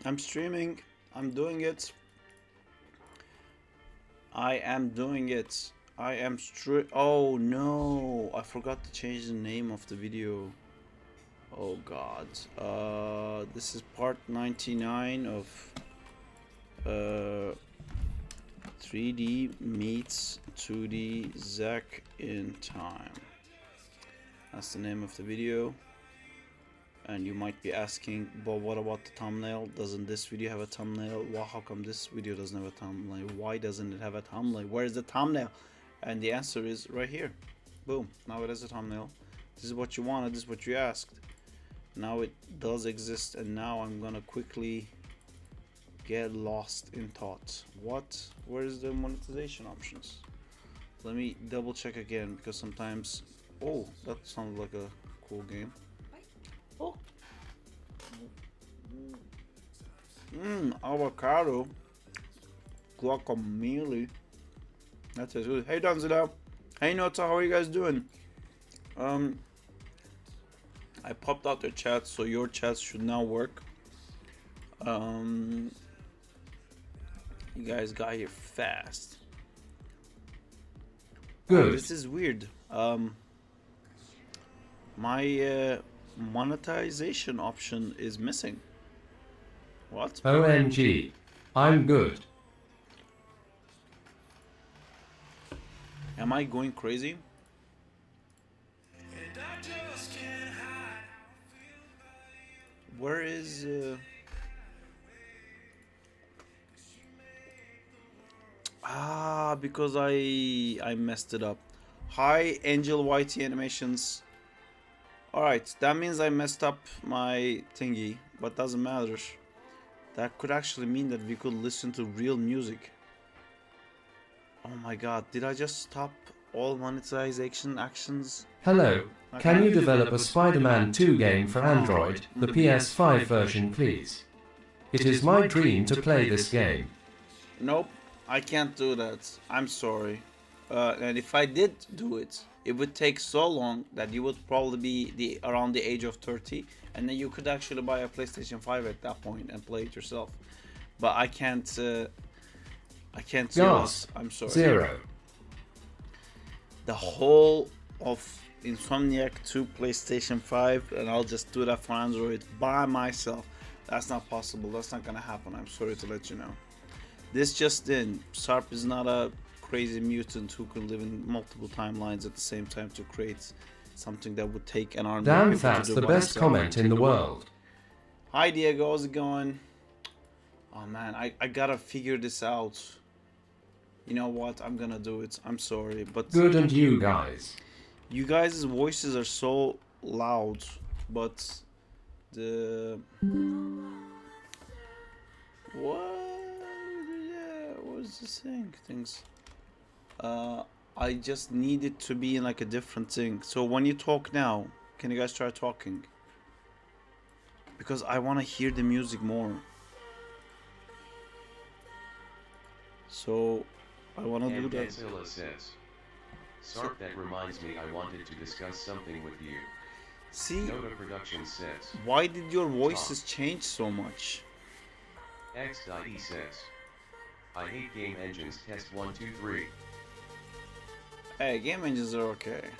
I'm streaming. I'm doing it. I am doing it. I am Oh no, I forgot to change the name of the video. Oh god. This is part 99 of 3D meets 2D Zack in time. That's the name of the video. And you might be asking, but what about the thumbnail? Doesn't this video have a thumbnail? Well, how come this video doesn't have a thumbnail? Why doesn't it have a thumbnail? Where is the thumbnail? And the answer is right here. Boom. Now it has a thumbnail. This is what you wanted. This is what you asked. Now it does exist. And now I'm gonna quickly get lost in thought. What? Where is the monetization options? Let me double check again, because sometimes... Oh, that sounded like a cool game. Oh. Avocado. Guacamole. That is good. Hey Danzida. Hey Nota, how are you guys doing? I popped out their chat, so your chats should now work. You guys got here fast. Good. Oh, this is weird. My monetization option is missing. What? OMG. I'm good. Am I going crazy? Where is because I messed it up. Hi Angel YT Animations. Alright, that means I messed up my thingy, but doesn't matter. That could actually mean that we could listen to real music. Oh my god, did I just stop all monetization actions? Hello, can you develop a Spider-Man 2 game for Android, the PS5 version please? It is my dream to play this game. Nope, I can't do that. I'm sorry. And if I did do it, it would take so long that you would probably be around the age of 30, and then you could actually buy a PlayStation 5 at that point and play it yourself. But I can't do this. I'm sorry. Zero. The whole of Insomniac 2 PlayStation 5, and I'll just do that for Android by myself. That's not possible. That's not gonna happen. I'm sorry to let you know. This just in. Sarp is not a crazy mutant who can live in multiple timelines at the same time to create something that would take an army. Damn, that's the best comment in the world. Hi Diego, how's it going? Oh man, I gotta figure this out. You know what? I'm gonna do it. I'm sorry, but Good, and you guys? You guys' voices are so loud, but the what? Yeah, what's this thing? Things. I just need it to be in like a different thing. So when you talk now, can you guys try talking? Because I want to hear the music more. So I want to do that. Godzilla says, Sarp, that reminds me, I wanted to discuss something with you. See, Nota Production says, why did your voices change so much? X.E says, I hate game engines, test 1 2 3. Hey, game engines are okay.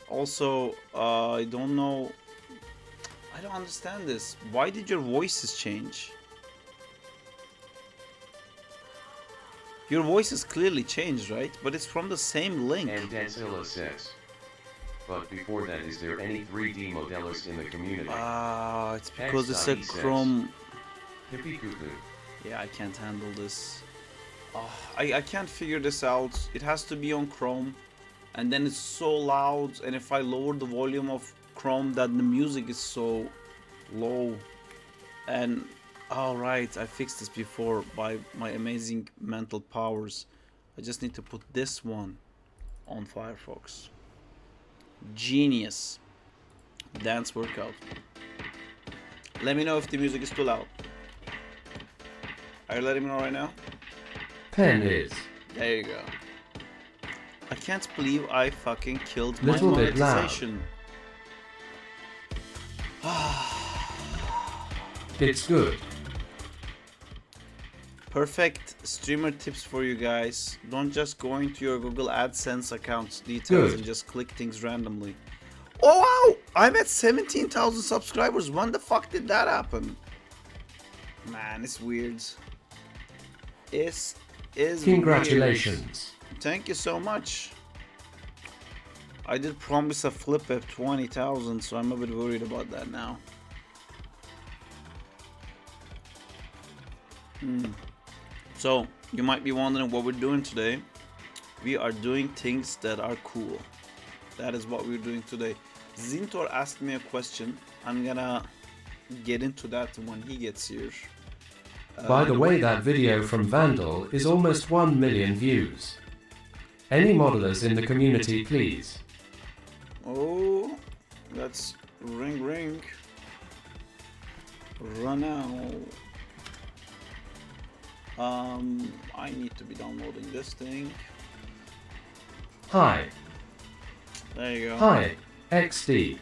Also, I don't know. I don't understand this. Why did your voices change? Your voices clearly changed, right? But it's from the same link. And Godzilla says, but before that, is there any 3D modellers in the community? It's because it's a Chrome. Hippie cuckoo. Yeah, I can't handle this. I can't figure this out. It has to be on Chrome, and then it's so loud, and if I lower the volume of Chrome, that the music is so low. And alright, I fixed this before by my amazing mental powers. I just need to put this one on Firefox. Genius. Dance workout. Let me know if the music is too loud. Are you letting me know right now? Pen is. There you go. I can't believe I fucking killed my Little bit loud. monetization. It's good. Perfect streamer tips for you guys. Don't just go into your Google AdSense account details and just click things randomly. Oh wow! I'm at 17,000 subscribers. When the fuck did that happen? Man, it's weird. Is Congratulations. weird. Thank you so much. I did promise a flip at 20,000, so I'm a bit worried about that now. So, you might be wondering what we're doing today. We are doing things that are cool. That is what we're doing today. Zintor asked me a question. I'm gonna get into that when he gets here. By the way, that video from Vandal is almost 1 million views. Any modelers in the community, please? Oh, that's ring. Run out. I need to be downloading this thing. Hi. There you go. Hi, XD.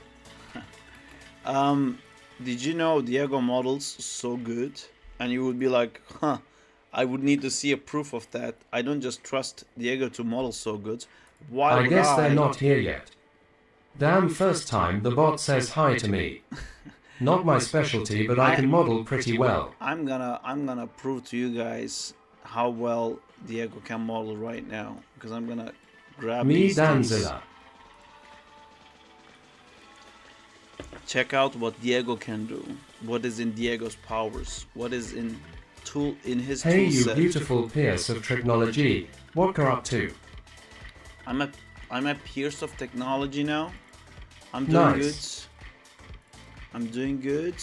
Did you know Diego models so good? And you would be like, huh, I would need to see a proof of that. I don't just trust Diego to model so good. Why I would guess they're not here yet. Damn, first time the bot says hi to me. Not my specialty, but I can model pretty well. I'm gonna prove to you guys how well Diego can model right now, because I'm gonna grab Me these things. Danzilla. Check out what Diego can do. What is in Diego's powers? What is in his Hey, tool you set? beautiful Pierce of Technology. What you're up to? I'm a Pierce of Technology now. I'm doing Nice. good. I'm doing good.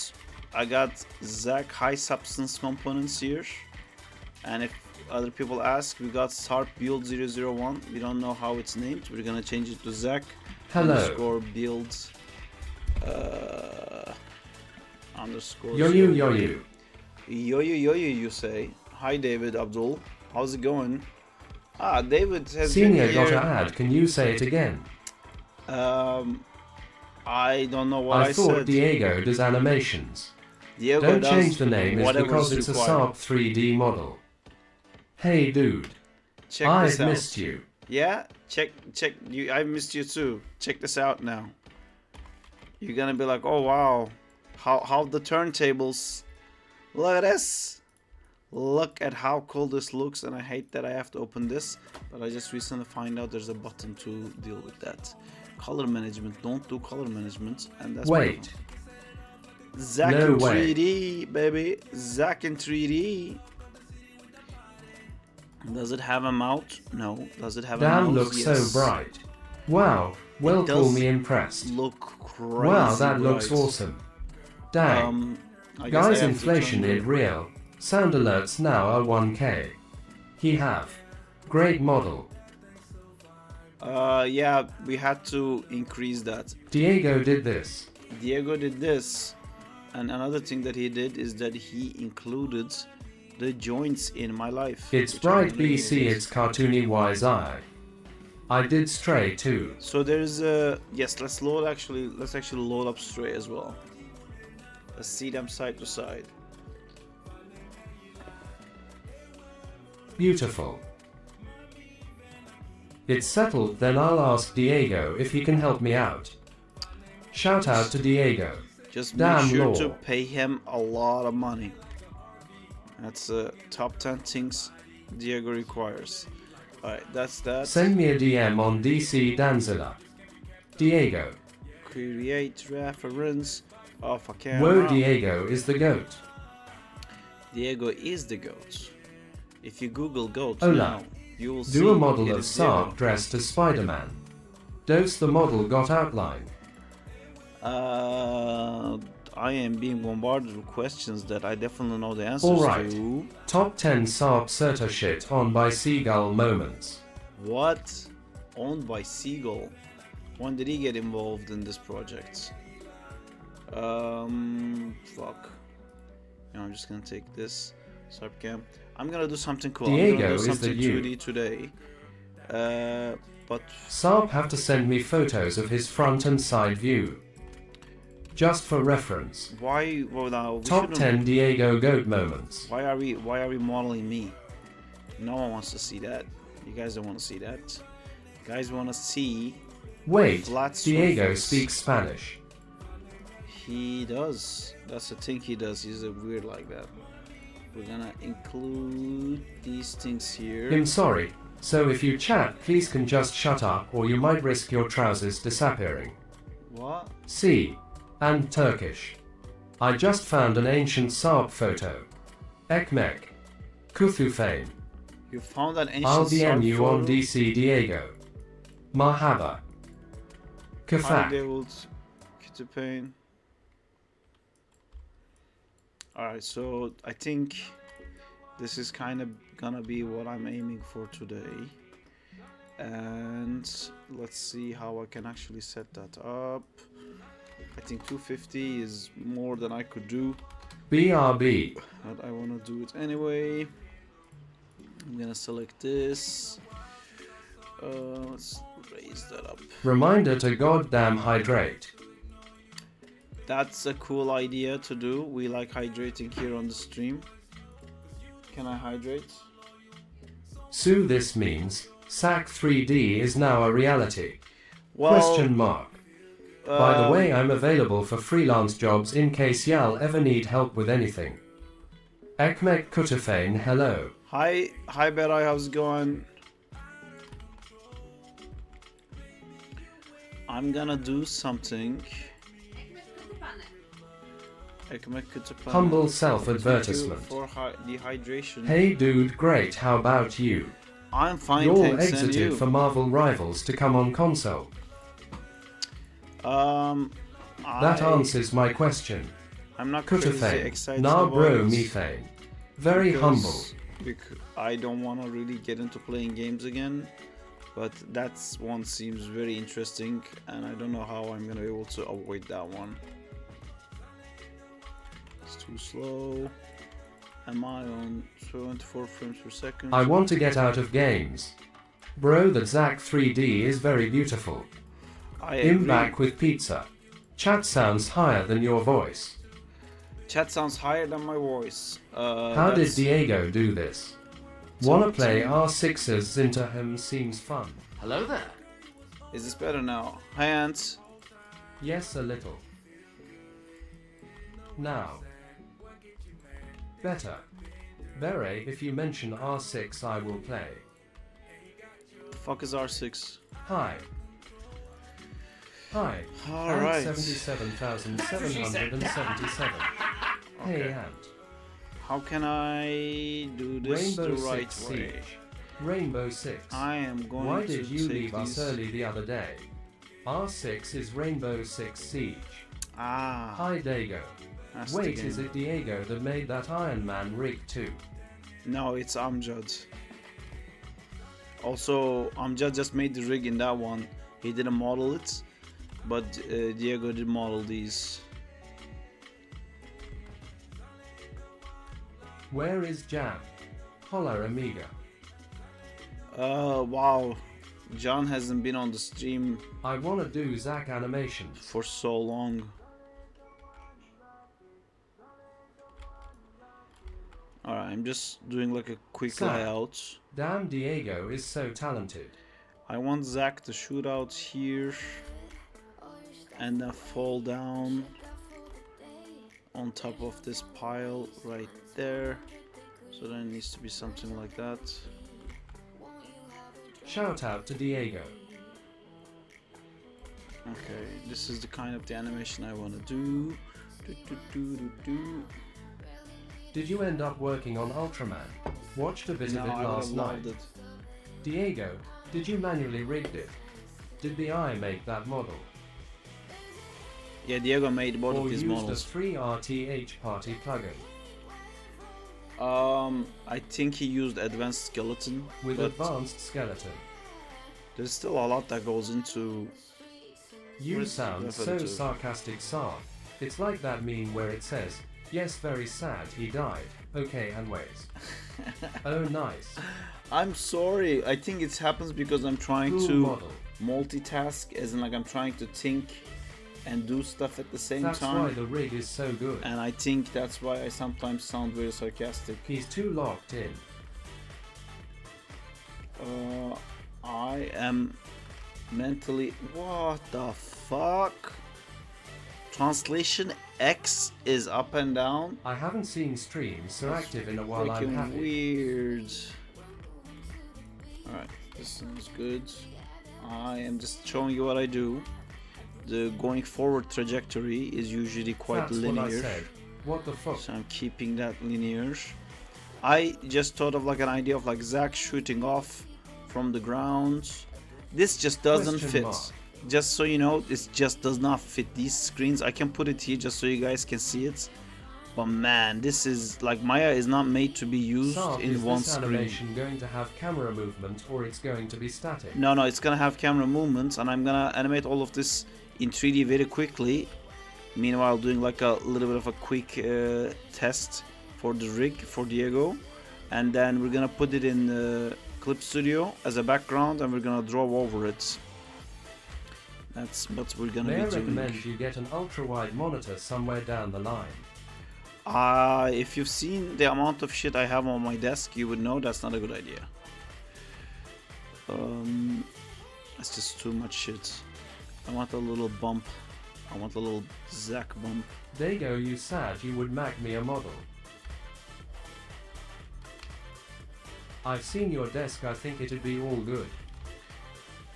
I got Zack high substance components here. And if other people ask, we got Sarp build 001. We don't know how it's named. We're gonna change it to Zack Hello. build underscore Yo. Yo, you say. Hi David Abdul. How's it going? David has Senior been got here. a ad, can you say it again? I don't know what I thought said. Diego does animations. Diego Don't does change the name, it's whatever because is it's a required. SARP 3D model. Hey dude, Check this I've out. missed you. Yeah, check you. I missed you too. Check this out now. You're gonna be like, oh wow, how the turntables. Look at this. Look at how cool this looks, and I hate that I have to open this, but I just recently find out there's a button to deal with that. Color management. Don't do color management, and that's Wait. Zack No in way. 3D, baby. Zack in 3D. Does it have a mouth? No. Does it have a mouth? Damn, looks Yes. so bright. Wow, well, does call me impressed. Look crazy. Wow, that looks bright. awesome. Dang. I guess I Guys, have to inflation turn is real. Sound alerts now are 1K. He have. Great model. yeah, we had to increase that. Diego did this. Diego did this, and another thing that he did is that he included the joints in my life. It's which I bright really BC, love. it's cartoony wise eye. I did Stray too. So there's a yes. Let's actually load up Stray as well. Let's see them side to side. Beautiful. It's settled, then I'll ask Diego if he can help me out. Shout out to Diego. Just Damn make sure law. to pay him a lot of money. That's top 10 things Diego requires. Alright, that's that. Send me a DM on DC Danzilla. Diego. Create reference of a camera. Whoa, Diego is the GOAT. Diego is the GOAT. If you Google GOAT Hola. now, you will see Do a model it of is Sark Diego. dressed as Spider-Man. Dose the model got outline. I am being bombarded with questions that I definitely know the answers Alright. to. Top 10 Sarp Certa shit on by Seagull moments. What? Owned by Seagull. When did he get involved in this project? Fuck. Yeah, I'm just gonna take this Sarpcam. I'm gonna do something cool. I'm Diego gonna do is the something you. 2D today. But Sarp have to send me photos of his front and side view. just for reference. Why? Well, now we Top shouldn't- 10 Diego GOAT moments. Why are we modeling me? No one wants to see that. You guys don't want to see that. You guys want to see Wait, flat Diego surface. speaks Spanish. He does. That's the thing he does. He's a weird like that. We're gonna include these things here. I'm sorry, so if you chat, please can just shut up or you might risk your trousers disappearing. What? C. And Turkish. I just found an ancient Saab photo. Ekmek. Kuthufane. You found an ancient I'll DM Sark you photo? on DC Diego. Marhaba. Hi, Kafak. David. Kitapane. Alright, so I think this is kind of gonna be what I'm aiming for today. And let's see how I can actually set that up. I think 250 is more than I could do, BRB. but I want to do it anyway. I'm gonna select this. Let's raise that up. Reminder to goddamn hydrate. That's a cool idea to do. We like hydrating here on the stream. Can I hydrate? Sue, this means Sack 3D is now a reality. Well, Question mark. By the way, I'm available for freelance jobs in case y'all ever need help with anything. Ekmek Kutafane, hello. Hi Berai, how's it going? I'm gonna do something. Ekmek Kutafane. Humble Thank you self-advertisement. for dehydration. Hey dude, great, how about you? I'm fine, You're thanks, and exited you? for Marvel Rivals to come on console. That answers my question. I'm not crazy Kutafane. excited Nah about bro, it methane. Very humble. because I don't want to really get into playing games again, but that one seems very interesting, and I don't know how I'm gonna be able to avoid that one. It's too slow. Am I on 24 frames per second? I want to get out of games. Bro, that Zack 3D is very beautiful. I Him agree. back with pizza. Chat sounds higher than your voice. Chat sounds higher than my voice. How did that's- Diego do this? So- Wanna play so- R6s into him seems fun. Hello there. Is this better now? Hi, Ant. Yes, a little. Now. Better. Beret, if you mention R6 I will play. The fuck is R6? Hi. Hi. Alright. 77,777. Hey, Okay. Ant. How can I do this Rainbow the right 6 way? Siege. Rainbow 6. I am going Why to did you take leave us these- early the other day? R6 is Rainbow 6 Siege. Ah, Hi, Diego. that's the Wait, game. is it Diego that made that Iron Man rig too? No, it's Amjad. Also, Amjad just made the rig in that one. He didn't model it, but Diego did model these. Where is Jam? Holla, amiga. Wow. John hasn't been on the stream I wanna do Zack animations. for so long. Alright, I'm just doing like a quick Zack. layout. Damn, Diego is so talented. I want Zack to shoot out here and then fall down on top of this pile right there. So then it needs to be something like that. Shout out to Diego. Okay, this is the kind of the animation I want to do. Do. Did you end up working on Ultraman? Watched a bit No, of it I would last have night. loved it. Diego, did you manually rigged it? Did the eye make that model? Yeah, Diego made both Or of his used models. a free RTH party plugin I think he used advanced skeleton, with but advanced skeleton? there's still a lot that goes into. You Where's sound so repetitive? sarcastic, Sar. It's like that meme where it says, yes, very sad, he died. Okay, and ways. Oh, nice. I'm sorry. I think it happens because I'm trying Cool to model. multitask, as in like I'm trying to think and do stuff at the same That's time. why the rig is so good. And I think that's why I sometimes sound very sarcastic. He's too locked in. I am mentally... What the fuck? Translation X is up and down? I haven't seen streams so active in a while. I'm Freaking happy. weird. Alright, this seems good. I am just showing you what I do. The going forward trajectory is usually quite That's linear. what I said. What the fuck? So I'm keeping that linear. I just thought of like an idea of like Zack shooting off from the ground. This just doesn't Question fit. mark. Just so you know, this just does not fit these screens. I can put it here just so you guys can see it. But man, this is like Maya is not made to be used Saab, in is one this screen. animation going to have camera movement or it's going to be static? No, it's gonna have camera movements, and I'm gonna animate all of this in 3D very quickly. Meanwhile, doing like a little bit of a quick test for the rig for Diego, and then we're gonna put it in Clip Studio as a background, and we're gonna draw over it. That's what we're gonna May I be doing. recommend you get an ultra-wide monitor somewhere down the line? If you've seen the amount of shit I have on my desk, you would know that's not a good idea. It's just too much shit. I want a little bump. I want a little Zack bump. Dago, you said you would make me a model. I've seen your desk, I think it'd be all good.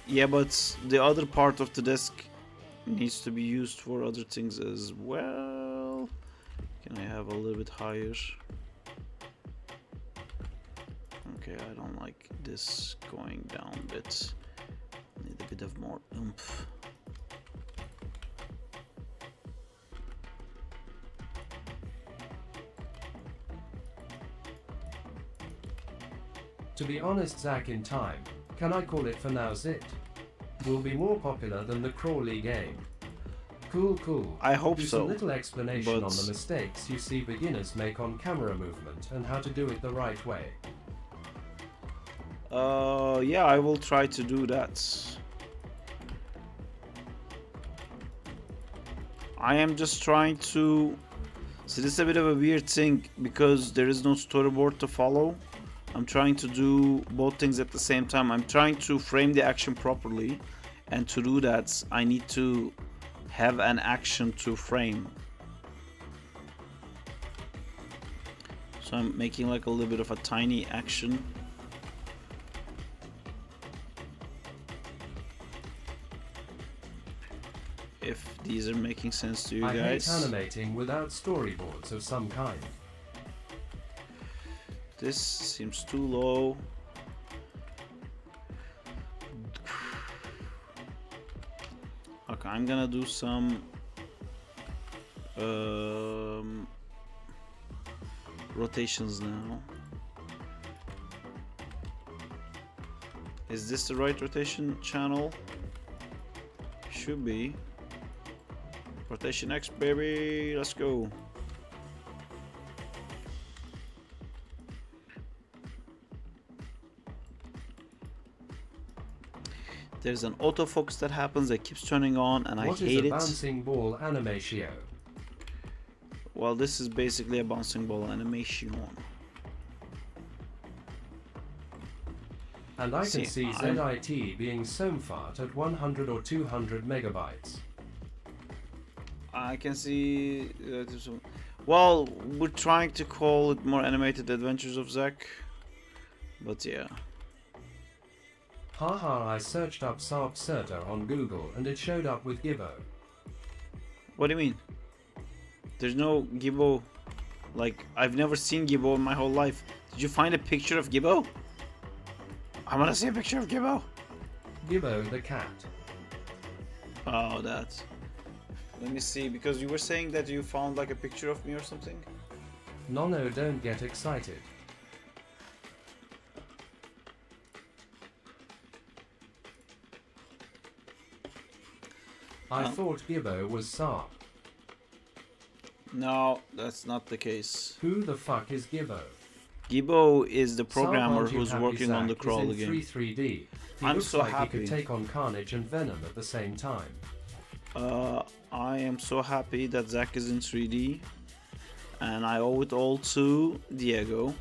Yeah, but the other part of the desk needs to be used for other things as well. Can I have a little bit higher? Okay, I don't like this going down a bit. Need a bit of more oomph. To be honest, Zack, in time, can I call it for now Zit? Will be more popular than the Crawley game. Cool. I hope Do so. some little explanation but on the mistakes you see beginners make on camera movement and how to do it the right way. Yeah, I will try to do that. I am just trying to... So this is a bit of a weird thing because there is no storyboard to follow. I'm trying to do both things at the same time. I'm trying to frame the action properly, and to do that I need to have an action to frame. So I'm making like a little bit of a tiny action. If these are making sense to you I guys. hate animating without storyboards of some kind. This seems too low. Okay, I'm gonna do some rotations now. Is this the right rotation channel? Should be. Rotation X, baby, let's go. There's an autofocus that happens that keeps turning on, and I What is hate a it. bouncing ball animatio? Well, this is basically a bouncing ball animation. And I can see I'm- ZIT being somfart at 100 or 200 megabytes. I can see. Well, we're trying to call it more animated adventures of Zack, but yeah. Haha, I searched up Saab Serta on Google and it showed up with Gibbo. What do you mean? There's no Gibbo. Like, I've never seen Gibbo in my whole life. Did you find a picture of Gibbo? I want to see a picture of Gibbo. Gibbo the cat. Oh, that. Let me see, because you were saying that you found like a picture of me or something. No, don't get excited. I thought Gibbo was Saab. No, that's not the case. Who the fuck is Gibbo? Gibbo is the programmer Saab, who's working on the Crawl is in again. 3D. He I'm looks so like happy. he could take on Carnage and Venom at the same time. I am so happy that Zack is in 3D, and I owe it all to Diego,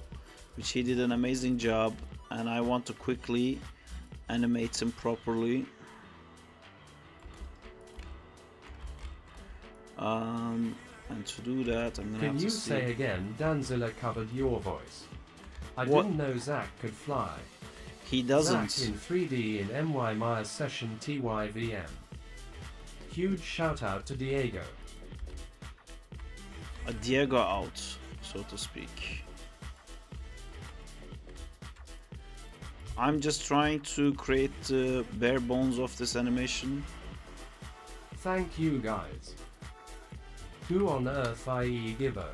which he did an amazing job, and I want to quickly animate him properly. And to do that, I'm gonna have Can to you see. say again, Danzilla covered your voice? I What? didn't know Zack could fly. He doesn't. Zack in 3D in MY Myers session TYVM. Huge shout out to Diego. A Diego out, so to speak. I'm just trying to create the bare bones of this animation. Thank you guys. Who on earth i.e. Gibbo?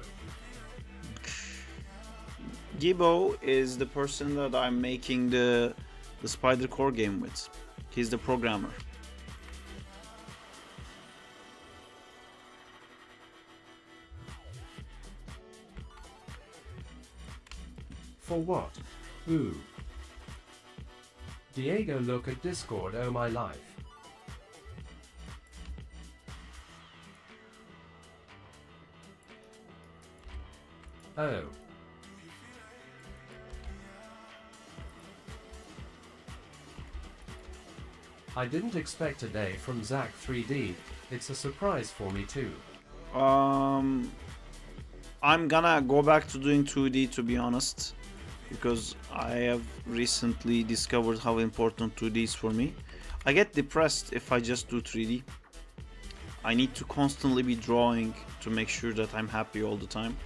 Gibbo is the person that I'm making the Spider Core game with. He's the programmer. For what? Ooh. Diego, look at Discord, oh my life. Oh. I didn't expect a day from Zack 3D. It's a surprise for me too. I'm gonna go back to doing 2D, to be honest, because I have recently discovered how important 2D is for me. I get depressed if I just do 3D. I need to constantly be drawing to make sure that I'm happy all the time.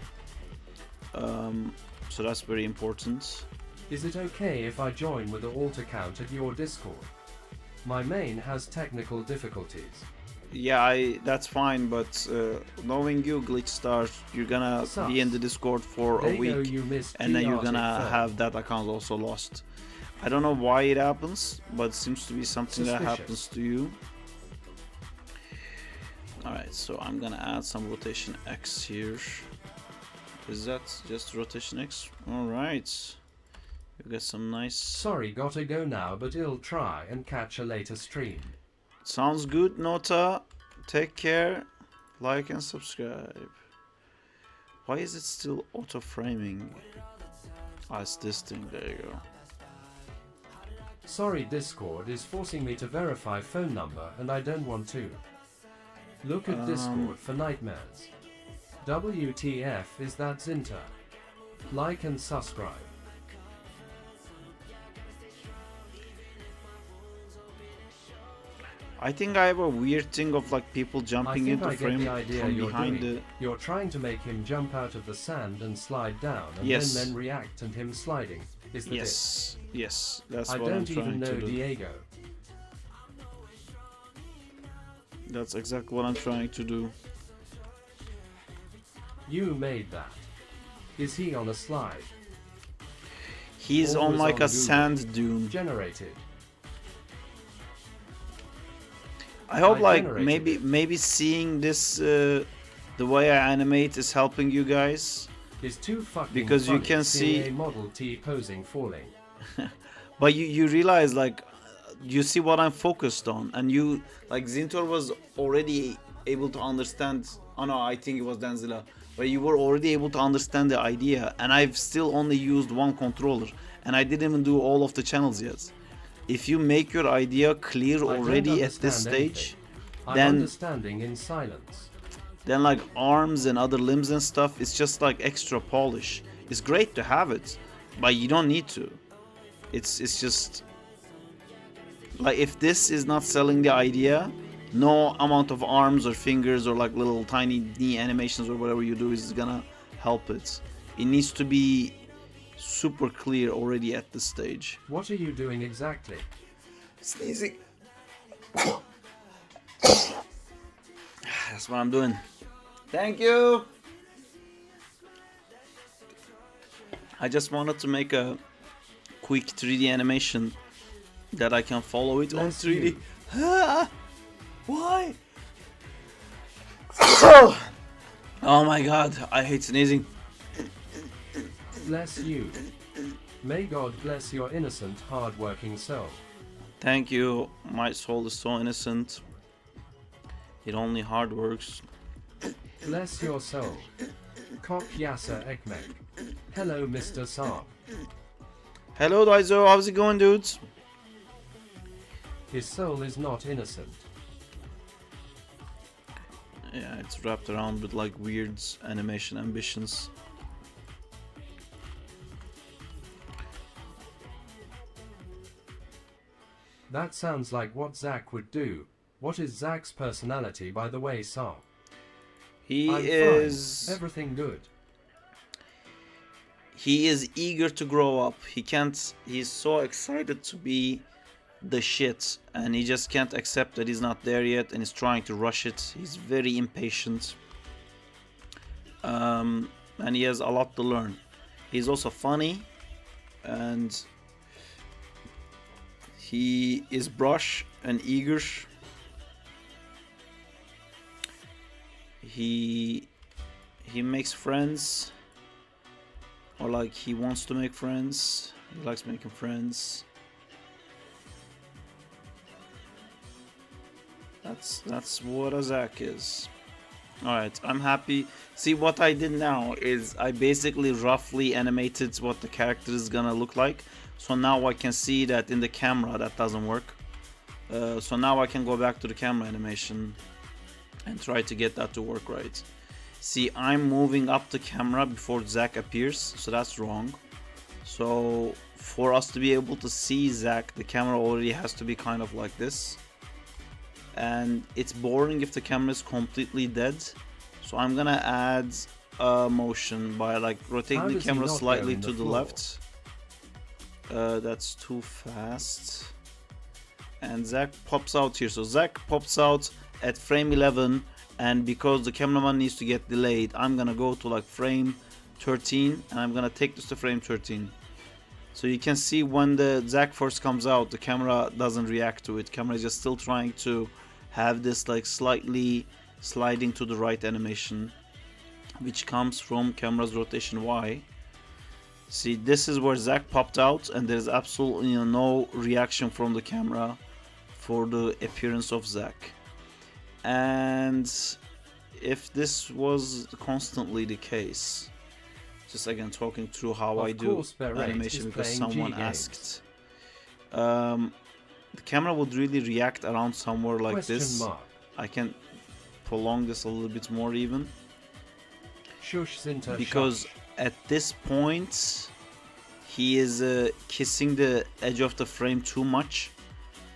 So that's very important. Is it okay if I join with the alt account at your Discord? My main has technical difficulties. Yeah, that's fine, but knowing you, Glitch Star, you're gonna be in the Discord for a week, and then you're gonna have that account also lost. I don't know why it happens, but it seems to be something that happens to you. Alright, so I'm gonna add some rotation X here. Is that just rotation X? Alright. You get some nice... Sorry, gotta go now, but I'll try and catch a later stream. Sounds good, Nota. Take care. Like and subscribe. Why is it still auto-framing? Ah, it's this thing. There you go. Sorry, Discord is forcing me to verify phone number and I don't want to. Look at Discord for nightmares. WTF is that Zinta? Like and subscribe. I think I have a weird thing of like people jumping into frame from behind the... You're trying to make him jump out of the sand and slide down and then react and him sliding. Is that it? Yes, that's I what I'm don't trying even know to do. Diego. That's exactly what I'm trying to do. You made that. Is he on a slide? He's on like a sand dune. Generated. I hope like maybe seeing this the way I animate is helping you guys. Is too fucking because you can see a Model T posing falling. But you realize like you see what I'm focused on, and you like Zintor was already able to understand. Oh no, I think it was Danzilla. But you were already able to understand the idea, and I've still only used one controller, and I didn't even do all of the channels yet. If you make your idea clear already at this stage, then understanding in silence. Then like arms and other limbs and stuff, it's just like extra polish. It's great to have it, but you don't need to. It's just like if this is not selling the idea, no amount of arms or fingers or like little tiny knee animations or whatever you do is gonna help it. It needs to be super clear already at this stage. What are you doing exactly? Sneezing. That's what I'm doing. Thank you. I just wanted to make a quick 3D animation that I can follow it on 3D. Why? Oh my god, I hate sneezing. Bless you. May God bless your innocent, hard-working soul. Thank you. My soul is so innocent. It only hard works. Bless your soul. Kok Yasser Ekmek. Hello, Mr. Saab. Hello, Daizo. How's it going, dudes? His soul is not innocent. Yeah, it's wrapped around with like weird animation ambitions. That sounds like what Zack would do. What is Zack's personality, by the way, Saab? He I'm is... fine. Everything good. He is eager to grow up. He's so excited to be the shit, and he just can't accept that he's not there yet, and he's trying to rush it. He's very impatient. And he has a lot to learn. He's also funny, and he is brush and eager. He makes friends, or like he wants to make friends. He likes making friends. That's what a Zack is. Alright, I'm happy. See, what I did now is I basically roughly animated what the character is gonna look like. So now I can see that in the camera that doesn't work. So now I can go back to the camera animation and try to get that to work right. See, I'm moving up the camera before Zack appears, so that's wrong. So for us to be able to see Zack, the camera already has to be kind of like this. And it's boring if the camera is completely dead. So I'm gonna add motion by like rotating the camera slightly to the left. That's too fast. And Zack pops out here. So Zack pops out at frame 11, and because the cameraman needs to get delayed, I'm gonna go to like frame 13, and I'm gonna take this to frame 13. So you can see when the Zack first comes out, the camera doesn't react to it. Camera is just still trying to have this like slightly sliding to the right animation, which comes from camera's rotation Y. See, this is where Zack popped out, and there's absolutely no reaction from the camera for the appearance of Zack. And if this was constantly the case, just again talking through how I do animation, because someone asked, the camera would really react around somewhere like this. I can prolong this a little bit more even, because at this point he is kissing the edge of the frame too much,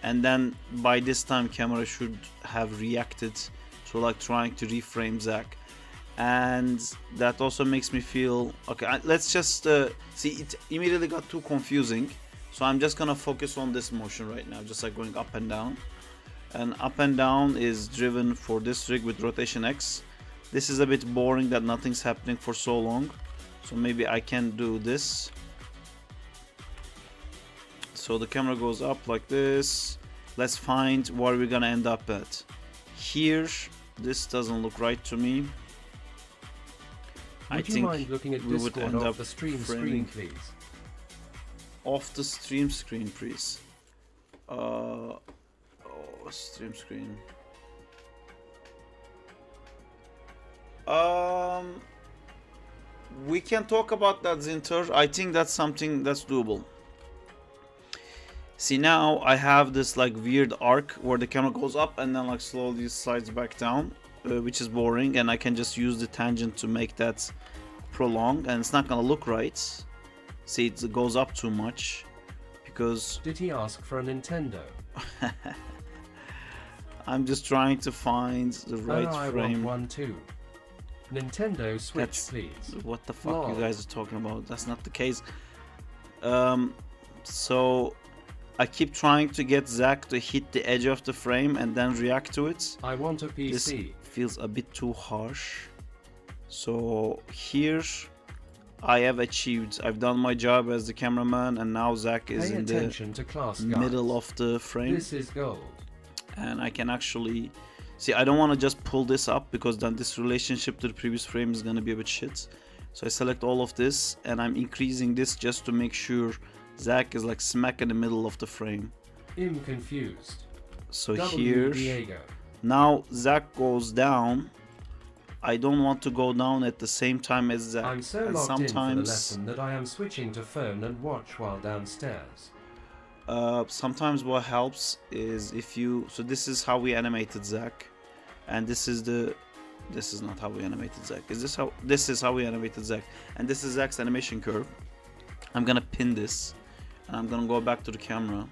and then by this time camera should have reacted to like trying to reframe Zack, and that also makes me feel okay. Let's just see, it immediately got too confusing, so I'm just gonna focus on this motion right now, just like going up and down. And up and down is driven for this rig with rotation X. This is a bit boring that nothing's happening for so long, so maybe I can do this. So the camera goes up like this. Let's find where we're gonna end up at. Here, this doesn't look right to me. I think we would end up the stream screen, please. Off the stream screen, please. Oh, stream screen. We can talk about that, Zinter. I think that's something that's doable. See, now I have this like weird arc where the camera goes up and then like slowly slides back down, which is boring, and I can just use the tangent to make that prolong, and it's not gonna look right. See, it goes up too much because... Did he ask for a Nintendo? I'm just trying to find the right frame. I want one too. Nintendo Switch, please. What the fuck you guys are talking about? That's not the case. So I keep trying to get Zack to hit the edge of the frame and then react to it. I want a PC. This feels a bit too harsh. So here I have achieved. I've done my job as the cameraman, and now Zack is in the middle of the frame. This is gold. And I can actually see, I don't want to just pull this up, because then this relationship to the previous frame is going to be a bit shit. So I select all of this, and I'm increasing this just to make sure Zack is like smack in the middle of the frame. I'm confused. So here Now Zack goes down. I don't want to go down at the same time as Zack. I'm so and locked in for the sometimes, lesson that I am switching to phone and watch while downstairs. sometimes what helps is if you. So this is how we animated Zack, and this is the. This is not how we animated Zack. Is this how? This is how we animated Zack, and this is Zack's animation curve. I'm gonna pin this, and I'm gonna go back to the camera.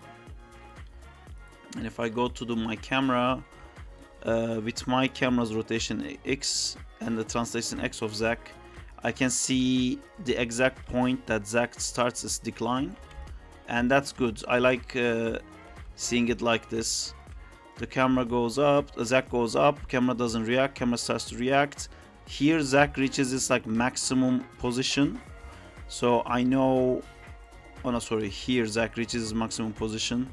And if I go to my camera, with my camera's rotation X and the translation X of Zack, I can see the exact point that Zack starts his decline, and that's good. I like seeing it like this. The camera goes up, Zack goes up, camera doesn't react, camera starts to react. Here Zack reaches its like maximum position, so I know. Oh no, sorry. Here Zack reaches his maximum position.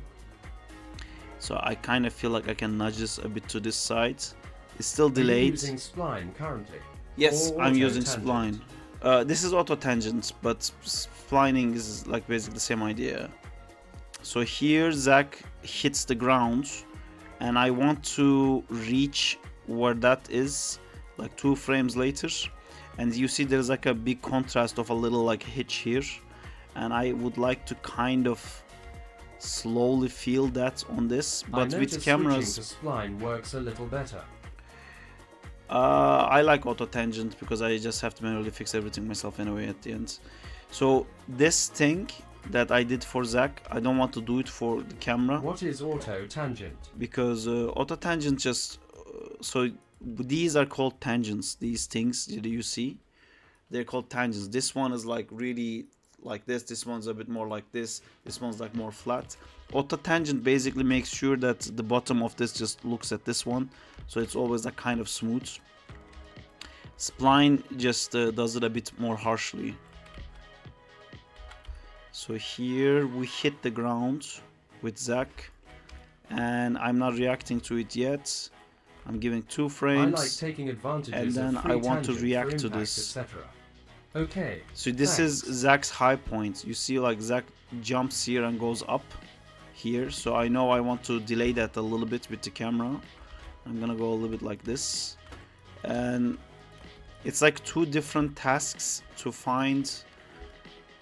So I kind of feel like I can nudge this a bit to this side. It's still delayed. Are you using spline currently? Yes, Or I'm auto using tangent? spline. This is auto tangent, but splining is like basically the same idea. So here Zack hits the ground, and I want to reach where that is, like 2 frames later. And you see there's like a big contrast of a little like hitch here, and I would like to kind of slowly feel that on this, but I with cameras switching to spline works a little better. I like auto tangent because I just have to manually fix everything myself anyway at the end. So this thing that I did for Zack, I don't want to do it for the camera. What is auto tangent? Because auto tangent just so these are called tangents. These things that you see, they're called tangents. This one is like really like this one's a bit more like this one's like more flat. Auto tangent basically makes sure that the bottom of this just looks at this one, so it's always like kind of smooth. Spline just does it a bit more harshly. So here we hit the ground with Zack, and I'm not reacting to it yet. I'm giving 2 frames. I like taking advantages and then of free I want to tangent react for to impact, this. etc. Okay. So this is Zack's high point. You see like Zack jumps here and goes up here. So I know I want to delay that a little bit with the camera. I'm gonna go a little bit like this. And it's like 2 different tasks to find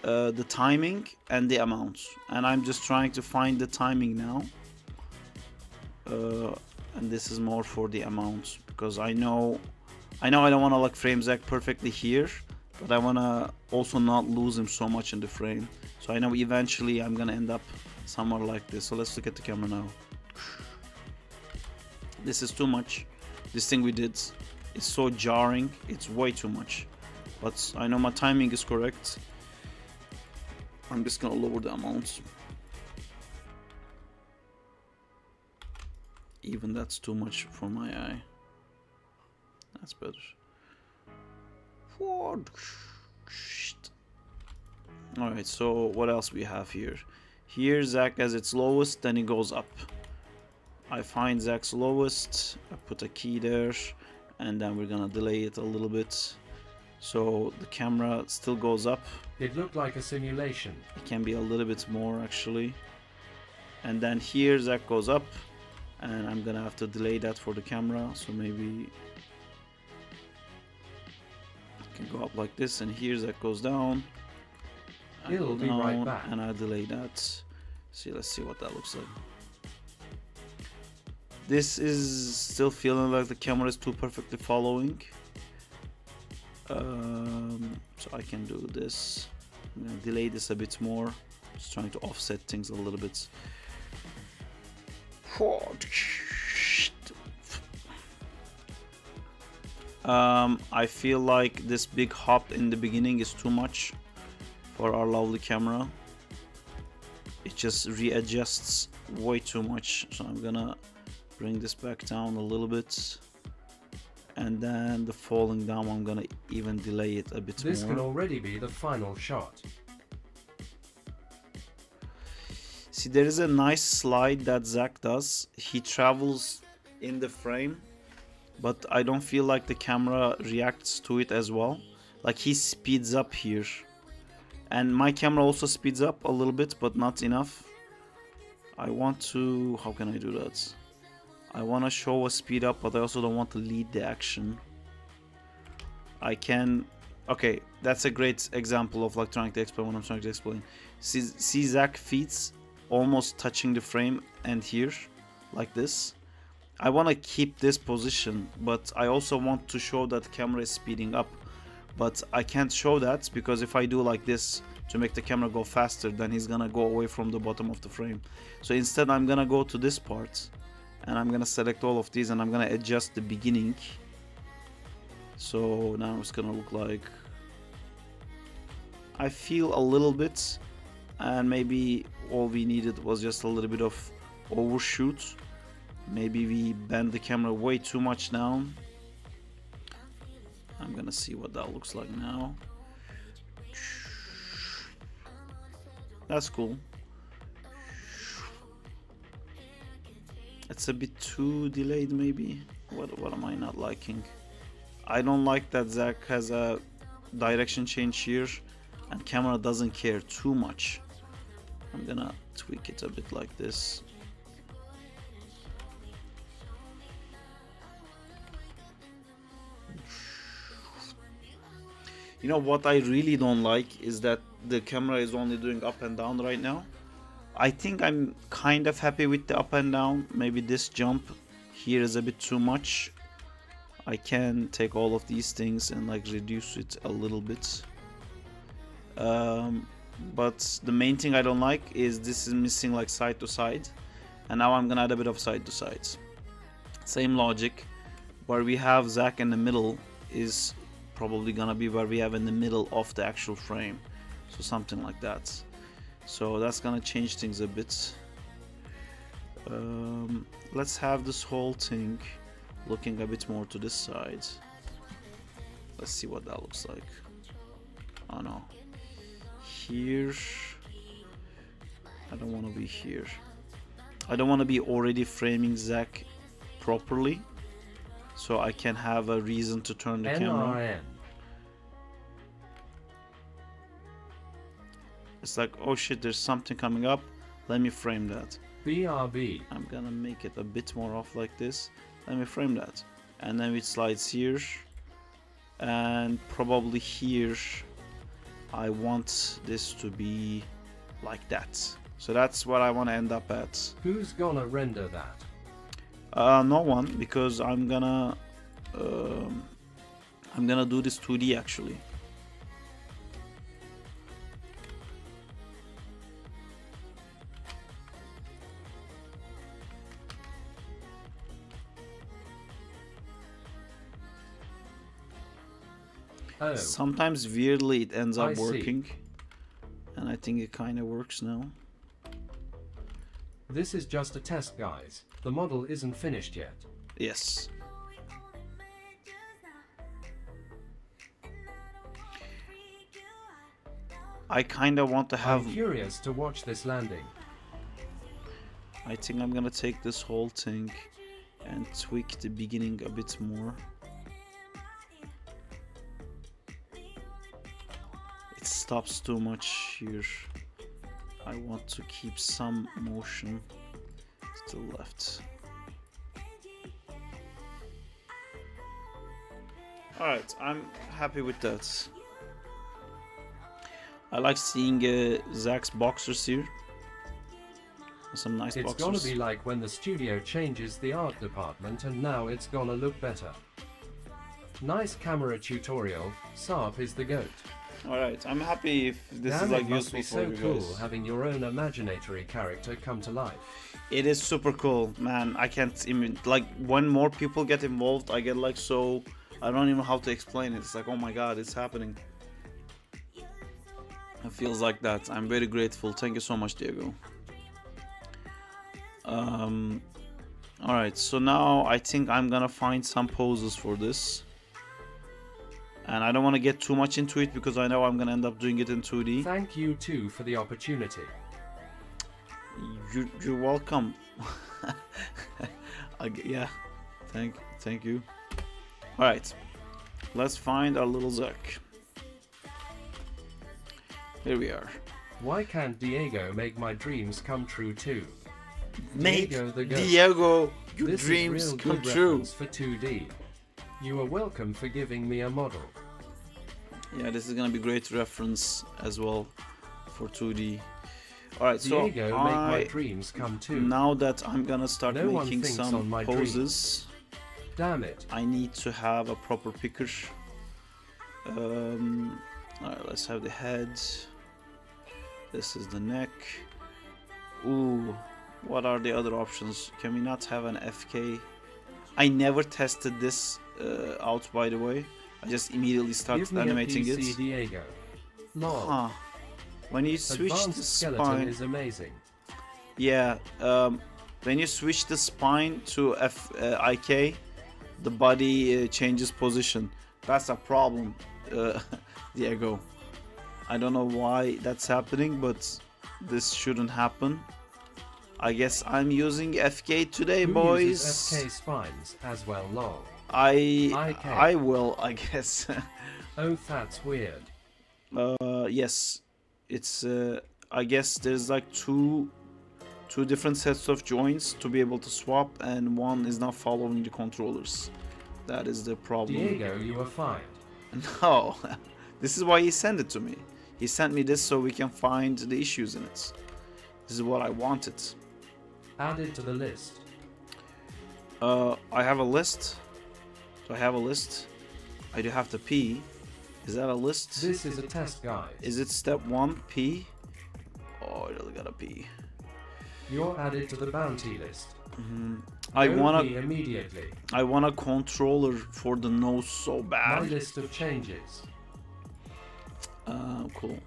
the timing and the amount. And I'm just trying to find the timing now. And this is more for the amount because I know I don't want to like frame Zack perfectly here, but I want to also not lose him so much in the frame. So I know eventually I'm gonna end up somewhere like this. So let's look at the camera now. This is too much. This thing we did is so jarring. It's way too much. But I know my timing is correct. I'm just gonna lower the amount. Even that's too much for my eye. That's better. Alright, so what else we have here? Here Zack as its lowest, then it goes up. I find Zack's lowest, I put a key there, and then we're gonna delay it a little bit. So the camera still goes up. It looked like a simulation. It can be a little bit more actually. And then here Zack goes up, and I'm gonna have to delay that for the camera, so maybe I can go up like this, and here Zack goes down. I It'll go be down, right back. and I delay that. See, let's see what that looks like. This is still feeling like the camera is too perfectly following. So I can do this. I'm gonna delay this a bit more. Just trying to offset things a little bit. I feel like this big hop in the beginning is too much for our lovely camera. It just readjusts way too much, so I'm gonna bring this back down a little bit, and then the falling down I'm gonna even delay it a bit This more. can already be the final shot. See, there is a nice slide that Zack does. He travels in the frame, but I don't feel like the camera reacts to it as well. Like he speeds up here, and my camera also speeds up a little bit, but not enough. I want to, how can I do that? I want to show a speed up, but I also don't want to lead the action. I can... Okay, that's a great example of like trying to explain what I'm trying to explain. See Zack feet almost touching the frame and here, like this. I want to keep this position, but I also want to show that the camera is speeding up. But I can't show that because if I do like this to make the camera go faster, then he's gonna go away from the bottom of the frame. So instead I'm gonna go to this part and I'm gonna select all of these and I'm gonna adjust the beginning. So now it's gonna look like, I feel a little bit, and maybe all we needed was just a little bit of overshoot. Maybe we bend the camera way too much now. I'm gonna see what that looks like now. That's cool. It's a bit too delayed maybe. What am I not liking? I don't like that Zack has a direction change here and camera doesn't care too much. I'm gonna tweak it a bit like this. You know what I really don't like is that the camera is only doing up and down right now. I think I'm kind of happy with the up and down. Maybe this jump here is a bit too much. I can take all of these things and like reduce it a little bit. But the main thing I don't like is this is missing like side to side. And now I'm gonna add a bit of side to side. Same logic. Where we have Zack in the middle is probably gonna be where we have in the middle of the actual frame. So something like that. So that's gonna change things a bit. Let's have this whole thing looking a bit more to this side. Let's see what that looks like. Oh no. Here. I don't want to be here. I don't want to be already framing Zack properly. So I can have a reason to turn the camera. It's like, oh shit, there's something coming up. Let me frame that. BRB. I'm gonna make it a bit more off like this. Let me frame that. And then it slides here. And probably here. I want this to be like that. So that's what I want to end up at. Who's gonna render that? No one, because I'm gonna do this 2D actually. Oh. Sometimes weirdly it ends up I see. working, and I think it kind of works now. This is just a test, guys. The model isn't finished yet. Yes. I kind of want to have... I'm curious to watch this landing. I think I'm gonna take this whole thing and tweak the beginning a bit more. It stops too much here. I want to keep some motion to the left. Alright, I'm happy with that. I like seeing Zack's boxers here. Some nice boxers. It's gonna be like when the studio changes the art department and now it's gonna look better. Nice camera tutorial. Sarp is the GOAT. Alright, I'm happy if this Damn, is like it must useful be for so you cool guys. having your own imaginatory character come to life. It is super cool, man. I can't even, like, when more people get involved, I get like so, I don't even know how to explain it. It's like, oh my god, it's happening. It feels like that. I'm very grateful. Thank you so much, Diego. Alright, so now I think I'm gonna find some poses for this. And I don't want to get too much into it because I know I'm gonna end up doing it in 2D. Thank you too for the opportunity. You're welcome. Yeah, thank you. Alright, let's find our little Zack. Here we are. Why can't Diego make my dreams come true too? Make Diego the GOAT. Diego Your This dreams is real come good true. reference for 2D. You are welcome for giving me a model. Yeah, this is gonna be great reference as well for 2D. Alright, so Diego, make my dreams come true. now that I'm gonna start No one making thinks some on my poses, Damn it. I need to have a proper picker. Alright, let's have the head. This is the neck. Ooh, what are the other options? Can we not have an FK? I never tested this out, by the way. I just immediately started Give me animating a PC, it. Diego. Lol. Huh. When you switch Advanced the skeleton spine, is amazing. yeah. When you switch the spine to IK, the body changes position. That's a problem, Diego. I don't know why that's happening, but this shouldn't happen. I guess I'm using FK today, Who boys. uses FK spines as well, lol. IK. I will, I guess. Oh, that's weird. Yes, it's. I guess there's like two different sets of joints to be able to swap, and one is not following the controllers. That is the problem. Diego, you are fired. No, this is why he sent it to me. He sent me this so we can find the issues in it. This is what I wanted. Added to the list. I have a list. Do I have a list? I do have to pee. Is that a list? This is a test, guys. Is it step 1, pee? Oh, I really gotta pee. You're added to the bounty list. I Go wanna pee immediately. I want a controller for the nose so My bad. list of changes. Cool.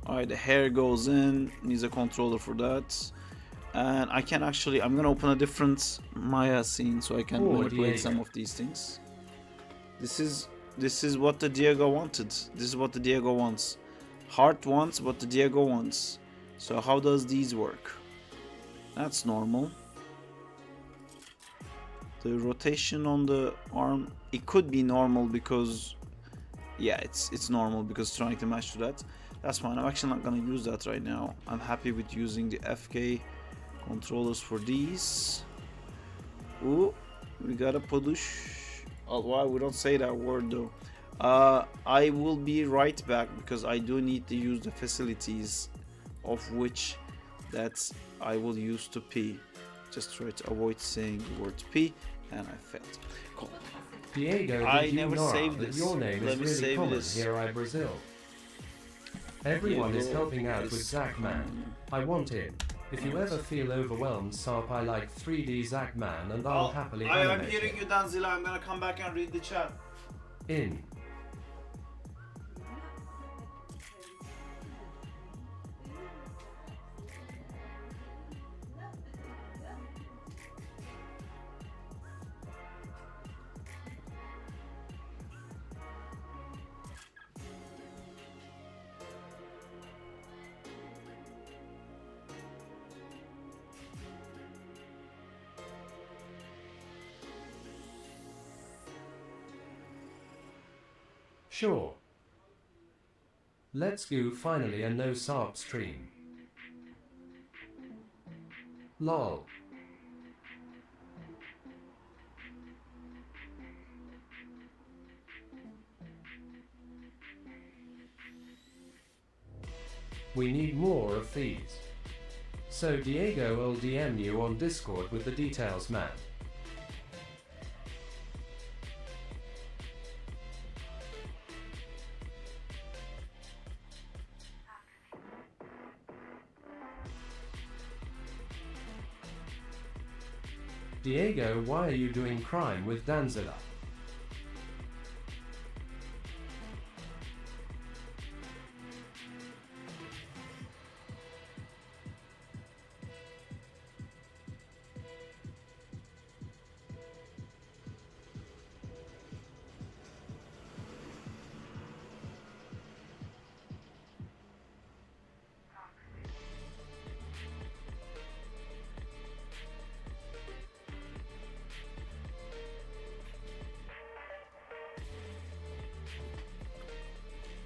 Alright, the hair goes in, needs a controller for that. And I can actually, I'm gonna open a different Maya scene so I can manipulate some of these things. This is what the Diego wanted. This is what the Diego wants. Heart wants what the Diego wants. So how does these work? That's normal. The rotation on the arm, it could be normal because, yeah, it's normal because trying to match to that. That's fine. I'm actually not gonna use that right now. I'm happy with using the FK controllers for these. Ooh, we got a push. Oh, why we don't say that word though. I will be right back because I do need to use the facilities, of which that I will use to pee. Just try to avoid saying the word pee, and I failed. Cool. Diego, I did you never know saved that this. your name Let me is really save common this. here in Brazil? Everyone is helping out with Zack Man. I want in. If you ever feel overwhelmed, Sarp, I like 3D Zack Man, and I'll happily I'm animate hearing it. you, Danzilla. I'm gonna come back and read the chat. In. Sure. Let's go finally a no Sarp stream. Lol. We need more of these. So Diego will DM you on Discord with the details, man. Diego, why are you doing crime with Danzilla?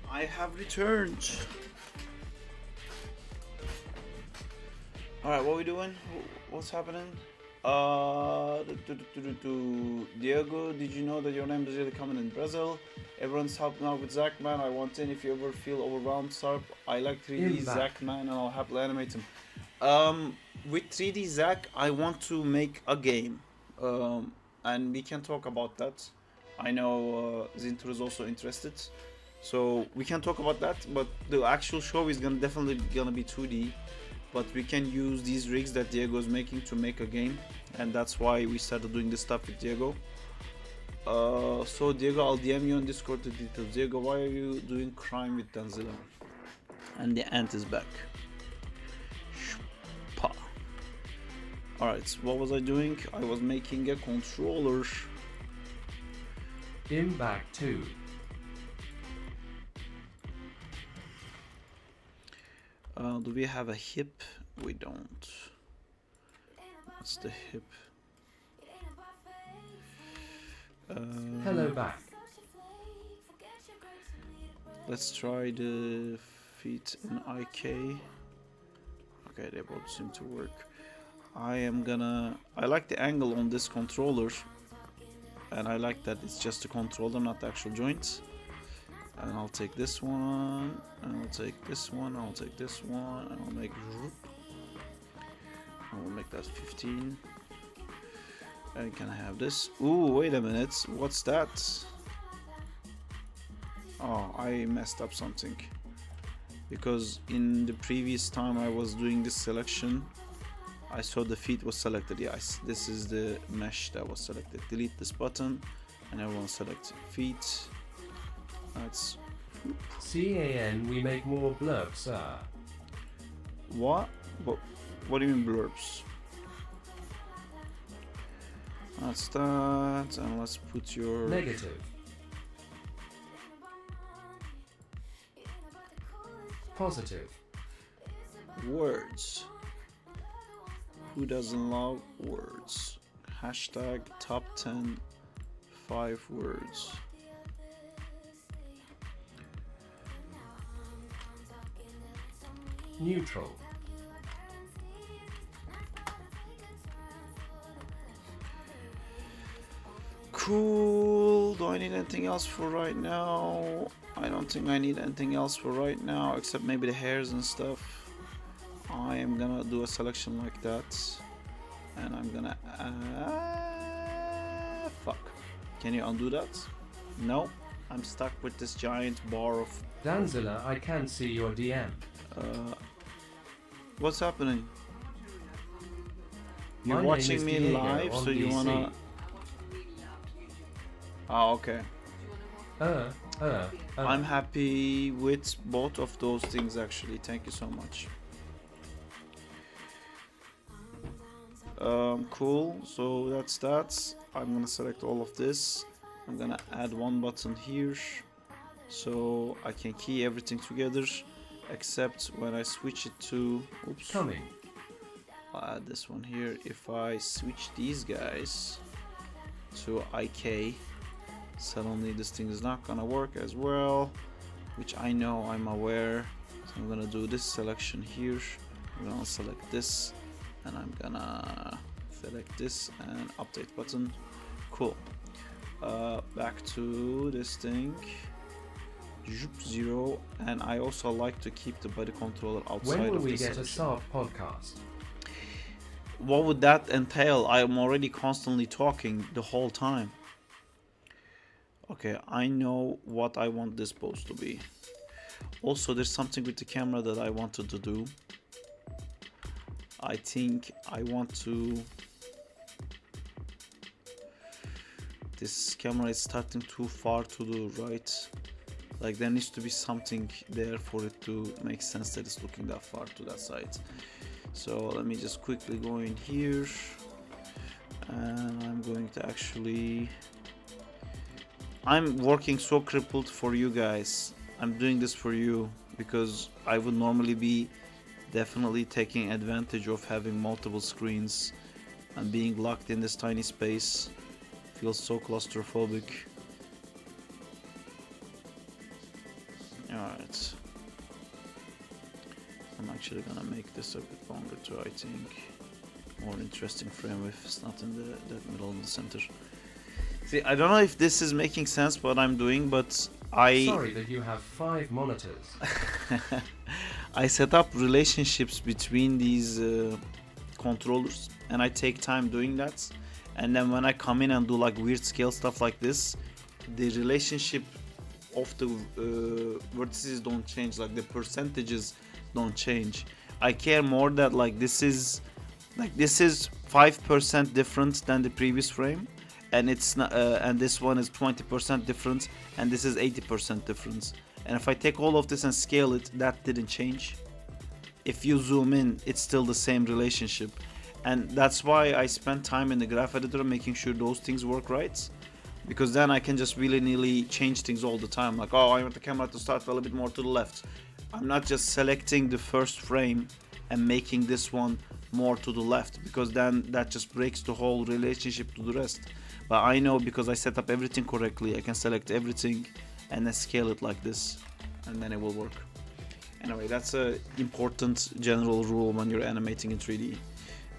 I have returned. Alright, what are we doing? What's happening? Diego, did you know that your name is really common in Brazil? Everyone's helping out with Zack, man. I want in. If you ever feel overwhelmed, start. I like 3D Zack, man, and I'll happily animate him. With 3D Zack, I want to make a game, and we can talk about that. I know Zinter is also interested, so we can talk about that. But the actual show is definitely gonna be 2D. But we can use these rigs that Diego is making to make a game, and that's why we started doing this stuff with Diego. So Diego, I'll DM you on Discord the details. Diego, why are you doing crime with Danzilla? And the ant is back. Alright, so what was I doing? I was making a controller. Back 2. Do we have a hip? We don't. What's the hip? Hello back. Let's try the feet in IK. Okay, they both seem to work. I like the angle on this controller, and I like that it's just a controller, not the actual joints. And I'll take this one, and I'll take this one, I'll take this one, and I'll make that 15. And can I have this? Ooh, wait a minute, what's that? Oh, I messed up something. Because in the previous time I was doing this selection, I saw the feet was selected. Yes, this is the mesh that was selected. Delete this button, and everyone select feet. That's CAN, we make more blurbs, sir. what do you mean blurbs? That's that, and let's put your Negative. Positive. words. Who doesn't love words? Hashtag top 10 5 words. Neutral. Cool. Do I need anything else for right now? I don't think I need anything else for right now, except maybe the hairs and stuff. I am gonna do a selection like that, and I'm gonna fuck. Can you undo that? No, I'm stuck with this giant bar of Danzilla, I can see your DM. what's happening? You're My name watching is me Diego live, on so you DC. wanna... Oh, okay. I'm happy with both of those things actually. Thank you so much. Cool. So that's that. I'm gonna select all of this. I'm gonna add one button here, so I can key everything together, except when I switch it to... Oops. Coming. I'll add this one here. If I switch these guys to IK, suddenly this thing is not gonna work as well, which I know, I'm aware. So I'm gonna do this selection here. I'm gonna select this, and I'm gonna select this and update button. Cool. Back to this thing. 0, and I also like to keep the body controller outside When will of we the get a selection. soft podcast? What would that entail? I am already constantly talking the whole time. Okay, I know what I want this pose to be. Also, there's something with the camera that I wanted to do. I think I want to... This camera is starting too far to the right. Like, there needs to be something there for it to make sense that it's looking that far to that side. So let me just quickly go in here, and I'm going to actually... I'm working so crippled for you guys. I'm doing this for you because I would normally be definitely taking advantage of having multiple screens, and being locked in this tiny space feels so claustrophobic. Alright. I'm actually gonna make this a bit longer too, I think. more interesting frame if it's not in the middle in the center. See, I don't know if this is making sense what I'm doing, but Sorry that you have 5 monitors. I set up relationships between these controllers, and I take time doing that. And then when I come in and do like weird scale stuff like this, the relationship of the vertices don't change, like the percentages don't change. I care more that like this is 5% different than the previous frame, and it's not, and this one is 20% different, and this is 80% difference. And if I take all of this and scale it, that didn't change. If you zoom in, it's still the same relationship. And that's why I spend time in the graph editor making sure those things work right. Because then I can just willy-nilly change things all the time. Like, oh, I want the camera to start a little bit more to the left. I'm not just selecting the first frame and making this one more to the left, because then that just breaks the whole relationship to the rest. But I know, because I set up everything correctly, I can select everything and then scale it like this, and then it will work. Anyway, that's an important general rule when you're animating in 3D.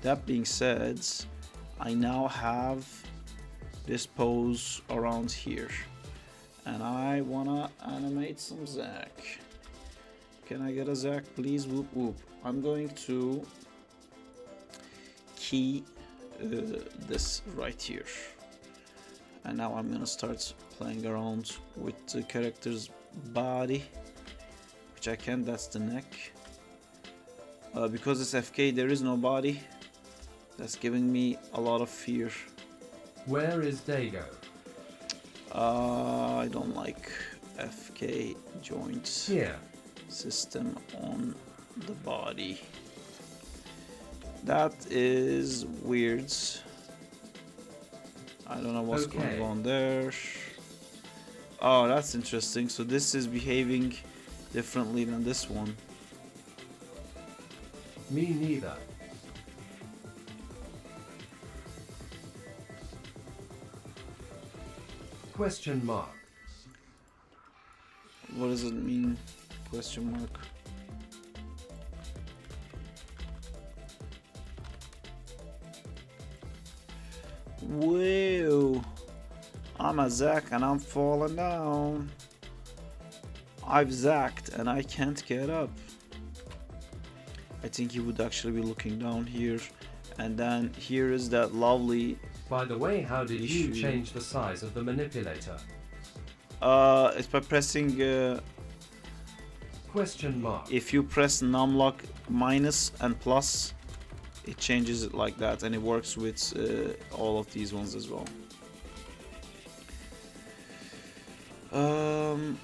That being said, I now have this pose around here, and I wanna animate some Zack. Can I get a Zack, please? Whoop whoop. I'm going to key this right here, and now I'm gonna start playing around with the character's body, which I can. That's the neck. Because it's FK, there is no body. That's giving me a lot of fear. Where is Dago? I don't like FK joint system on the body. That is weird. I don't know what's going on there. Oh, that's interesting. So this is behaving differently than this one. Me neither. Question mark. What does it mean? Question mark. Whoa! I'm a Zack and I'm falling down. I've zacked and I can't get up. I think he would actually be looking down here, and then here is that lovely. By the way, how did you change the size of the manipulator? It's by pressing Question mark. if you press numlock minus and plus, it changes it like that, and it works with all of these ones as well.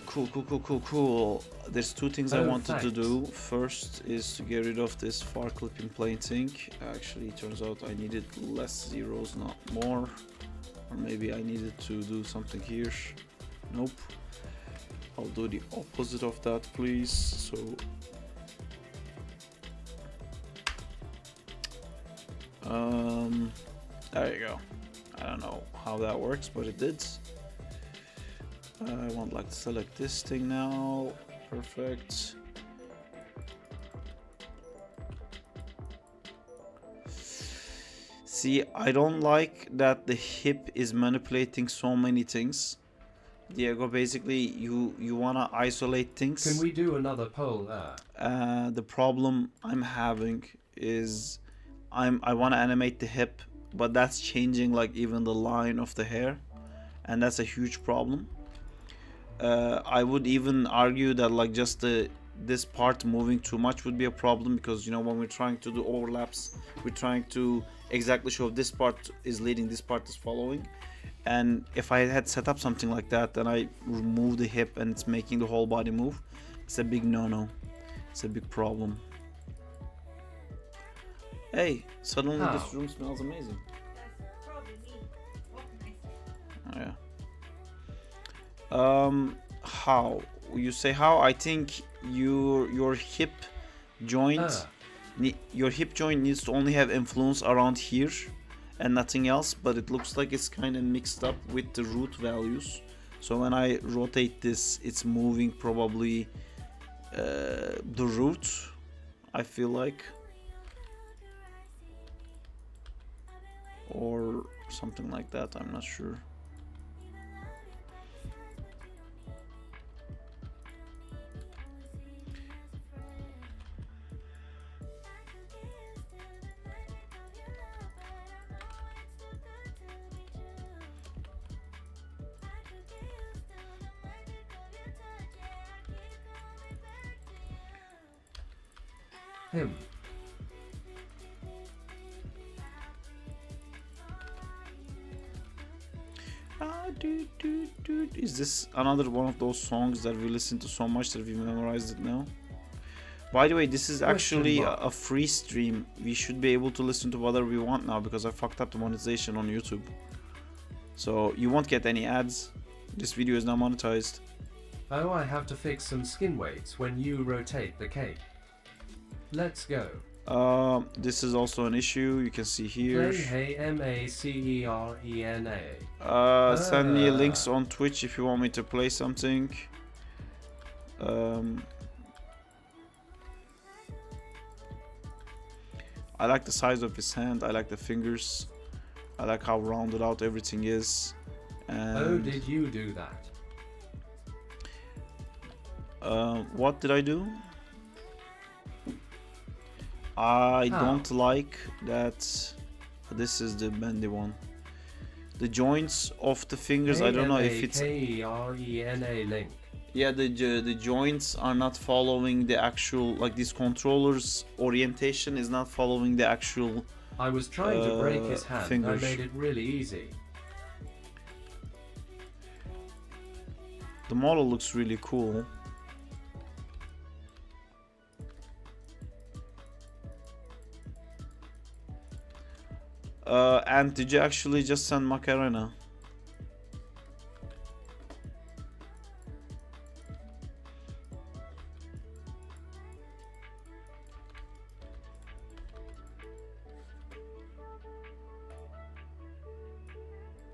Cool. There's two things I wanted to do. First is to get rid of this far clipping plane thing. Actually, it turns out I needed less zeros, not more. Or maybe I needed to do something here. Nope. I'll do the opposite of that, please. So there you go. I don't know how that works, but it did. I want like to select this thing now. Perfect. See, I don't like that the hip is manipulating so many things. Diego, basically you wanna isolate things. Can we do another poll there? The problem I'm having is I wanna animate the hip, but that's changing like even the line of the hair, and that's a huge problem. I would even argue that like just this part moving too much would be a problem, because you know, when we're trying to do overlaps, we're trying to exactly show this part is leading, this part is following. And if I had set up something like that, then I remove the hip and it's making the whole body move. It's a big no-no. It's a big problem. Hey, suddenly this room smells amazing. That's probably me. Oh, yeah. How you say how? I think your hip joint your hip joint needs to only have influence around here and nothing else, but it looks like it's kind of mixed up with the root values. So when I rotate this, it's moving probably the root, I feel like. or something like that. I'm not sure. Him. Is this another one of those songs that we listen to so much that we memorized it now? By the way, this is actually a free stream. We should be able to listen to whatever we want now because I fucked up the monetization on YouTube. So you won't get any ads. This video is not monetized. Oh, I have to fix some skin weights when you rotate the cake. Let's go. This is also an issue. You can see here. Play Hey Macerena. Send me links on Twitch if you want me to play something. I like the size of his hand. I like the fingers. I like how rounded out everything is. And oh, did you do that? what did I do? I don't like that. This is the bendy one. The joints of the fingers. I don't know if it's. Macerena link. Yeah, the joints are not following the actual, like this controller's orientation is not following the actual. I was trying to break his hand. Fingers. I made it really easy. The model looks really cool. And did you actually just send Macarena?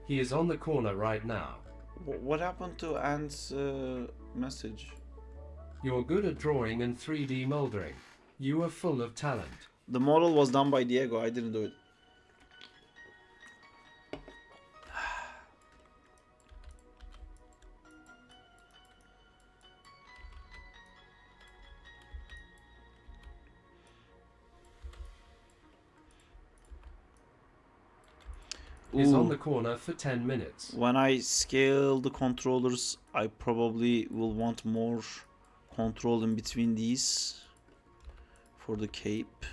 He is on the corner right now. What happened to Ant's message? You're good at drawing and 3D moldering. You are full of talent. The model was done by Diego. I didn't do it. Is on the corner for 10 minutes. When I scale the controllers, I probably will want more control in between these for the cape.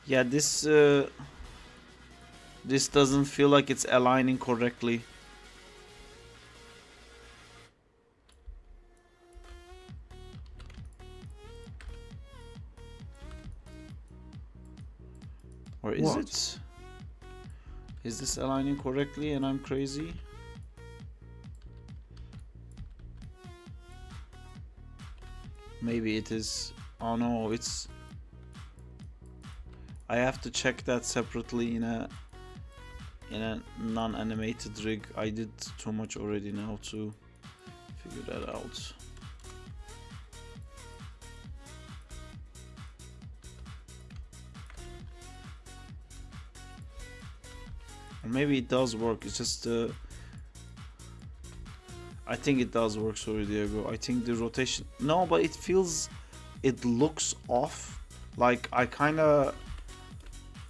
Yeah, this doesn't feel like it's aligning correctly. Or is What? it? Is this aligning correctly and I'm crazy? Maybe it is. Oh no, it's. I have to check that separately in a non-animated rig. I did too much already now to figure that out. Or maybe it does work. It's just I think it does work. Sorry, Diego. I think the rotation. No, but it feels. It looks off. Like I kind of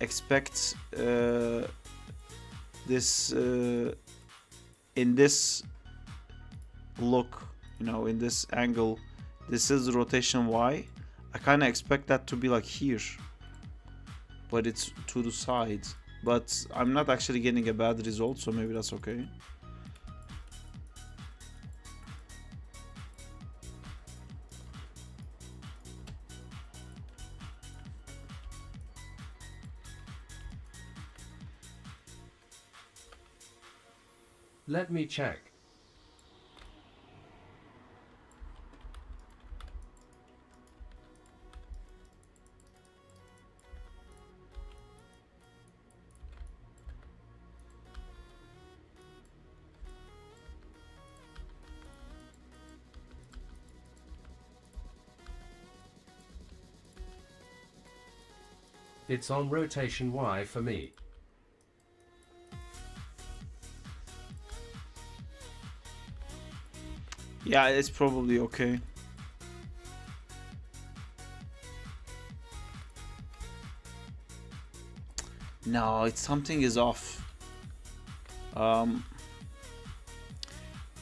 expect this in this look, you know, in this angle. This is rotation Y. I kind of expect that to be like here, but it's to the side. But I'm not actually getting a bad result, so maybe that's okay. Let me check. It's on rotation Y for me. Yeah, it's probably okay. No, it's something is off.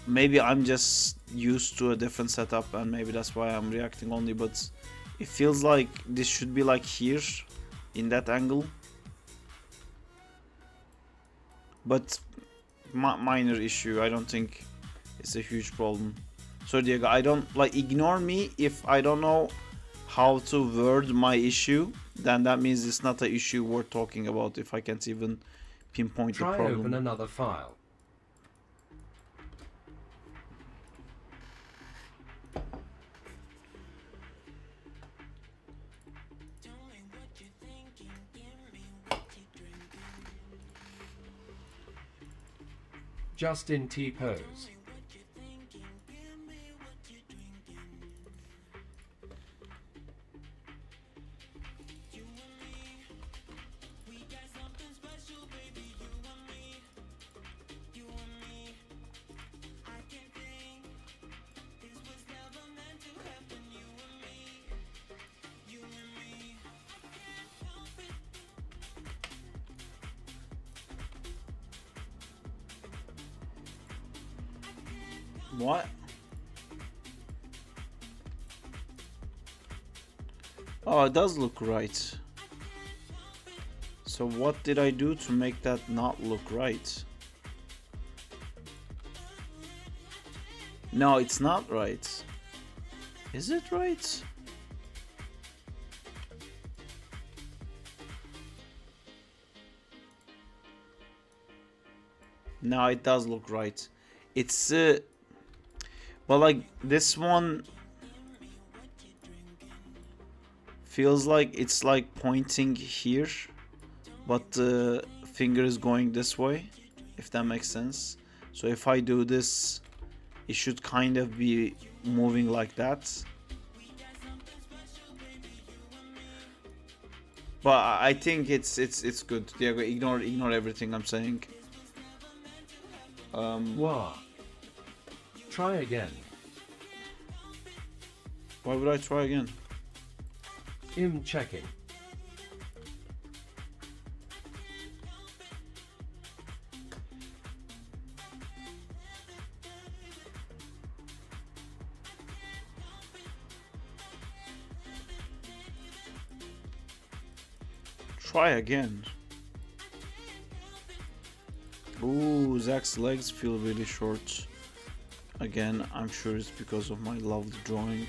Maybe I'm just used to a different setup and maybe that's why I'm reacting only, but it feels like this should be like here in that angle. But minor issue, I don't think it's a huge problem. So Diego, I don't like, ignore me if I don't know how to word my issue, then that means it's not an issue worth talking about if I can't even pinpoint the problem. Try open another file. Just in T-pose. What? Oh, it does look right. So what did I do to make that not look right? No, it's not right. Is it right? No, it does look right. It's but like this one feels like it's like pointing here, but the finger is going this way, if that makes sense. So if I do this, it should kind of be moving like that. But I think it's good. Diego, ignore everything I'm saying. What? Try again. Why would I try again? I'm checking. Try again. Ooh, Zack's legs feel really short. Again, I'm sure it's because of my lovely drawing.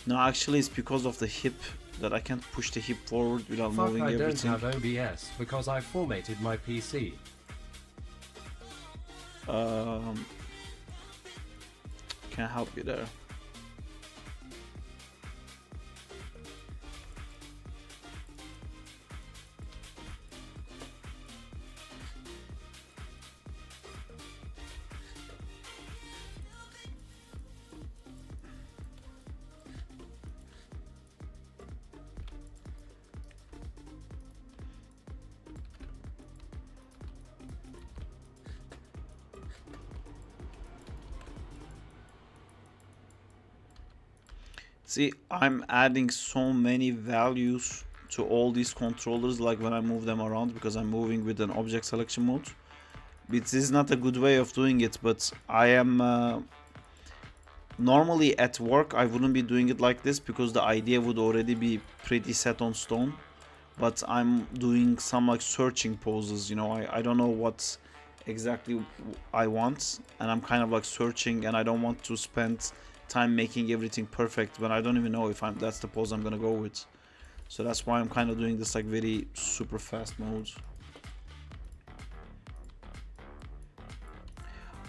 No, actually it's because of the hip, that I can't push the hip forward without Fuck, moving I don't everything. have OBS because I formatted my PC. Can't help you there. See, I'm adding so many values to all these controllers, like when I move them around, because I'm moving with an object selection mode. This is not a good way of doing it, but I am normally at work I wouldn't be doing it like this because the idea would already be pretty set on stone. But I'm doing some like searching poses, you know, I don't know what exactly I want, and I'm kind of like searching, and I don't want to spend time making everything perfect when I don't even know if that's the pose I'm gonna go with. So that's why I'm kind of doing this like very super fast mode.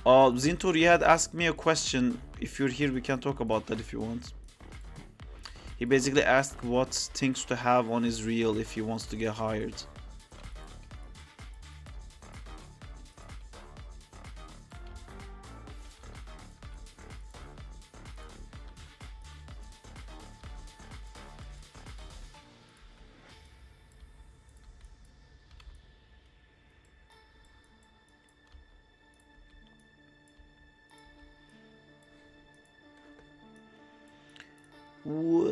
Zintor, you had asked me a question. If you're here, we can talk about that if you want. He basically asked what things to have on his reel if he wants to get hired. Whoa.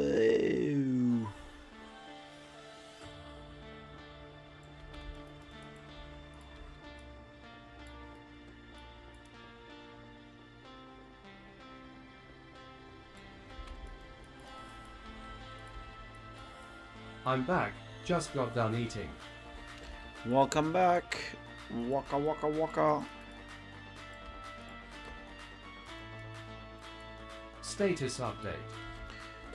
I'm back, just got done eating. Welcome back. Waka waka waka. Status update.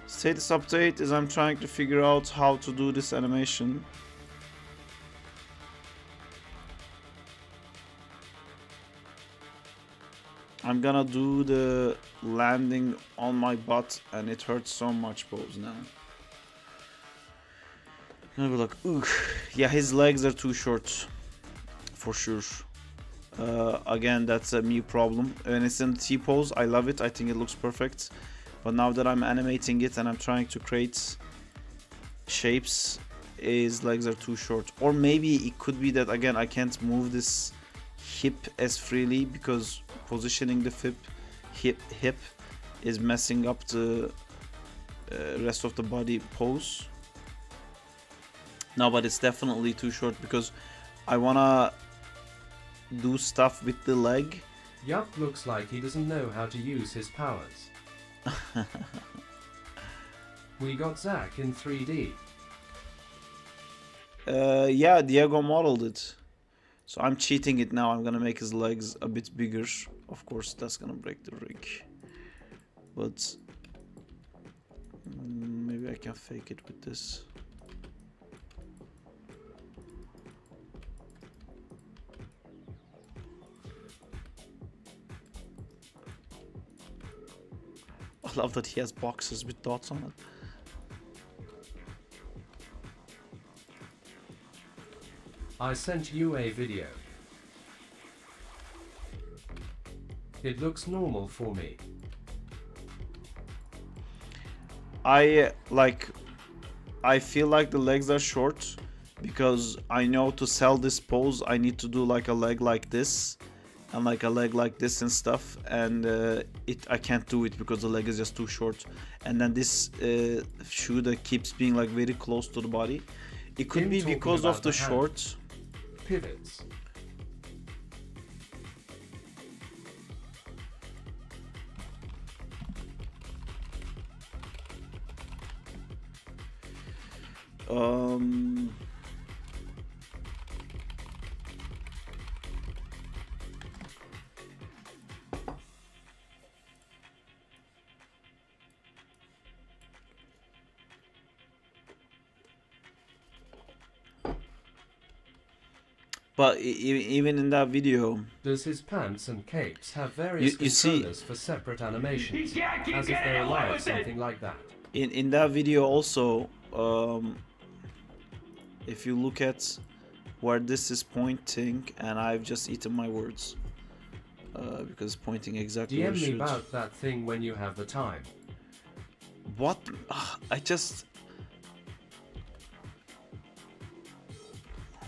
Status update is I'm trying to figure out how to do this animation. I'm gonna do the landing on my butt and it hurts so much pose now. I'm gonna be like, ugh. Yeah, his legs are too short. For sure. Again, that's a me problem. When it's in T-pose, I love it. I think it looks perfect. But now that I'm animating it and I'm trying to create shapes, his legs are too short. Or maybe it could be that, again, I can't move this hip as freely because positioning the hip is messing up the rest of the body pose. No, but it's definitely too short because I wanna do stuff with the leg. Yup, looks like he doesn't know how to use his powers. We got Zack in 3D. Yeah, Diego modeled it. So I'm cheating it now. I'm gonna make his legs a bit bigger. Of course, that's gonna break the rig. But maybe I can fake it with this. I love that he has boxes with dots on it. I sent you a video. It looks normal for me. I feel like the legs are short because I know to sell this pose I need to do like a leg like this and like a leg like this and stuff, and I can't do it because the leg is just too short. And then this shoe that keeps being like very close to the body, it could be because of the short pivots. But even in that video, does his pants and capes have various controllers for separate animations, as if they're alive, something like that? In that video also, if you look at where this is pointing, and I've just eaten my words because it's pointing exactly where it DM me should. about that thing when you have the time. What? I just...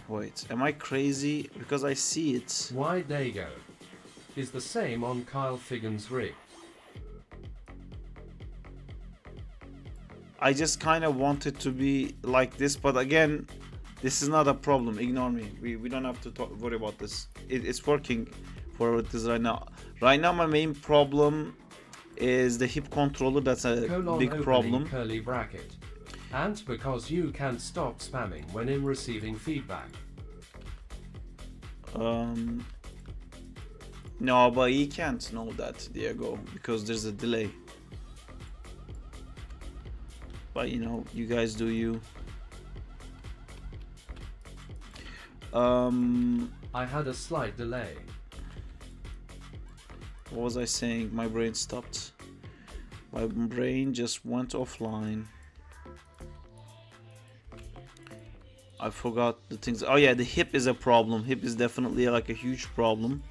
Wait, am I crazy? Because I see it. Why Dago is the same on Kyle Figgins' rig. I just kind of want it to be like this, but again, this is not a problem. Ignore me. We don't have to worry about this. It's working for what it is right now. Right now, my main problem is the hip controller. That's a big problem. Curly bracket. And because you can't stop spamming when in receiving feedback. No, but he can't know that, Diego, because there's a delay. But you know, you guys do you. I had a slight delay. What was I saying? My brain stopped. My brain just went offline. I forgot the things. Oh yeah, the hip is a problem. Hip is definitely like a huge problem.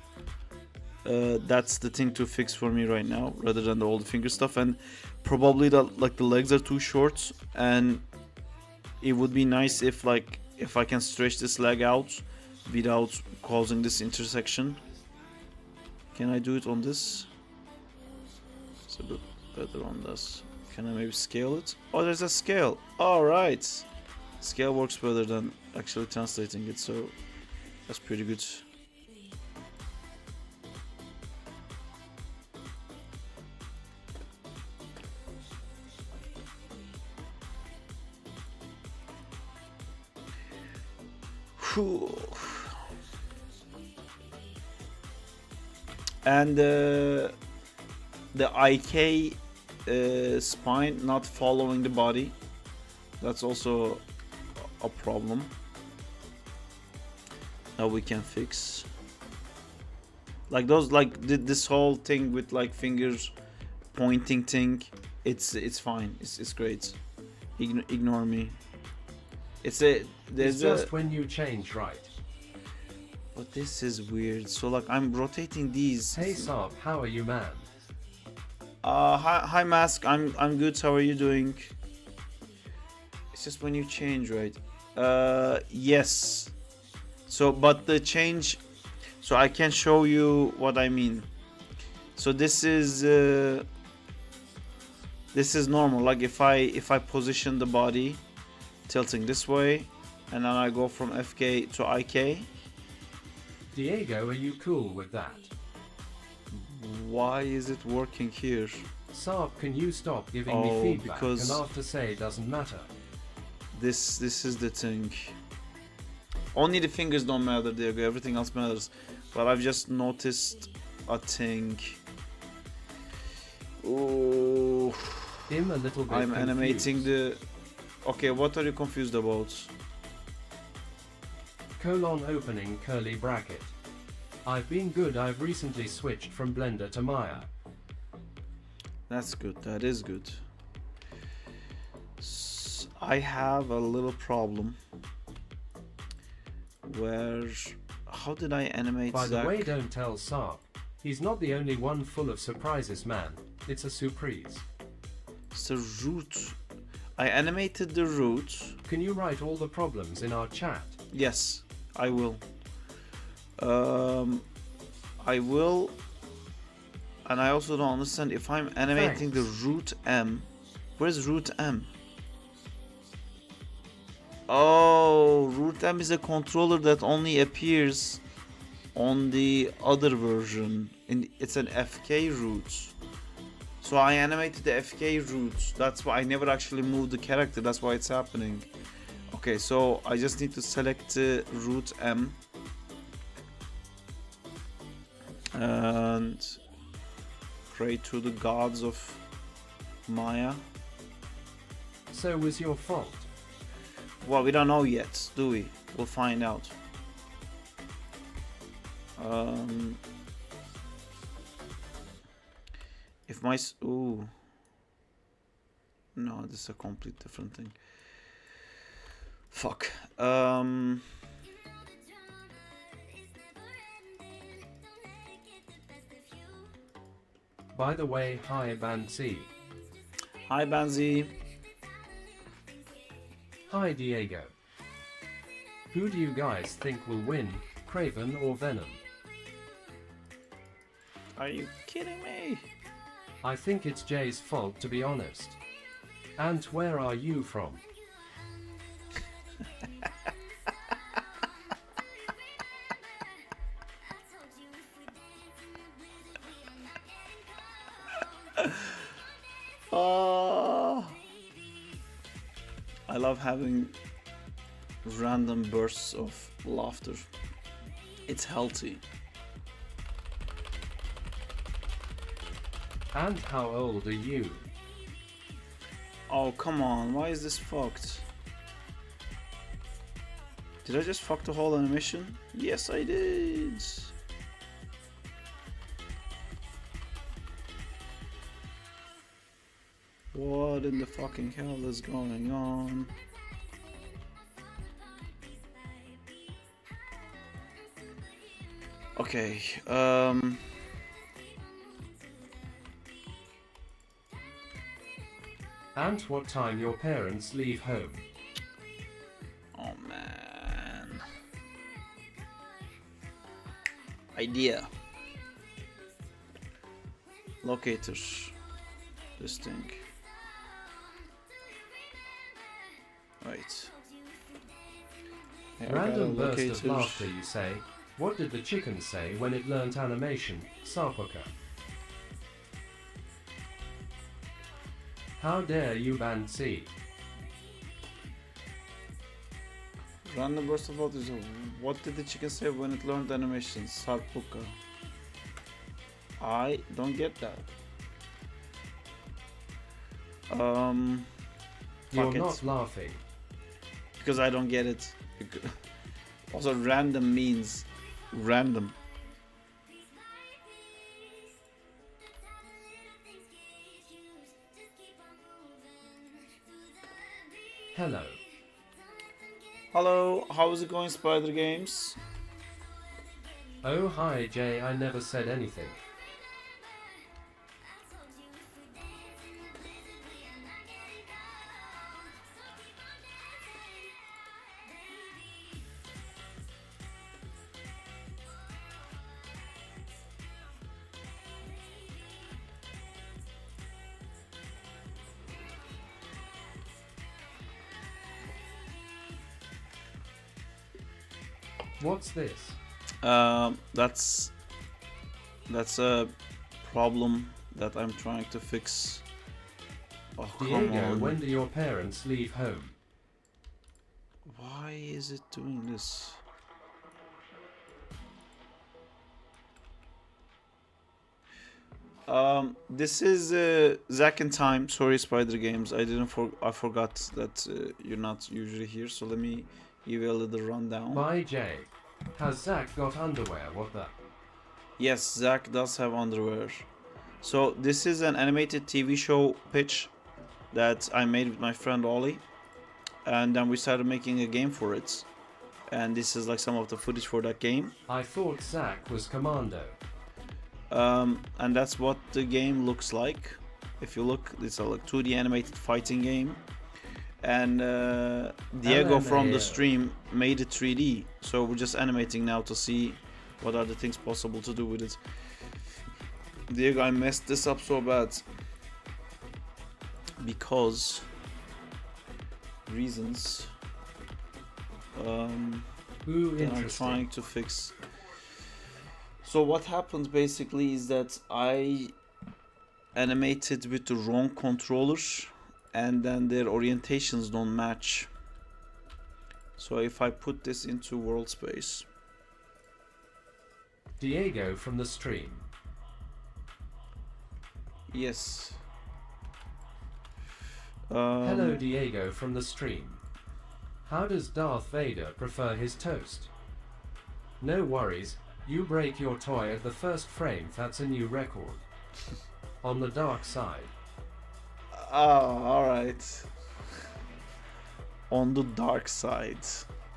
That's the thing to fix for me right now, rather than all the finger stuff. And probably the legs are too short, and it would be nice if I can stretch this leg out without causing this intersection. Can I do it on this? It's a bit better on this. Can I maybe scale it? Oh, there's a scale. All right. Scale works better than actually translating it, so that's pretty good. Whew. And the IK spine not following the body, that's also a problem that we can fix. Like those, this whole thing with fingers pointing thing, it's fine. It's great. Ignore me. It's just when you change, right? But this is weird. So I'm rotating these. Hey Saab, how are you, man? Hi Mask. I'm good. How are you doing? It's just when you change, right? Yes. So, but the change. So I can show you what I mean. So this is normal. Like if I position the body tilting this way, and then I go from FK to IK. Diego, are you cool with that? Why is it working here? Saab, can you stop giving me feedback because and after say doesn't matter? This is the thing. Only the fingers don't matter, Diego. Everything else matters. But I've just noticed a thing. Oh, I'm a little bit confused. animating the. Okay, what are you confused about? Colon opening curly bracket. I've been good. I've recently switched from Blender to Maya. That's good. That is good. I have a little problem where. How did I animate By Zack? the way, don't tell Saab. He's not the only one full of surprises, man. It's a surprise. It's the root. I animated the root. Can you write all the problems in our chat? Yes, I will. I will. And I also don't understand if I'm animating the root M. Where's root M? Oh, root M is a controller that only appears on the other version. It's an FK root. So I animated the FK root. That's why I never actually moved the character. That's why it's happening. Okay, so I just need to select root M. And pray to the gods of Maya. So was your fault. Well, we don't know yet, do we? We'll find out. If my ooh, no, this is a complete different thing. Fuck. By the way, hi Bansi. Hi Banzi. Hi Diego. Who do you guys think will win, Craven or Venom? Are you kidding me? I think it's Jay's fault, to be honest. And where are you from? Oh, I love having random bursts of laughter. It's healthy. And how old are you? Oh, come on. Why is this fucked? Did I just fuck the whole animation? Yes, I did. What in the fucking hell is going on? Okay, And what time your parents leave home? oh man. Idea. Locator. This thing. Right. Yeah, I got a Random burst of locator. laughter, you say. What did the chicken say when it learnt animation? Sarpuka. How dare you ban C? Random burst of laughter. What did the chicken say when it learned animation? Sarpuka. I don't get that. You're Fuck it. not laughing. Because I don't get it. Also, random means random. Hello. Hello, how's it going, Spider Games? Oh hi Jay, I never said anything. What's this? That's a problem that I'm trying to fix. Oh, come Diego, on. when do your parents leave home? Why is it doing this? This is Zack in time. Sorry, Spider Games. I forgot that you're not usually here. So let me give you a little rundown. Bye Jay. Has Zack got underwear? What the? Yes, Zack does have underwear. So this is an animated TV show pitch that I made with my friend Ollie, and then we started making a game for it. And this is like some of the footage for that game. I thought Zack was Commando. And that's what the game looks like. If you look, it's a like 2D animated fighting game. And Diego from the stream made it 3D. So we're just animating now to see what are the things possible to do with it. Diego, I messed this up so bad. Because reasons Ooh, that I'm interesting. trying to fix. So what happened basically is that I animated with the wrong controller, and then their orientations don't match. So if I put this into world space, Diego from the stream. yes. Hello Diego from the stream. How does Darth Vader prefer his toast? No worries, you break your toy at the first frame, that's a new record. On the dark side. Oh, alright. On the dark side.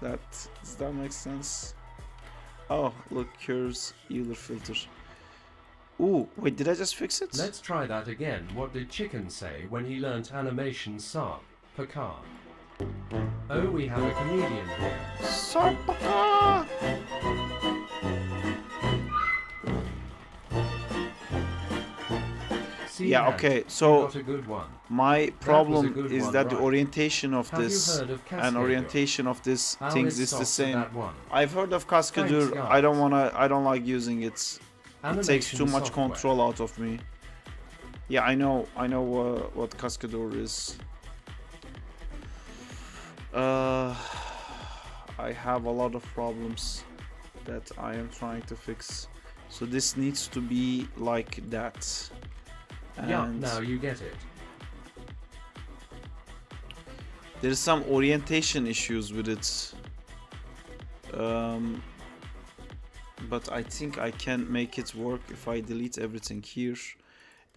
Does that make sense? Oh, look, here's Euler filter. Ooh, wait, did I just fix it? Let's try that again. What did Chicken say when he learnt animation Sarp? Picard. Oh, we have a comedian here. Sarpaka! See Yeah, that? okay, You so got a good one. my problem good is one, that the right. orientation of Have you this heard of and Cascador? orientation of this How things it is the stops at same. that one. I've heard of Cascador. Thanks, I don't like using it. It takes Animation too much software. control out of me. Yeah, I know what Cascador is. I have a lot of problems that I am trying to fix. So this needs to be like that. Yeah, And now you get it. there's some orientation issues with it. But I think I can make it work if I delete everything here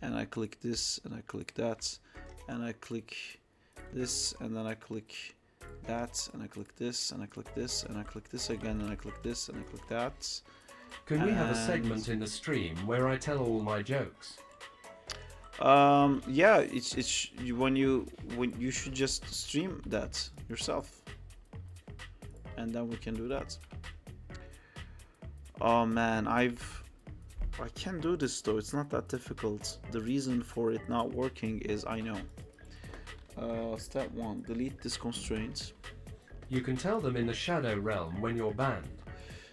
and I click this and I click that and I click this and then I click that and I click this and I click this and I click this again and I click this and I click that. Can we have a And- segment in the stream where I tell all my jokes? Yeah, when you should just stream that yourself, and then we can do that. Oh man, I can do this though. It's not that difficult. The reason for it not working is I know. Step 1: delete this constraint. You can tell them in the shadow realm when you're banned.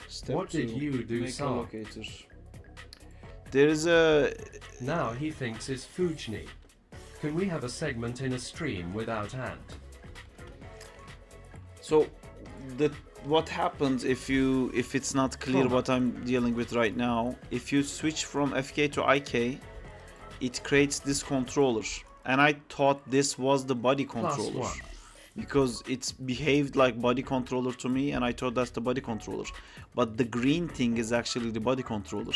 Step What did 2, you do, make a Sam? locator. There is a Now he thinks it's Fujni. Can we have a segment in a stream without Ant? so what happens if it's not clear Comma. what I'm dealing with right now? If you switch from FK to IK, it creates this controller, and I thought this was the body controller +1. because it's behaved like body controller to me, and I thought that's the body controller, but the green thing is actually the body controller.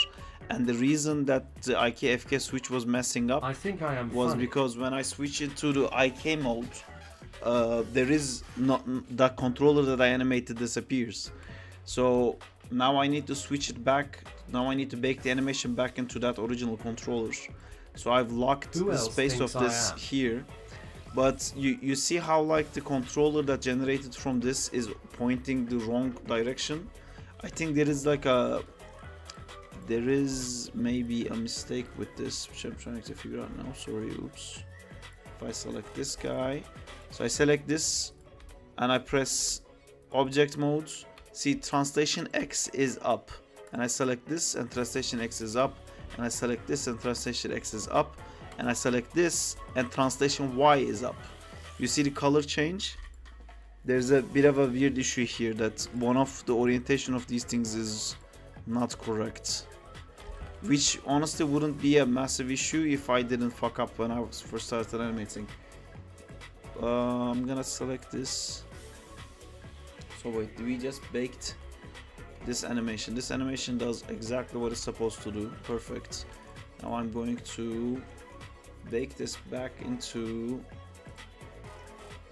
And the reason that the IK FK switch was messing up I think I am was funny. because when I switch it to the IK mode, there is not that controller that I animated disappears. So now I need to switch it back. Now I need to bake the animation back into that original controller. So I've locked Who the else space of thinks I this am? here. But you see how like the controller that generated from this is pointing the wrong direction. I think there is maybe a mistake with this, which I'm trying to figure out now. Sorry, oops. If I select this guy, so I select this and I press object mode, see translation X is up, and I select this and translation X is up, and I select this and translation X is up, and I select this and translation Y is up. You see the color change? There's a bit of a weird issue here that one of the orientation of these things is not correct, which honestly wouldn't be a massive issue if I didn't fuck up when I was first started animating. I'm gonna select this. So wait, we just baked this animation. This animation does exactly what it's supposed to do. Perfect. Now I'm going to bake this back into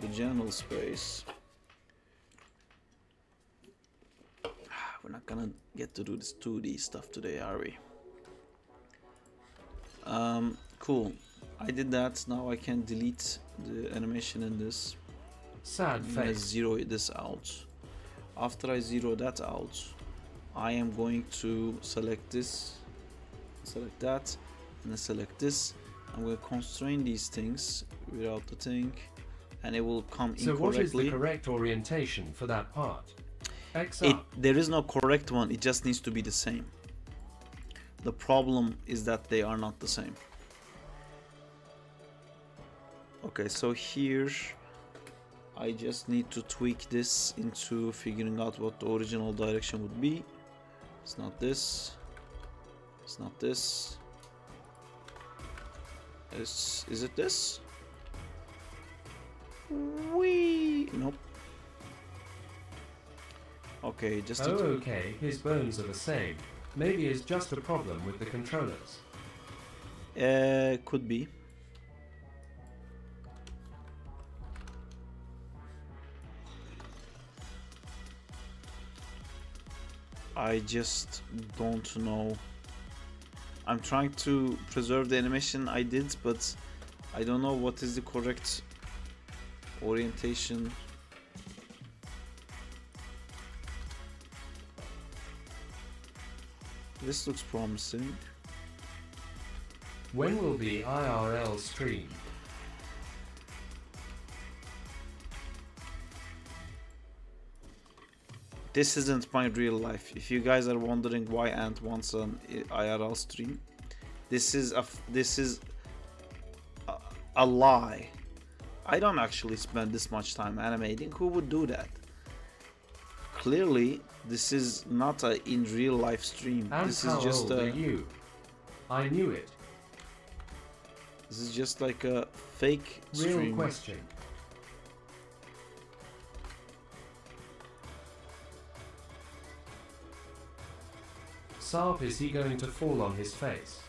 the general space. We're not gonna get to do this 2D stuff today, are we? Cool. I did that. Now I can delete the animation in this. Sad I'm gonna face. zero this out. After I zero that out, I am going to select this, select that, and then select this. I'm going to constrain these things without the thing, and it will come So what is the incorrectly. correct orientation for that part? X It up. there is no correct one. It just needs to be the same. The problem is that they are not the same. Okay, so here I just need to tweak this into figuring out what the original direction would be. It's not this. It's not this. Is it this? Wee. Nope. Okay, just Oh, need to- okay, his bones are the same. Maybe it's just a problem with the controllers. Could be. I just don't know. I'm trying to preserve the animation I did, but I don't know what is the correct orientation. This looks promising. When will the IRL stream? This isn't my real life. If you guys are wondering why Ant wants an IRL stream, this is a lie. I don't actually spend this much time animating. Who would do that? Clearly, this is not a in real life stream. And This how is just old a. are you? I knew it. This is just like a fake Real stream. Sarp, is he going to fall on his face?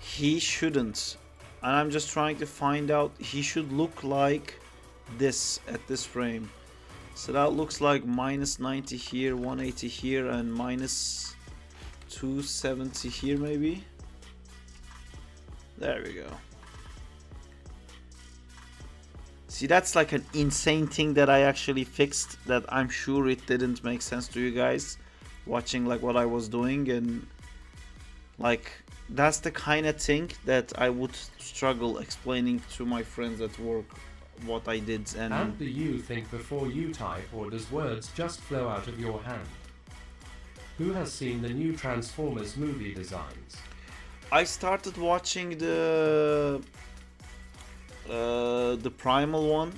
He shouldn't. And I'm just trying to find out. He should look like this at this frame. So that looks like minus 90 here, 180 here, and minus 270 here maybe. There we go. See, that's like an insane thing that I actually fixed, that I'm sure it didn't make sense to you guys watching like what I was doing, and like that's the kind of thing that I would struggle explaining to my friends at work what I did. And do you think before you type, or does words just flow out of your hand? Who has seen the new Transformers movie designs? I started watching the primal one.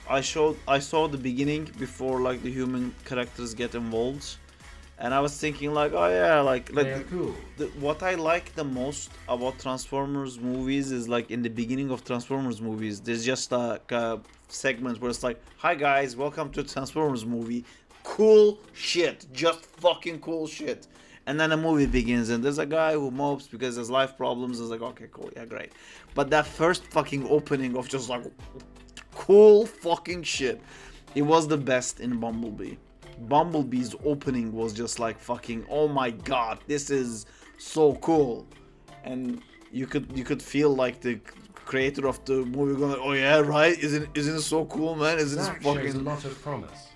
I saw the beginning before like the human characters get involved, and I was thinking like, oh yeah, like They're cool. What I like the most about Transformers movies is like in the beginning of Transformers movies, there's just like a segment where it's like, hi guys, welcome to Transformers movie, cool shit, just fucking cool shit. And then the movie begins and there's a guy who mopes because there's life problems. It's like, okay, cool, yeah, great. But that first fucking opening of just like cool fucking shit, it was the best in Bumblebee. Bumblebee's opening was just like fucking, oh my god, this is so cool. And you could feel like the creator of the movie going, oh yeah, right, isn't it so cool, man? Isn't this Zack fucking... shows a lot of promise.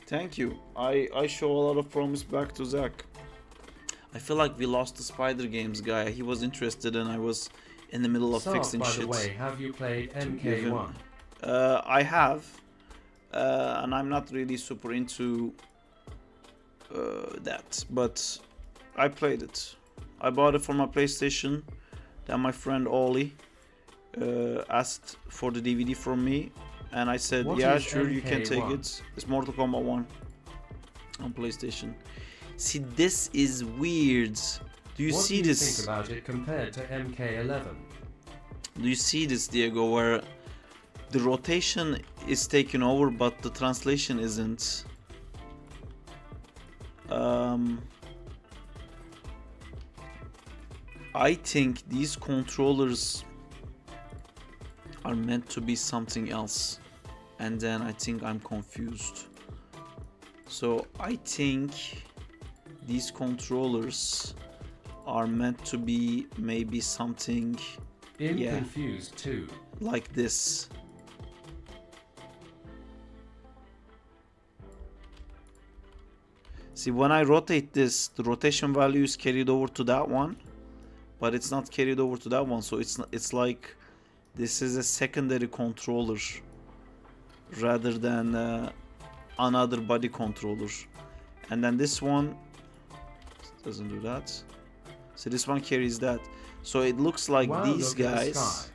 Thank you. I show a lot of promise back to Zack. I feel like we lost the Spider Games guy. He was interested and I was in the middle of Sarp, fixing by shit. the way, have you played give him- MK1? I have, and I'm not really super into that, but I played it. I bought it for my PlayStation. Then my friend Ollie asked for the DVD from me, and I said, What yeah, is sure, you can take MK1? it. It's Mortal Kombat 1 on PlayStation. See, this is weird. Do you What see do you this? think about it compared to MK11? Do you see this, Diego, where the rotation is taken over but the translation isn't? I think these controllers are meant to be something else, and then I think I'm confused. So I think these controllers are meant to be maybe something Yeah. Confused too. like this. See, when I rotate this, the rotation value is carried over to that one, but it's not carried over to that one. So it's like this is a secondary controller rather than another body controller. And then this one doesn't do that. So this one carries that. So it looks like Wow, these look at the guys sky.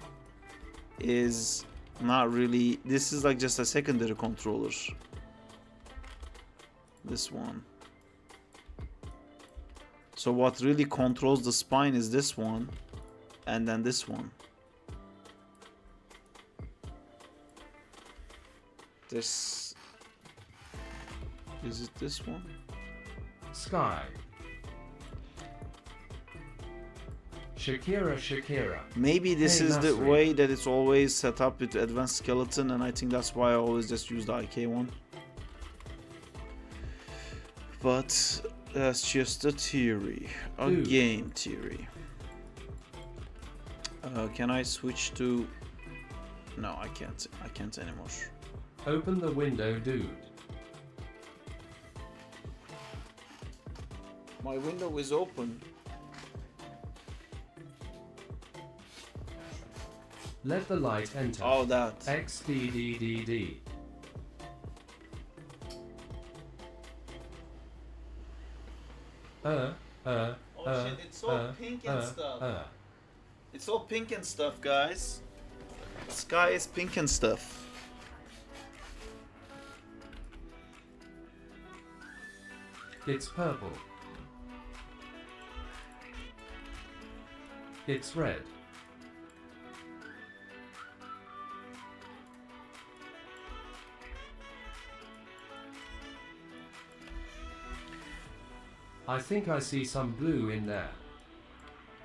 is not really, this is like just a secondary controller. This one. So what really controls the spine is this one, and then this one. This, is it this one? Sky. Shakira, Shakira. Maybe this Hey, is the Nasri. way that it's always set up with advanced skeleton, and I think that's why I always just use the IK one. But that's just a theory, a Dude. game theory. Can I switch to? No, I can't. I can't anymore. Open the window, dude. My window is open. Let the light enter. Oh, that. XDDDD. Oh shit! It's all pink and stuff. It's all pink and stuff, guys. Sky is pink and stuff. It's purple. It's red. I think I see some blue in there.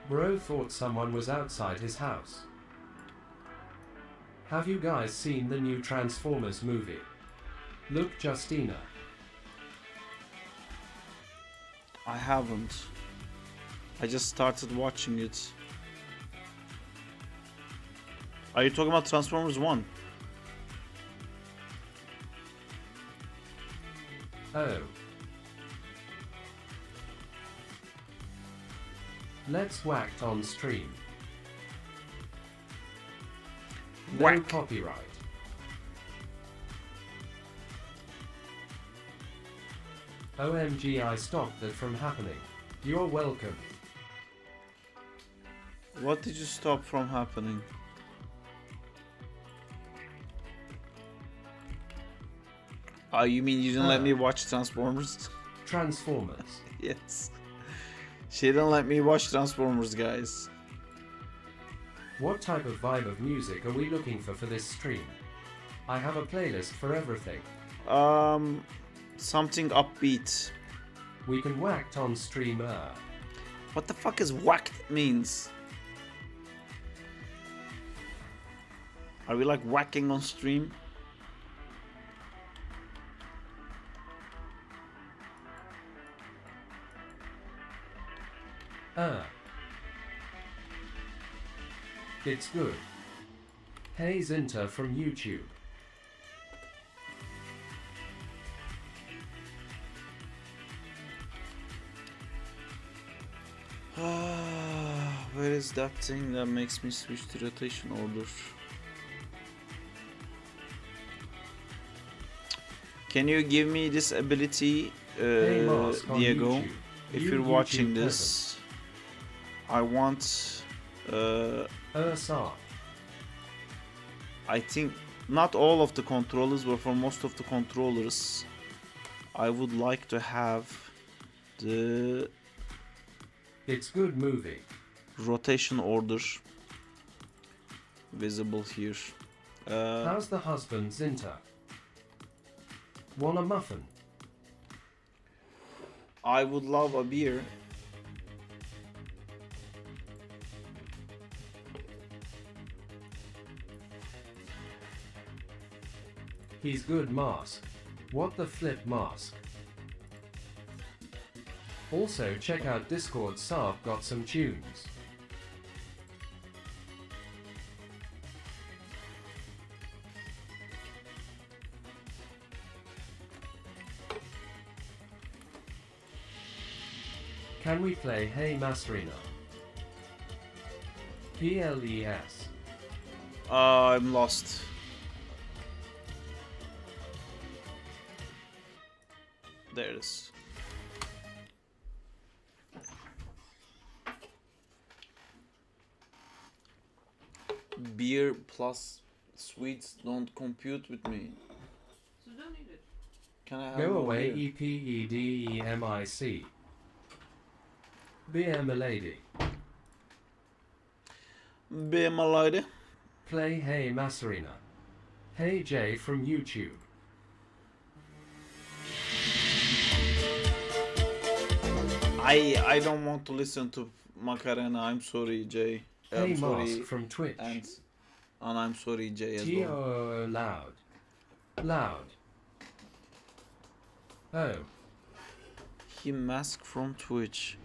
Bro thought someone was outside his house. Have you guys seen the new Transformers movie? Look, Justina. I haven't. I just started watching it. Are you talking about Transformers 1? Oh. Let's whacked on stream. No Whack. copyright. OMG, I stopped that from happening. You're welcome. What did you stop from happening? Oh, you mean you didn't let me watch Transformers? Transformers. Yes. She didn't let me watch Transformers, guys. What type of vibe of music are we looking for this stream? I have a playlist for everything. Something upbeat. We can whacked on streamer. What the fuck is whacked means? Are we like whacking on stream? It's good. Hey Zinta from YouTube. Where is that thing that makes me switch to rotation order? Can you give me this ability, Hey Mask on Diego? YouTube. If You you're watching YouTube this, I want. Sar. I think not all of the controllers, but for most of the controllers, I would like to have the It's good movie. rotation order visible here. How's the husband Zinta? Want a muffin? I would love a beer. He's good Mask. What the flip Mask? Also check out Discord, Saab got some tunes. Can we play Hey Masrina? PLES. I'm lost. There it is. Beer plus sweets don't compute with me. So don't eat it. Can I have Go more away beer? EPEDEMIC. Be a lady. Be my lady. Play Hey Masrina. Hey Jay from YouTube. I don't want to listen to Macarena. I'm sorry, Jay. Hey I'm sorry, Mask from Twitch. and I'm sorry, Jay, as well. T-O loud. Loud. Oh. He masked from Twitch.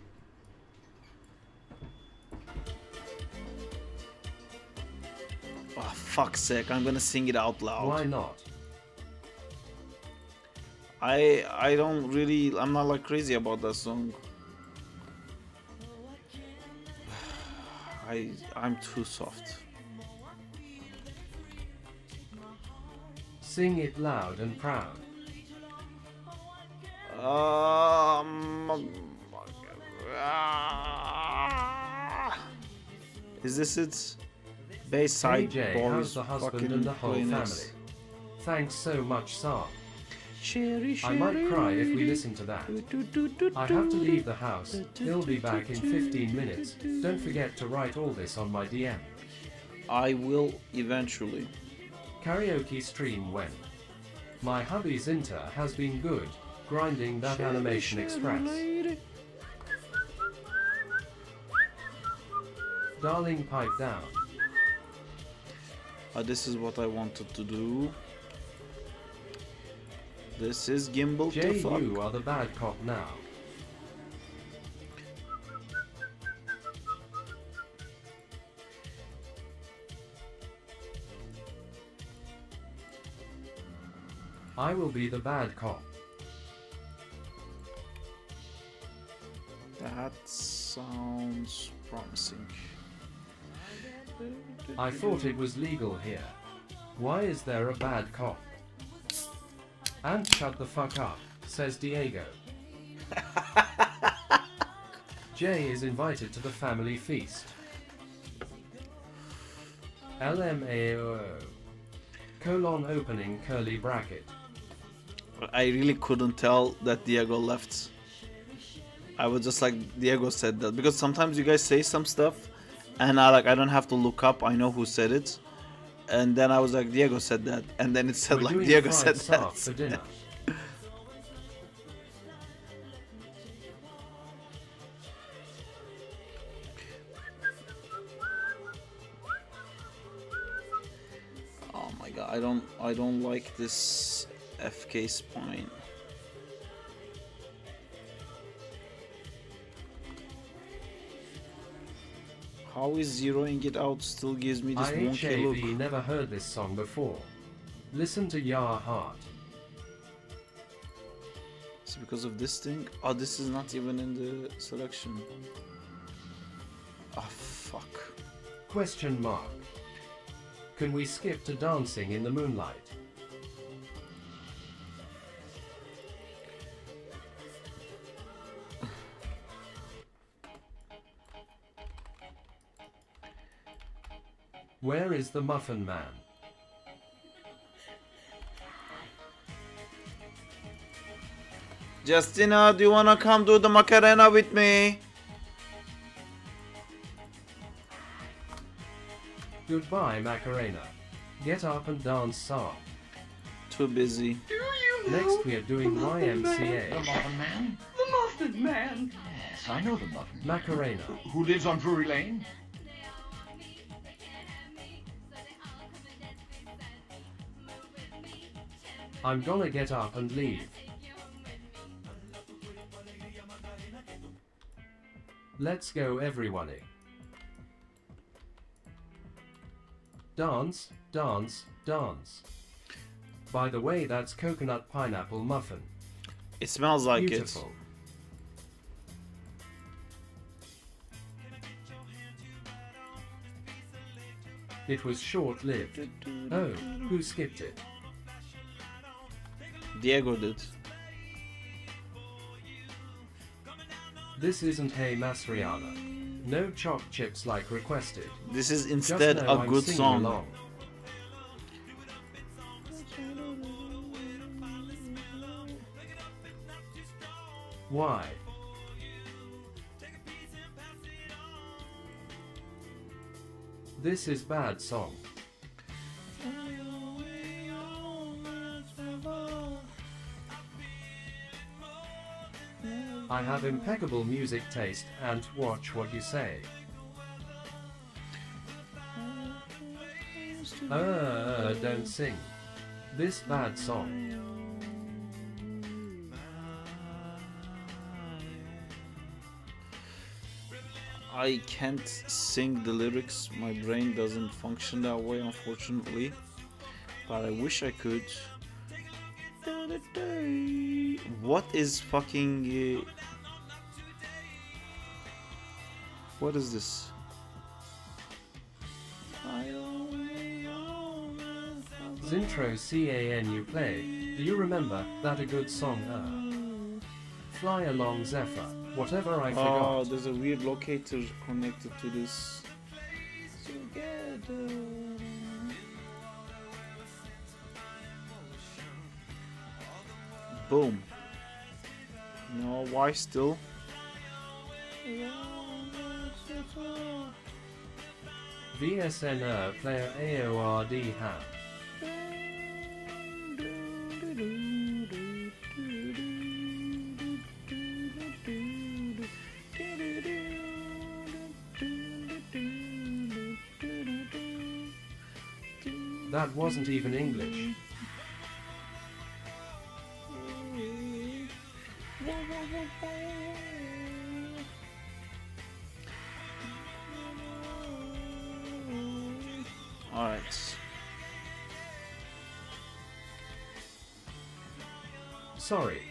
Oh, fuck's sake, I'm gonna sing it out loud. Why not? I don't really, I'm not like crazy about that song. I'm too soft. Sing it loud and proud. Is this it? Bayside Hey Jay, boys, how's the husband fucking and the whole playing family? this. Thanks so much, Saab. Cherry, I might cry if we listen to that. I have to leave the house. He'll be back in 15 minutes. Don't forget to write all this on my DM. I will eventually. Karaoke stream when? My hubby Zinta has been good, grinding that Animation Express. Darling, pipe down. This is what I wanted to do. This is gimbal to Jay, fuck. you are the bad cop now. I will be the bad cop. That sounds promising. I thought it was legal here. Why is there a bad cop? And shut the fuck up, says Diego. Jay is invited to the family feast. LMAO. Colon opening curly bracket. I really couldn't tell that Diego left. I was just like, Diego said that, because sometimes you guys say some stuff and I don't have to look up, I know who said it. And then I was like, Diego said that, and then it said We're like doing Diego fried said sark that. for dinner. Oh my god, I don't like this FK spine. How is zeroing it out still gives me this wonky look? IHAV never heard this song before. Listen to Yar Heart. It's because of this thing? Oh, this is not even in the selection. Oh, fuck. Question mark. Can we skip to dancing in the moonlight? Where is the Muffin Man? Justina, do you wanna come do the Macarena with me? Goodbye, Macarena. Get up and dance song. Too busy. Do you know Next we are doing the Muffin Man? YMCA. The Muffin Man? The Muffin Man. Yes, I know the Muffin Man. Macarena. Who lives on Drury Lane? I'm gonna get up and leave. Let's go, everybody. Dance, dance, dance. By the way, that's coconut pineapple muffin. It smells like Beautiful. It was short-lived. it. Oh, who skipped it? Diego did. This isn't Hey Masriana. No chopped chips like requested. This is Just instead know a I'm good singing song. along. Why? This is bad song. I have impeccable music taste and watch what you say. Don't sing. This bad song. I can't sing the lyrics. My brain doesn't function that way, unfortunately. But I wish I could. What is fucking... what is this? Zintro CAN you play. Do you remember that a good song? Fly along Zephyr. Whatever I Oh, forgot. there's a weird locator connected to this. Together. Boom. No, why still? VSN player AORD ham. That wasn't even English. Alright. Sorry.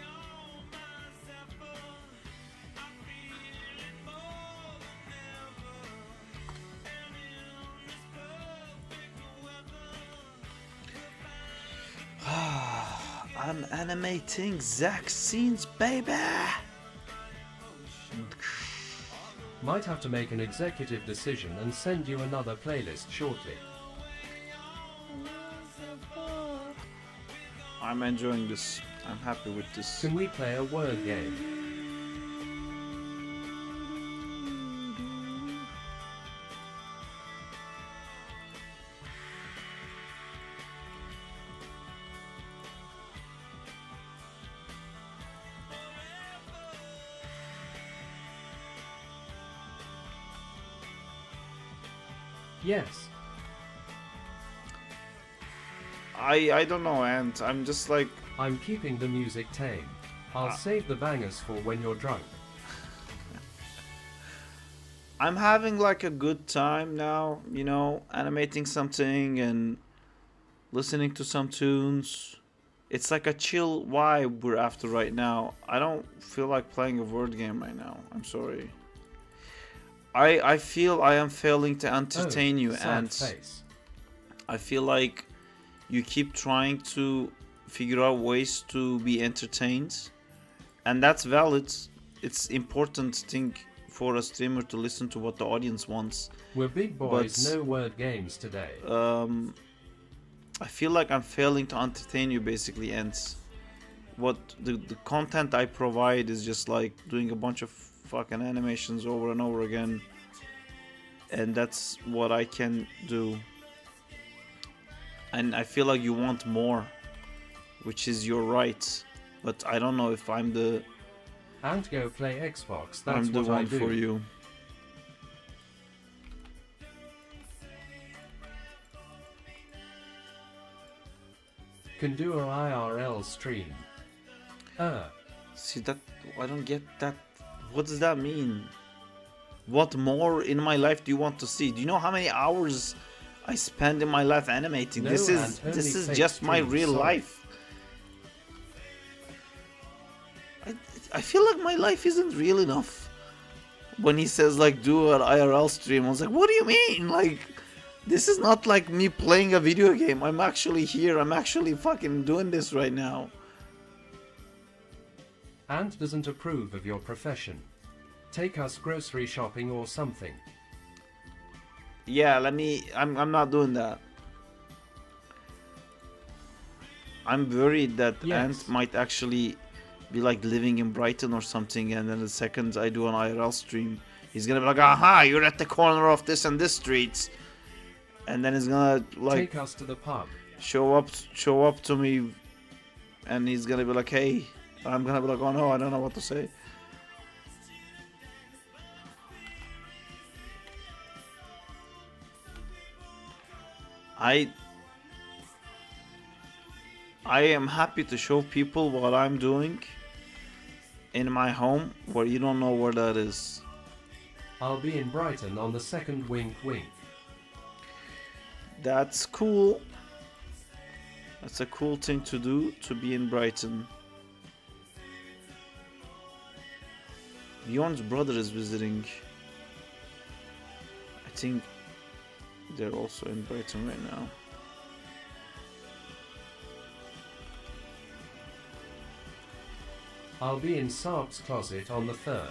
I'm animating Zack scenes, baby! Might have to make an executive decision and send you another playlist shortly. I'm enjoying this. I'm happy with this. Can we play a word game? Yes. I don't know, and I'm just like, I'm keeping the music tame. I'll save the bangers for when you're drunk. I'm having like a good time now, you know, animating something and listening to some tunes. It's like a chill vibe we're after right now. I don't feel like playing a word game right now. I'm sorry. I feel I am failing to entertain you, sad and face. I feel like you keep trying to figure out ways to be entertained, and that's valid. It's important thing for a streamer to listen to what the audience wants. We're big boys, But, no word games today. I feel like I'm failing to entertain you basically, and what the content I provide is just like doing a bunch of fucking animations over and over again, and that's what I can do. And I feel like you want more, which is your right, but I don't know if I'm the And go play Xbox, that's I'm the what I one do. for you. Can do an IRL stream. See that? I don't get that. What does that mean? What more in my life do you want to see? Do you know how many hours I spend in my life animating? No, This and only is fake just my streams, real sorry. life. I feel like my life isn't real enough. When he says like do an IRL stream, I was like, what do you mean? Like, this is not like me playing a video game. I'm actually here. I'm actually fucking doing this right now. Ant doesn't approve of your profession. Take us grocery shopping or something. Yeah, I'm not doing that. I'm worried that Yes. Ant might actually be like living in Brighton or something, and then the second I do an IRL stream, he's gonna be like, aha, you're at the corner of this and this street. And then he's gonna like Take us to the pub. show up to me, and he's gonna be like, hey. I'm gonna be like, oh no, I don't know what to say. I am happy to show people what I'm doing in my home, where you don't know where that is. I'll be in Brighton on the 2nd, wink wink. That's cool. That's a cool thing to do, to be in Brighton. Bjorn's brother is visiting. I think they're also in Brighton right now. I'll be in Saab's closet on the 3rd.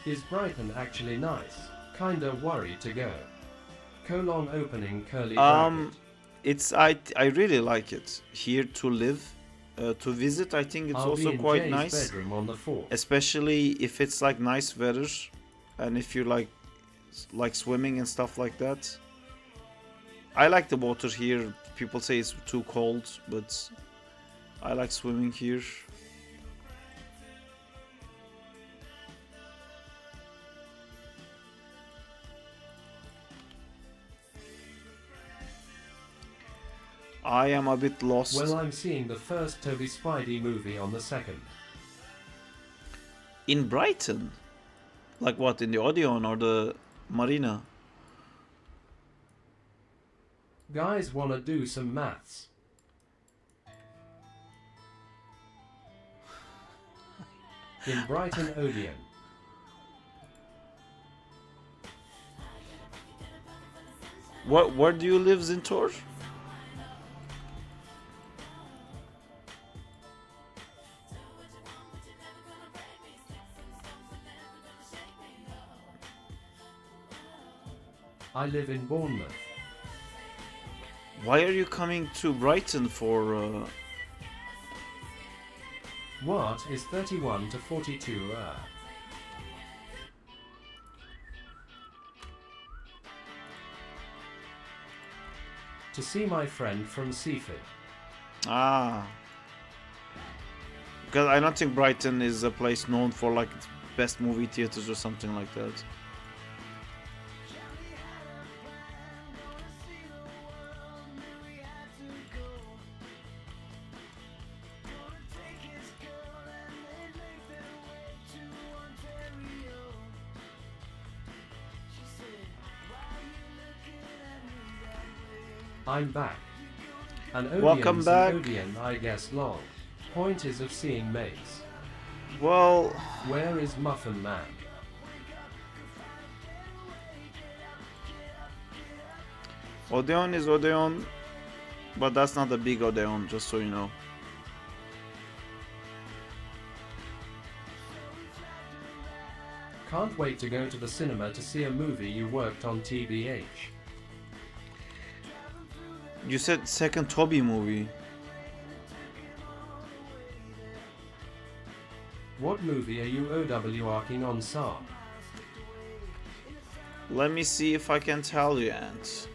Is Brighton actually nice? Kinda worried to go. Colon opening curly bracket. It's I really like it here to live, to visit. I think it's I'll also be in quite Jay's nice, bedroom on the 4th. especially if it's like nice weather, and if you like swimming and stuff like that. I like the water here. People say it's too cold, but I like swimming here. I am a bit lost. Well, I'm seeing the first Toby Spidey movie on the 2nd. In Brighton? Like what, in the Odeon or the Marina? Guys wanna do some maths. In Brighton Odeon. Where do you live, Zintor? I live in Bournemouth. Why are you coming to Brighton for? What is 31 to 42? To see my friend from Seaford. Ah. Because I don't think Brighton is a place known for like its best movie theaters or something like that. I'm back. An Odeon's Welcome back. an Odeon, I guess, lol. Point is of seeing mates. Well, Where is Muffin Man? Odeon is Odeon, but that's not a big Odeon, just so you know. Can't wait to go to the cinema to see a movie you worked on, TBH. You said second Toby movie. What movie are you OW-arking on, Saab? Let me see if I can tell you, Ant.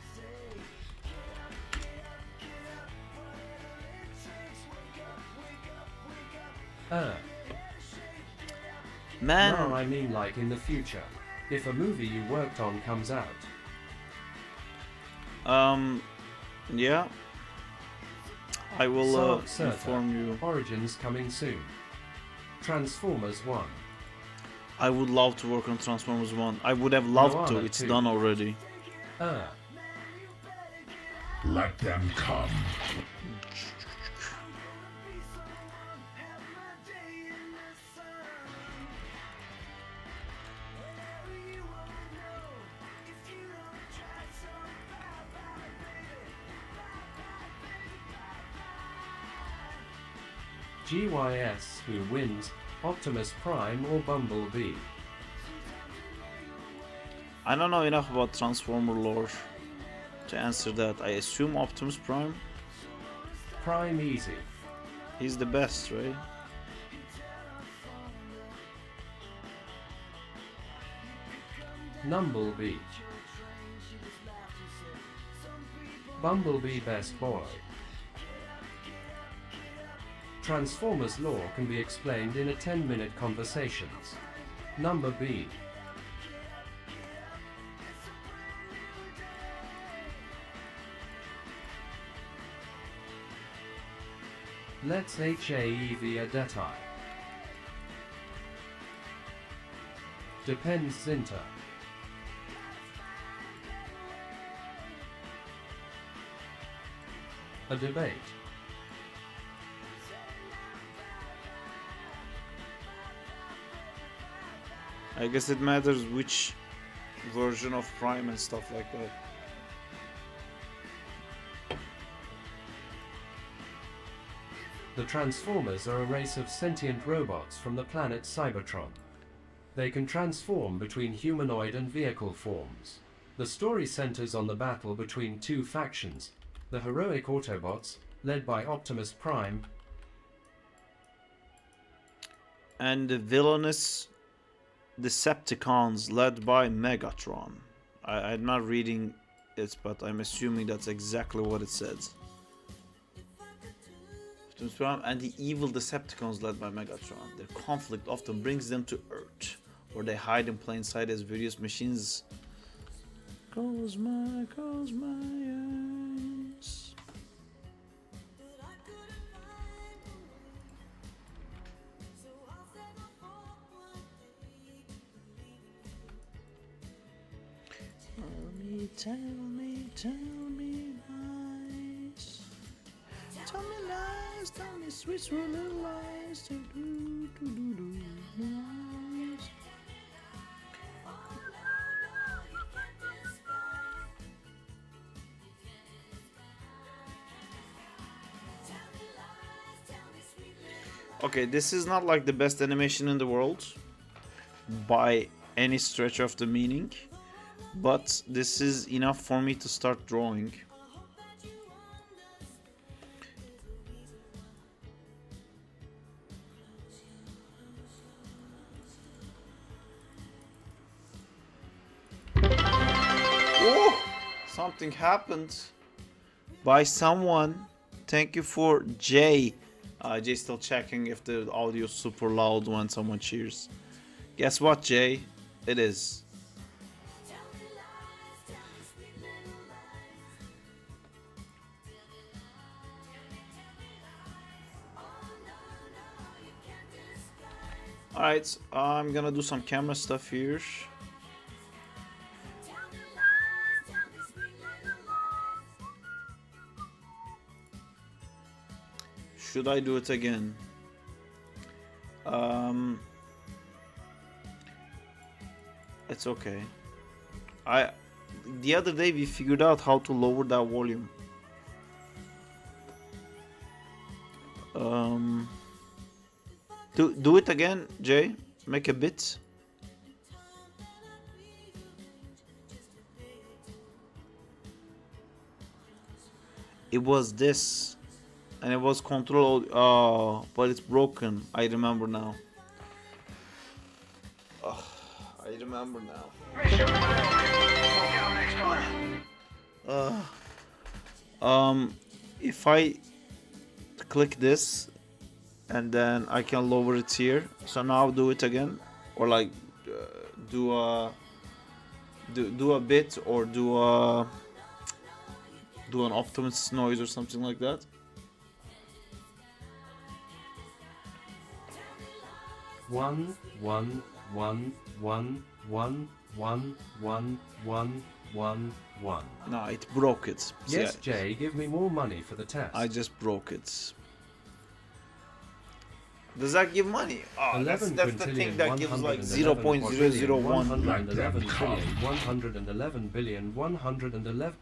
Man, No, I mean like in the future. If a movie you worked on comes out. yeah. I will Saab inform you. Origins coming soon. Transformers 1. I would love to work on Transformers 1. I would have loved to, Moana it's 2. done already. Let them come. GYS, who wins, Optimus Prime or Bumblebee? I don't know enough about Transformer lore to answer that. I assume Optimus Prime. Prime easy. He's the best, right? Numblebee. Bumblebee best boy. Transformers lore can be explained in a 10-minute conversations. Number B. Let's HAEV a detail. Depends Zinter. A debate. I guess it matters which version of Prime and stuff like that. The Transformers are a race of sentient robots from the planet Cybertron. They can transform between humanoid and vehicle forms. The story centers on the battle between two factions, the heroic Autobots, led by Optimus Prime, And the villainous Decepticons led by Megatron. I'm not reading it, but I'm assuming that's exactly what it says. Optimus Prime and the evil Decepticons led by Megatron. Their conflict often brings them to Earth, where they hide in plain sight as various machines. Close my eyes. tell me lies. Tell me lies, tell me sweet, sweet little lies. Do, do, do, do, do, lies. Okay, this is not like the best animation in the world by any stretch of the meaning, but this is enough for me to start drawing. Oh, something happened by someone. Thank you for Jay. Jay's still checking if the audio is super loud when someone cheers. Guess what, Jay? It is. Alright, I'm gonna do some camera stuff here. Should I do it again? It's okay. The other day we figured out how to lower that volume. Do it again, Jay. Make a bit. It was this. And it was control, but it's broken. I remember now. I remember now. If I click this, and then I can lower it here. So now I'll do it again, or like do a bit, or do an optimist noise or something like that. One. No, it broke it. Yes, Jay, give me more money for the test. I just broke it. Does that give money? Oh, that's the thing that gives like 0.001. 111 billion, 111.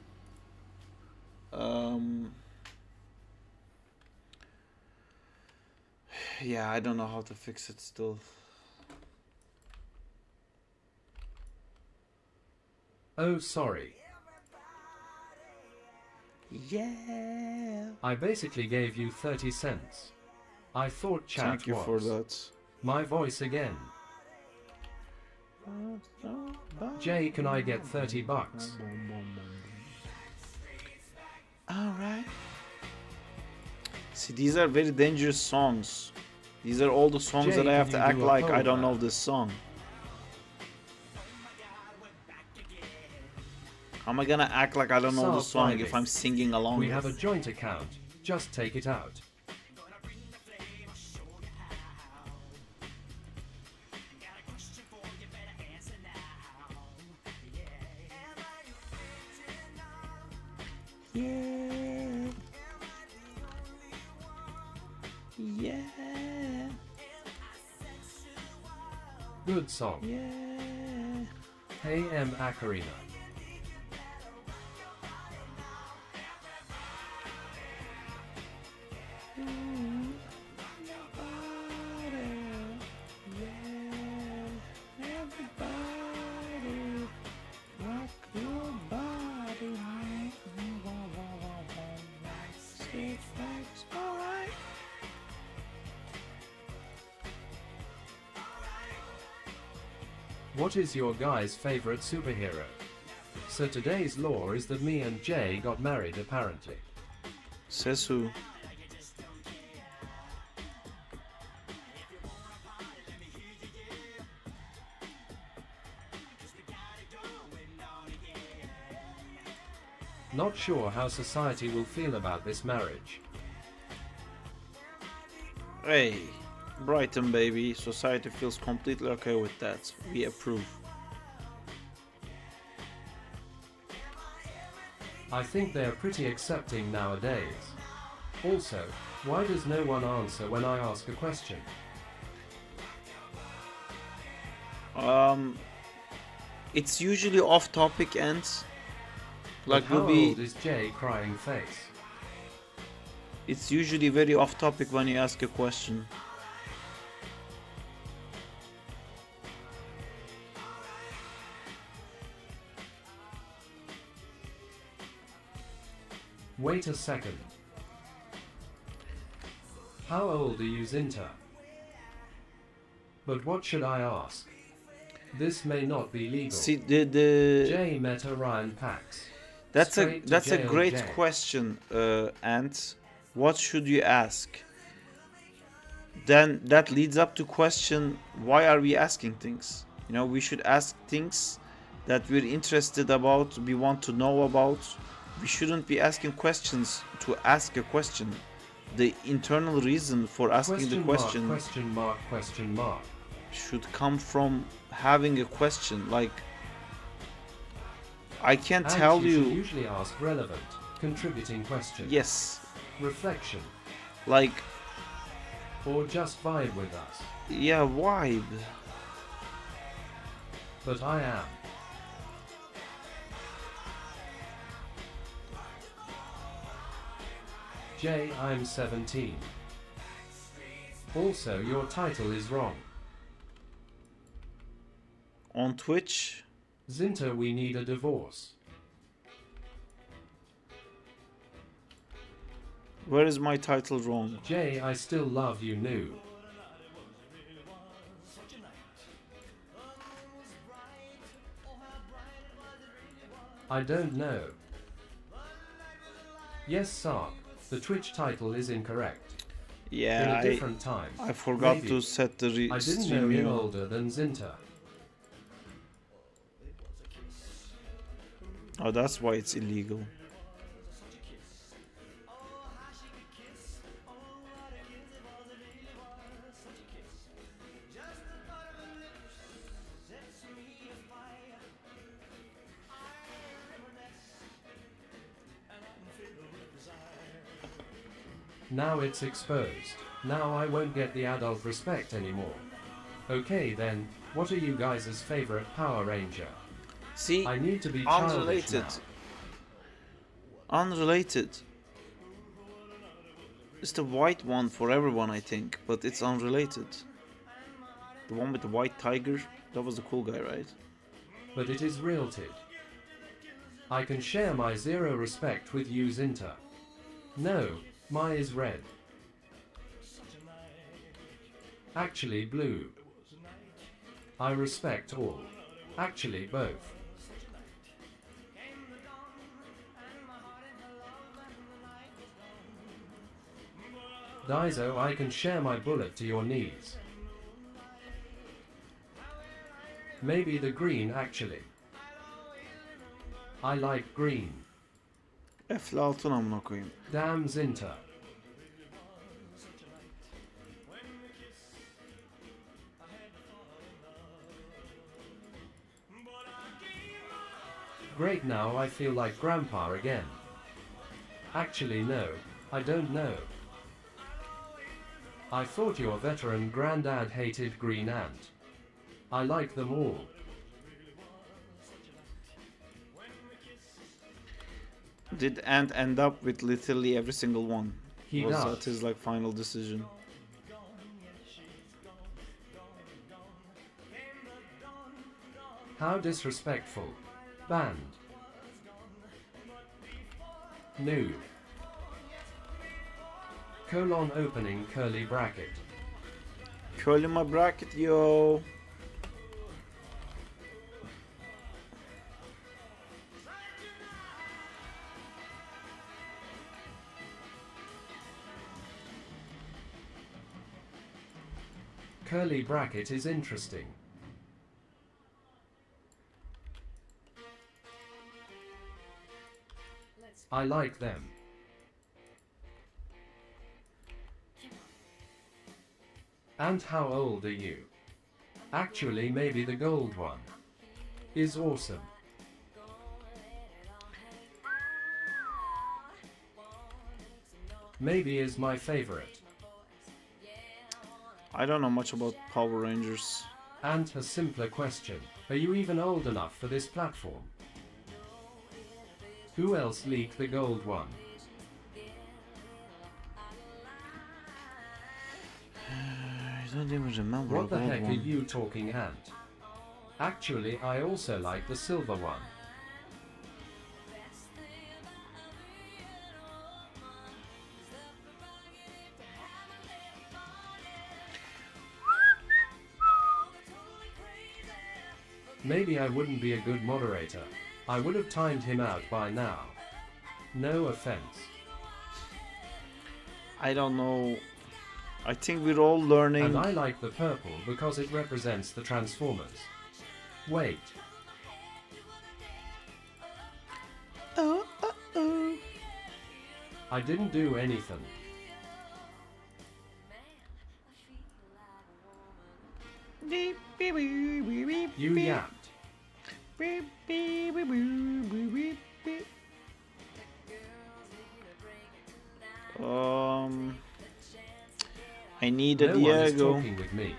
Yeah, I don't know how to fix it still. Oh, sorry. Yeah. I basically gave you 30 cents. I thought chat Thank you was for that. my voice again. Jay, can I get 30 bucks? Alright. See, these are very dangerous songs. These are all the songs Jay, that I have can to you act do a like I poll don't know now? this song. How am I gonna act like I don't know the song if I'm singing along? We have a joint account. Just take it out. Yeah. Yeah. Good song. Yeah. Hey M. Acarina. What is your guy's favorite superhero? So today's law is that me and Jay got married apparently. Says who? Not sure how society will feel about this marriage. Hey, Brighton baby, society feels completely okay with that. We approve. I think they're pretty accepting nowadays. Also, why does no one answer when I ask a question? It's usually off topic and like But how will be old is Jay Crying Face? it's usually very off topic when you ask a question. Wait a second. How old are you, Zinta? But what should I ask? This may not be legal. See the J Meta Ryan Pax. that's Straight to a jail, great Jay. question, and what should you ask? Then that leads up to question, why are we asking things? You know, we should ask things that we're interested about, we want to know about. We shouldn't be asking questions to ask a question. The internal reason for asking the question Question mark. should come from having a question. Like, I can And tell you should you, usually ask relevant, contributing questions. yes, Reflection. like, Or just vibe with us. yeah, vibe. But I am. Jay, I'm 17. Also, your title is wrong. On Twitch, Zinta, we need a divorce. where is my title wrong? Jay, I still love you, new. I don't know. Yes, Sark. The Twitch title is incorrect. In Yeah, a different time. I forgot Maybe. to set the I didn't know stream him URL. older than Zinta. Oh, that's why it's illegal. Now it's exposed. Now I won't get the adult respect anymore. Okay then, what are you guys' favorite Power Ranger? See, I need to be childish unrelated. now. Unrelated. It's the white one for everyone, I think, but it's unrelated. The one with the white tiger, that was the cool guy, right? But it is realted. I can share my zero respect with you, Zinta. No, my is red. Actually blue. I respect all. Actually both. Daiso, I can share my bullet to your knees. Maybe the green actually. I like green. Eflatun amına koyayım. Damn Zinta. Great, now I feel like grandpa again. Actually no, I don't know. I thought your veteran granddad hated Green Ant. I like them all. Did Ant end up with literally every single one? He Was does. that his like final decision? How disrespectful. Banned. New. Colon opening curly bracket. Curly my bracket, yo. Curly bracket is interesting. I like them. And how old are you? Actually, maybe the gold one is awesome. maybe is my favorite. I don't know much about Power Rangers. And a simpler question. Are you even old enough for this platform? Who else leaked the gold one? I don't even remember. What the a gold heck one. are you talking, Ant? Actually, I also like the silver one. Maybe I wouldn't be a good moderator. I would have timed him out by now. No offense. I don't know. I think we're all learning. And I like the purple because it represents the Transformers. Wait. Oh, oh. I didn't do anything. Beep, beep, beep, beep, beep, You beep. yapped. Beep, beep, beep, beep, beep, beep, beep. I need a No one is Diego. talking with me.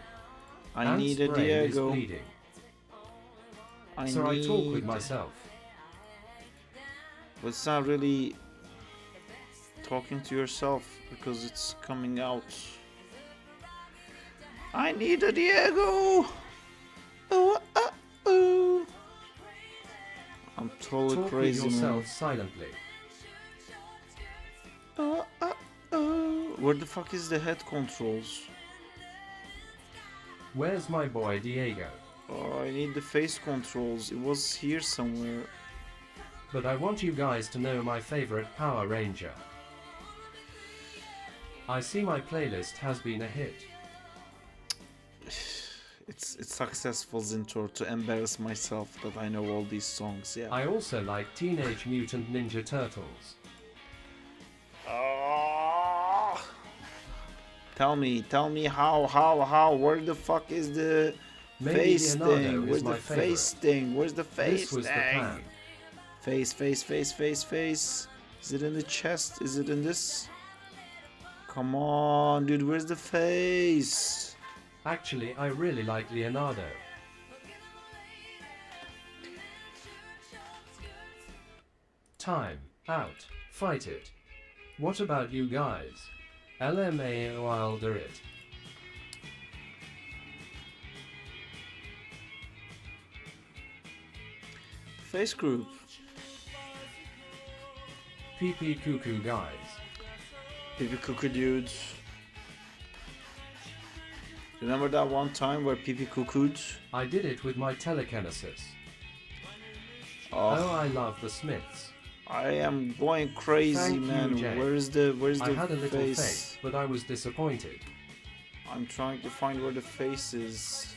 I Ant's need a brain is Diego. bleeding. I So I talk with need- myself. But it's not really talking to yourself because it's coming out. I need a Diego. Oh, oh. I'm totally Talk with crazy, yourself man. silently. Oh, oh. Where the fuck is the head controls? Where's my boy Diego? Oh, I need the face controls. It was here somewhere. But I want you guys to know my favorite Power Ranger. I see my playlist has been a hit. It's successful, Zintor, to embarrass myself that I know all these songs. Yeah. I also like Teenage Mutant Ninja Turtles. Oh. Tell me how? Where the fuck is the Maybe face Leonardo thing? is Where's my the face favorite. thing? Where's the face This was the thing? plan. Face. Is it in the chest? Is it in this? Come on, dude, where's the face? Actually, I really like Leonardo. Time. Out. Fight it. What about you guys? LMAO, I'll do it. Face group. PP Cuckoo guys. Pipi Cuckoo dudes. Remember that one time where Pipi Cuckooed? I did it with my telekinesis. Oh, Oh, I love the Smiths. I am going crazy, Thank you, man. Jay. Where's the I had a little face? faith, but I was disappointed. I'm trying to find where the face is.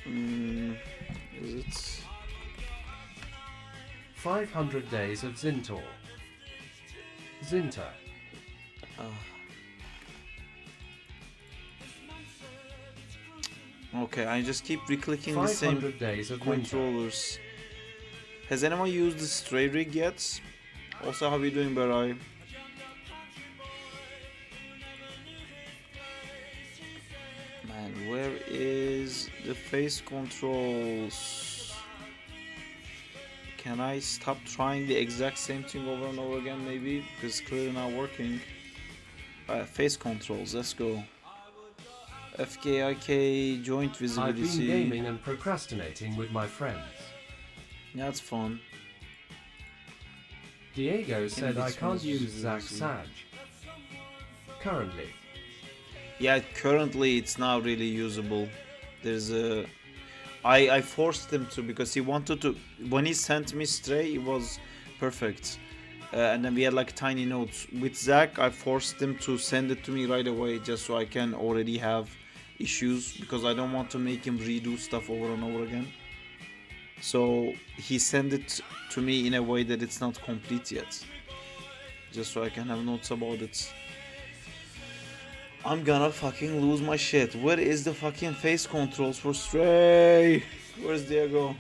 Is it? 500 Days of Zintor. Zinta. Okay, I just keep reclicking the same 500 Days of Winter. controllers. Has anyone used the Stray Rig yet? Also, how are you doing, Berai? Man, where is the face controls? Can I stop trying the exact same thing over and over again, maybe? Because it's clearly not working. Face controls, let's go. FKIK joint I've been visibility. gaming and procrastinating with my friends. That's fun. Diego said I this can't one's use visibility. Zack Sag. Currently. Yeah, currently it's not really usable. There's a... I forced him to because he wanted to... When he sent me Stray, it was perfect. And then we had like tiny notes. With Zack, I forced him to send it to me right away just so I can already have issues because I don't want to make him redo stuff over and over again. So he sent it to me in a way that it's not complete yet. Just so I can have notes about it. I'm gonna fucking lose my shit. Where is the fucking face controls for Stray? Where's Diego?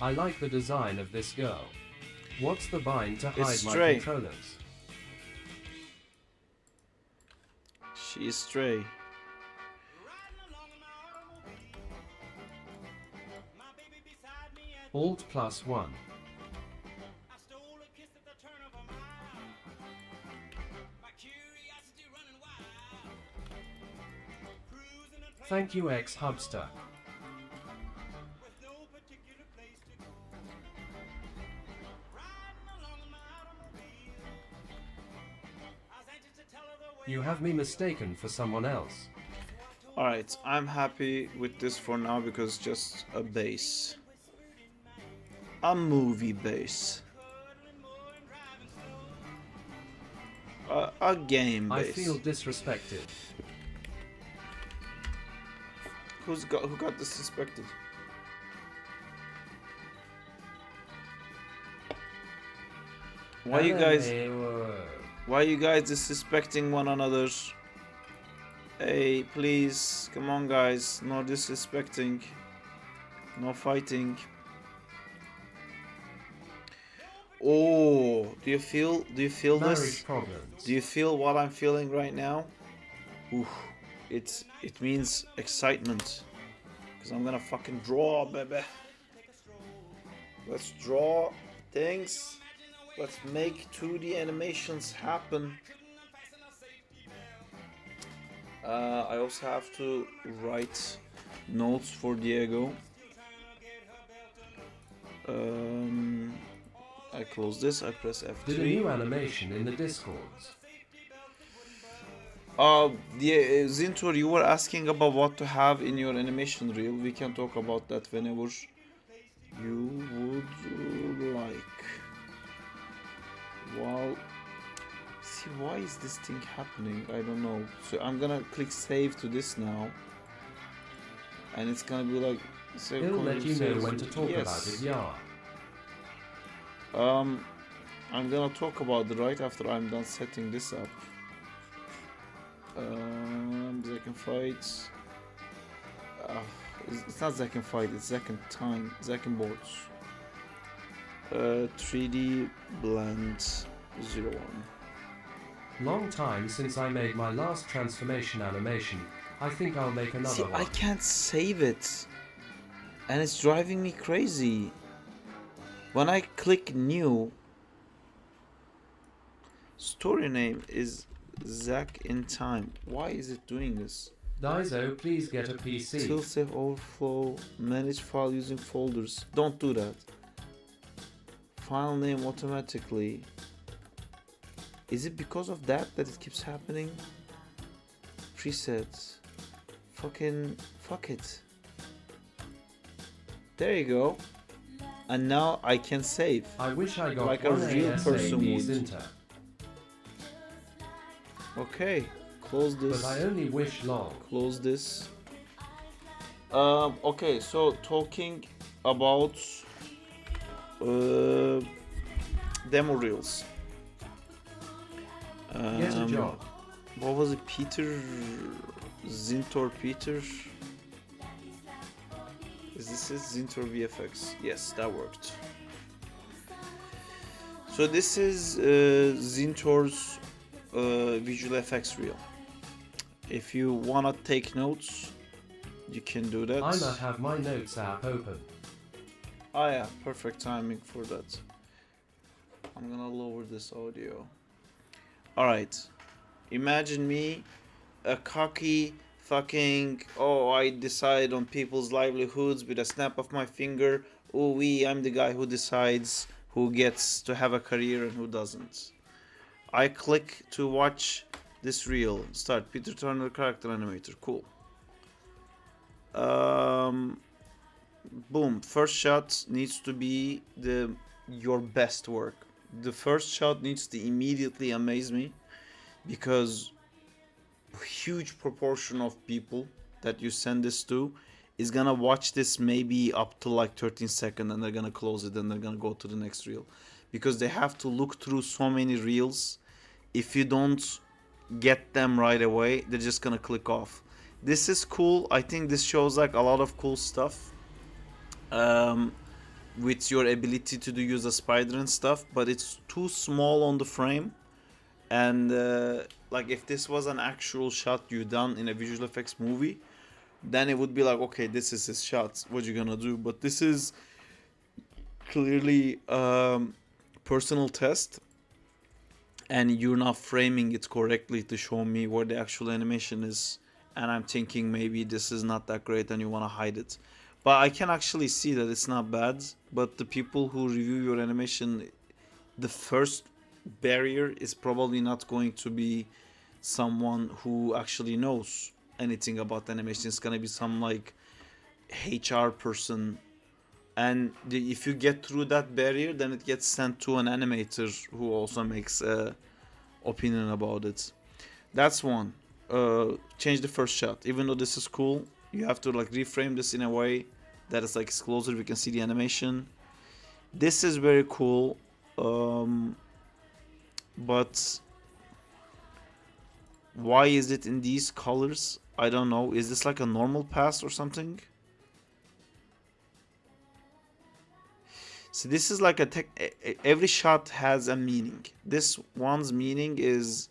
I like the design of this girl. What's the bind to hide my Stray. controllers? She is Stray. Alt+1. Thank you, ex-Hubster. You have me mistaken for someone else. Alright, I'm happy with this for now because it's just a base. A movie base. A game base. I feel disrespected. Who got disrespected? Why you guys disrespecting one another? Hey, please, come on guys, no disrespecting, no fighting. Oh, do you feel Marriage this? problems. Do you feel what I'm feeling right now? Oof, it means excitement. Cause I'm gonna fucking draw, baby. Let's draw things. Let's make 2D animations happen. I also have to write notes for Diego. I close this, I press F3. Did a new animation in the Discords. Zintor, you were asking about what to have in your animation reel. We can talk about that whenever you would like. Well, see, why is this thing happening? I don't know. So I'm gonna click save to this now, and it's gonna be like. He'll let you know when to talk about it, yeah. I'm gonna talk about it right after I'm done setting this up. Zack and fight. It's not Zack and fight. It's Zack and time. Zack and boards. 3D blend 01. Long time since I made my last transformation animation. I think I'll make another See, one. I can't save it, and it's driving me crazy. When I click new, story name is Zack in time. Why is it doing this? Daiso, please get a PC. Still save overflow, manage file using folders. Don't do that. File name automatically. Is it because of that it keeps happening? Presets. Fucking fuck it. There you go. And now I can save. I wish I got like a real person would. Zinta. Okay, close this. But I only wish long. Close this. Okay, so talking about demo reels. Get a job. What was it, Peter? Zintor Peter? Is this Zintor VFX? Yes, that worked. So this is Zintor's visual effects reel. If you wanna take notes, you can do that. I might have my notes app open. Oh yeah, perfect timing for that. I'm gonna lower this audio. Alright, imagine me, a cocky fucking, oh, I decide on people's livelihoods with a snap of my finger. Oh, I'm the guy who decides who gets to have a career and who doesn't. I click to watch this reel. Start, Peter Turner, character animator, cool. Boom, first shot needs to be your best work. The first shot needs to immediately amaze me, because a huge proportion of people that you send this to is gonna watch this maybe up to like 13 seconds, and they're gonna close it and they're gonna go to the next reel, because they have to look through so many reels. If you don't get them right away, they're just gonna click off. This is cool. I think this shows like a lot of cool stuff. with your ability to do use a spider and stuff, but it's too small on the frame. And like if this was an actual shot you done in a visual effects movie, then it would be like, okay, this is his shot, what you gonna do? But this is clearly personal test, and you're not framing it correctly to show me where the actual animation is, and I'm thinking maybe this is not that great and you want to hide it. But I can actually see that it's not bad, but the people who review your animation, the first barrier is probably not going to be someone who actually knows anything about animation. It's gonna be some like HR person, and if you get through that barrier, then it gets sent to an animator who also makes a opinion about it. That's one. Change the first shot. Even though this is cool, you have to like reframe this in a way that is like closer, we can see the animation. This is very cool, but why is it in these colors? I don't know. Is this like a normal pass or something? So this is like every shot has a meaning. This one's meaning is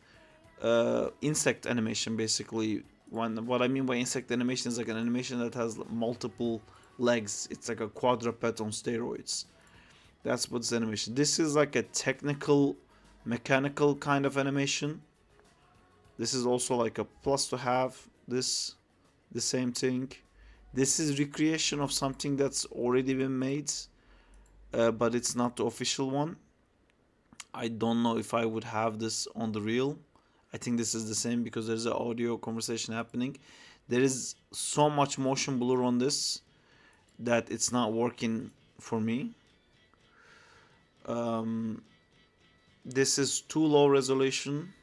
insect animation, basically. What I mean by insect animation is like an animation that has multiple legs. It's like a quadruped on steroids. That's what's animation. This is like a technical, mechanical kind of animation. This is also like a plus to have. This, the same thing. This is recreation of something that's already been made, but it's not the official one. I don't know if I would have this on the reel. I think this is the same because there's an audio conversation happening. There is so much motion blur on this that it's not working for me. This is too low resolution.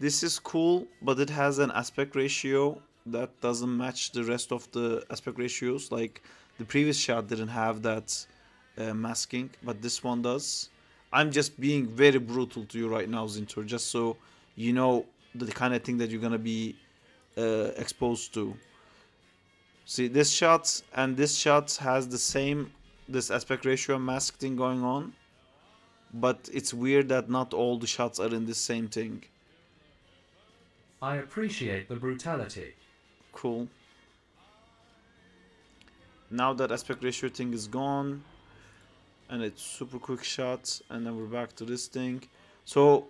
This is cool, but it has an aspect ratio that doesn't match the rest of the aspect ratios. Like the previous shot didn't have that masking, but this one does. I'm just being very brutal to you right now, Zintor, just so you know the kind of thing that you're gonna be exposed to. See, this shot and this shot has the same, this aspect ratio and mask thing going on, but it's weird that not all the shots are in the same thing. I appreciate the brutality. Cool. Now that aspect ratio thing is gone, and it's super quick shots, and then we're back to this thing. So,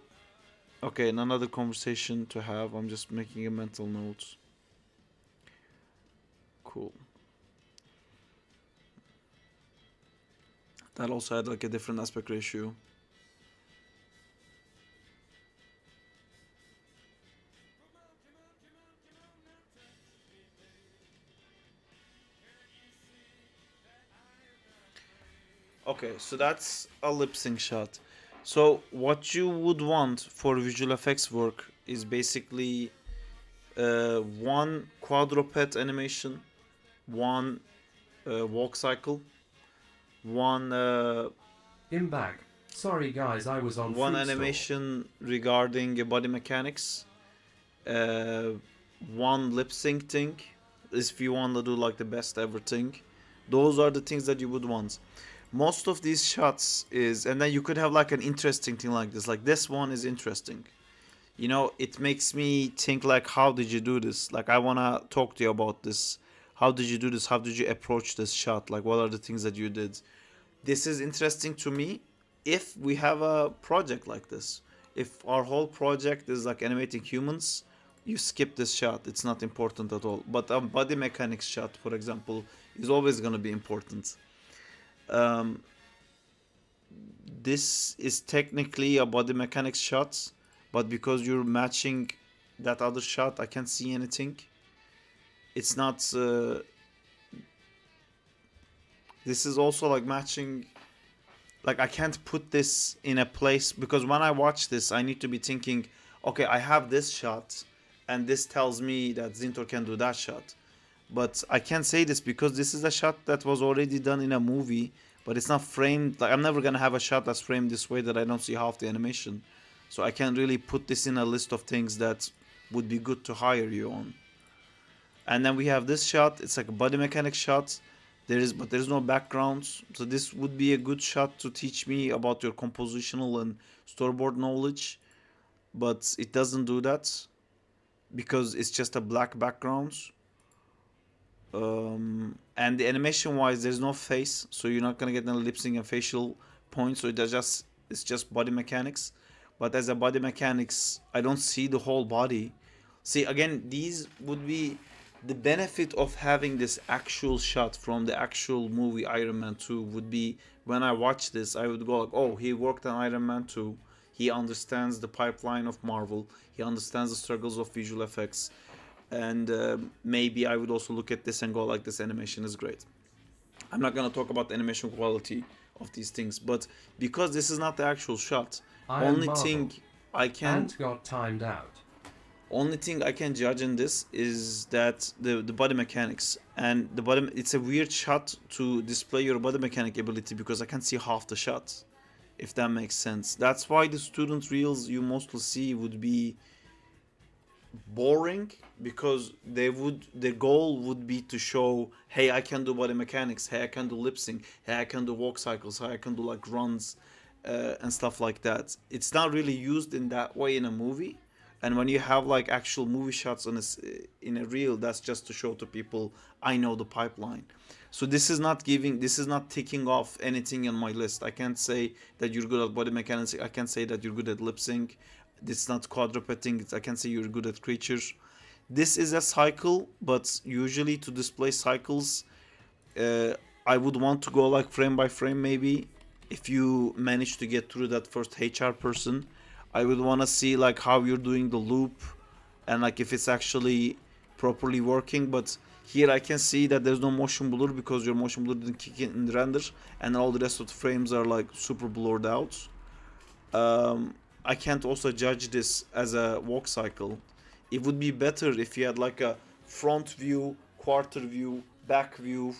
okay, another conversation to have. I'm just making a mental note. Cool. That also had like a different aspect ratio. Okay, so that's a lip sync shot. So what you would want for visual effects work is basically one quadruped animation, one walk cycle, one In back. Sorry guys, I was on one fruit store. animation regarding body mechanics, one lip sync thing, if you want to do like the best ever thing. Those are the things that you would want. Most of these shots is, and then you could have like an interesting thing like this one is interesting. You know, it makes me think like, how did you do this? Like, I want to talk to you about this. How did you do this? How did you approach this shot? Like, what are the things that you did? This is interesting to me if we have a project like this. If our whole project is like animating humans, you skip this shot. It's not important at all. But a body mechanics shot, for example, is always going to be important. This is technically a body mechanics shot, but because you're matching that other shot, I can't see anything. It's not this is also like matching, like I can't put this in a place, because when I watch this I need to be thinking, okay, I have this shot and this tells me that Zintor can do that shot. But I can't say this because this is a shot that was already done in a movie, but it's not framed. Like, I'm never gonna have a shot that's framed this way that I don't see half the animation. So I can't really put this in a list of things that would be good to hire you on. And then we have this shot. It's like a body mechanics shot, There's no backgrounds. So this would be a good shot to teach me about your compositional and storyboard knowledge, but it doesn't do that because it's just a black background. And the animation wise, there's no face, so you're not gonna get any lip sync and facial points. So it's just body mechanics. But as a body mechanics, I don't see the whole body. See, again, these would be the benefit of having this actual shot from the actual movie Iron Man 2 would be when I watch this, I would go like, oh, he worked on Iron Man 2. He understands the pipeline of Marvel. He understands the struggles of visual effects. And maybe I would also look at this and go like, this animation is great. I'm not going to talk about the animation quality of these things, but because this is not the actual shot, only thing I can judge in this is that the body mechanics and the body. It's a weird shot to display your body mechanic ability because I can't see half the shot, if that makes sense. That's why the student reels you mostly see would be boring, because the goal would be to show, hey, I can do body mechanics, hey, I can do lip sync, hey, I can do walk cycles, hey, I can do like runs and stuff like that. It's not really used in that way in a movie. And when you have like actual movie shots in a reel, that's just to show to people I know the pipeline. So this is not ticking off anything on my list. I can't say that you're good at body mechanics. I can't say that you're good at lip sync. This is not quadrupeding. I can say you're good at creatures. This is a cycle, but usually to display cycles, I would want to go like frame by frame maybe. If you manage to get through that first HR person, I would want to see like how you're doing the loop and like if it's actually properly working. But here I can see that there's no motion blur because your motion blur didn't kick in the render, and all the rest of the frames are like super blurred out. I can't also judge this as a walk cycle. It would be better if you had like a front view, quarter view, back view,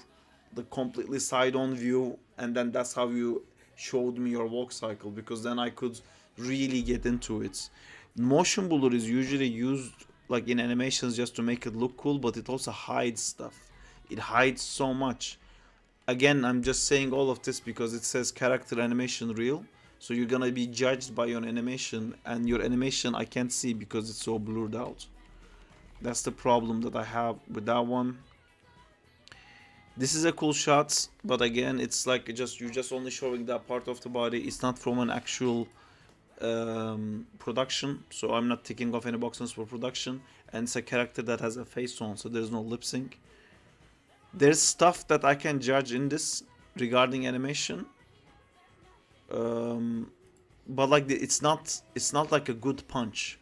the completely side-on view, and then that's how you showed me your walk cycle, because then I could really get into it. Motion blur is usually used like in animations just to make it look cool, but it also hides stuff. It hides so much. Again, I'm just saying all of this because it says character animation reel. So you're gonna be judged by your animation, and your animation I can't see because it's so blurred out. That's the problem that I have with that one. This is a cool shot, but again, it's like you're just only showing that part of the body. It's not from an actual production, so I'm not ticking off any boxes for production. And it's a character that has a face on, so there's no lip sync. There's stuff that I can judge in this regarding animation. But like it's not like a good punch.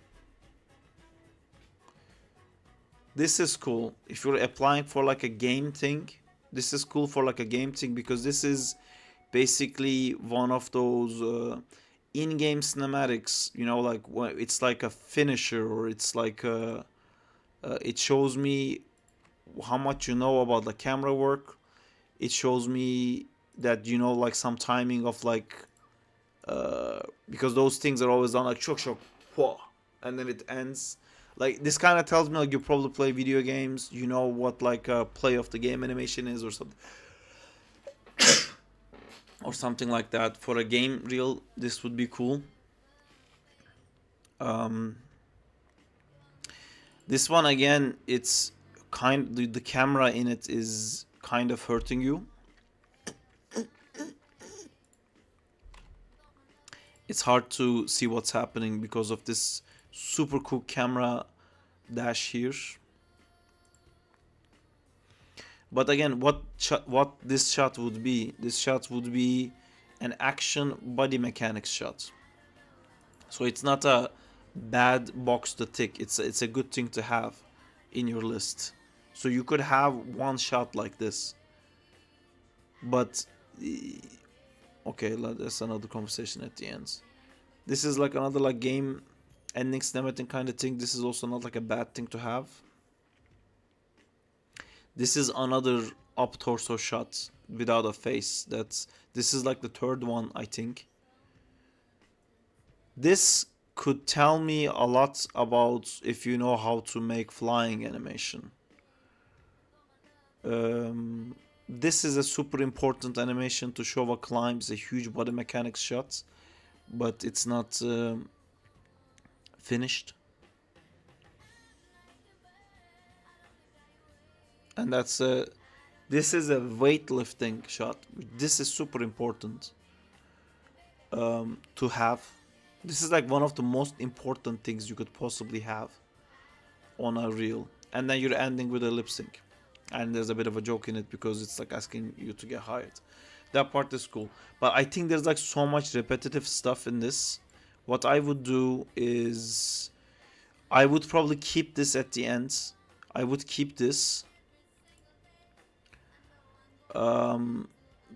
This is cool if you're applying for like a game thing. This is cool for like a game thing because this is basically one of those in-game cinematics, you know, like it's like a finisher, or it's like it shows me how much you know about the camera work. It shows me that you know like some timing of like because those things are always done like shock shock whoa, and then it ends. Like this kind of tells me like you probably play video games, you know what like a play of the game animation is or something or something like that. For a game reel, this would be cool. This one again, it's the camera in it is kind of hurting you. It's hard to see what's happening because of this super cool camera dash here. But again, what this shot would be? This shot would be an action body mechanics shot. So it's not a bad box to tick. It's a good thing to have in your list. So you could have one shot like this. But okay, that's another conversation at the end. This is like another like game ending cinematic kind of thing. This is also not like a bad thing to have. This is another up torso shot without a face. This is like the third one, I think. This could tell me a lot about if you know how to make flying animation. this is a super important animation to show a climb. It's a huge body mechanics shot, but it's not finished. And that's this is a weightlifting shot. This is super important to have. This is like one of the most important things you could possibly have on a reel. And then you're ending with a lip sync. And there's a bit of a joke in it because it's like asking you to get hired. That part is cool. But I think there's like so much repetitive stuff in this. What I would do is I would probably keep this at the end. I would keep this.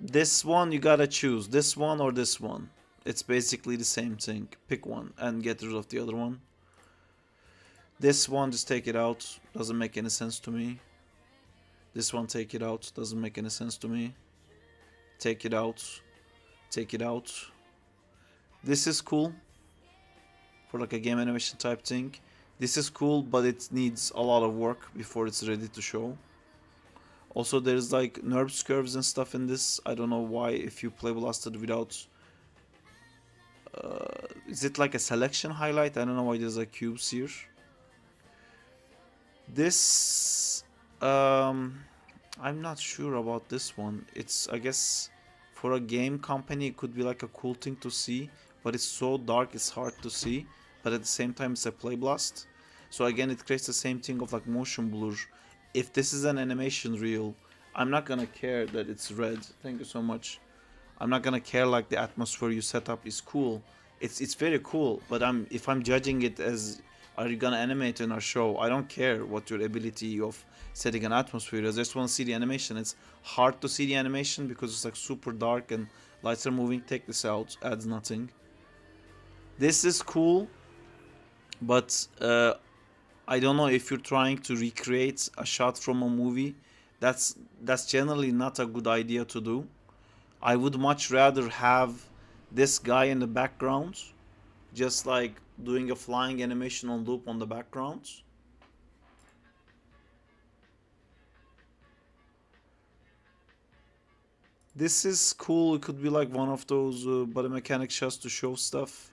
This one you gotta choose. This one or this one. It's basically the same thing. Pick one and get rid of the other one. This one, just take it out. Doesn't make any sense to me. This one, take it out. Doesn't make any sense to me. Take it out. Take it out. This is cool. For like a game animation type thing. This is cool, but it needs a lot of work before it's ready to show. Also, there's like nerves curves and stuff in this. I don't know why if you play blasted without... is it like a selection highlight? I don't know why there's like cubes here. This... I'm not sure about this one. It's, I guess, for a game company it could be like a cool thing to see. But it's so dark it's hard to see. But at the same time it's a play blast. So again it creates the same thing of like motion blur. If this is an animation reel, I'm not gonna care that it's red. Thank you so much. I'm not gonna care like the atmosphere you set up is cool. It's very cool, but if I'm judging it as are you gonna animate in our show, I don't care what your ability of setting an atmosphere is. I just want to see the animation. It's hard to see the animation because it's like super dark and lights are moving. Take this out, adds nothing. This is cool, but I don't know if you're trying to recreate a shot from a movie. That's generally not a good idea to do. I would much rather have this guy in the background, just like doing a flying animation on loop on the background. This is cool. It could be like one of those body mechanic shots to show stuff.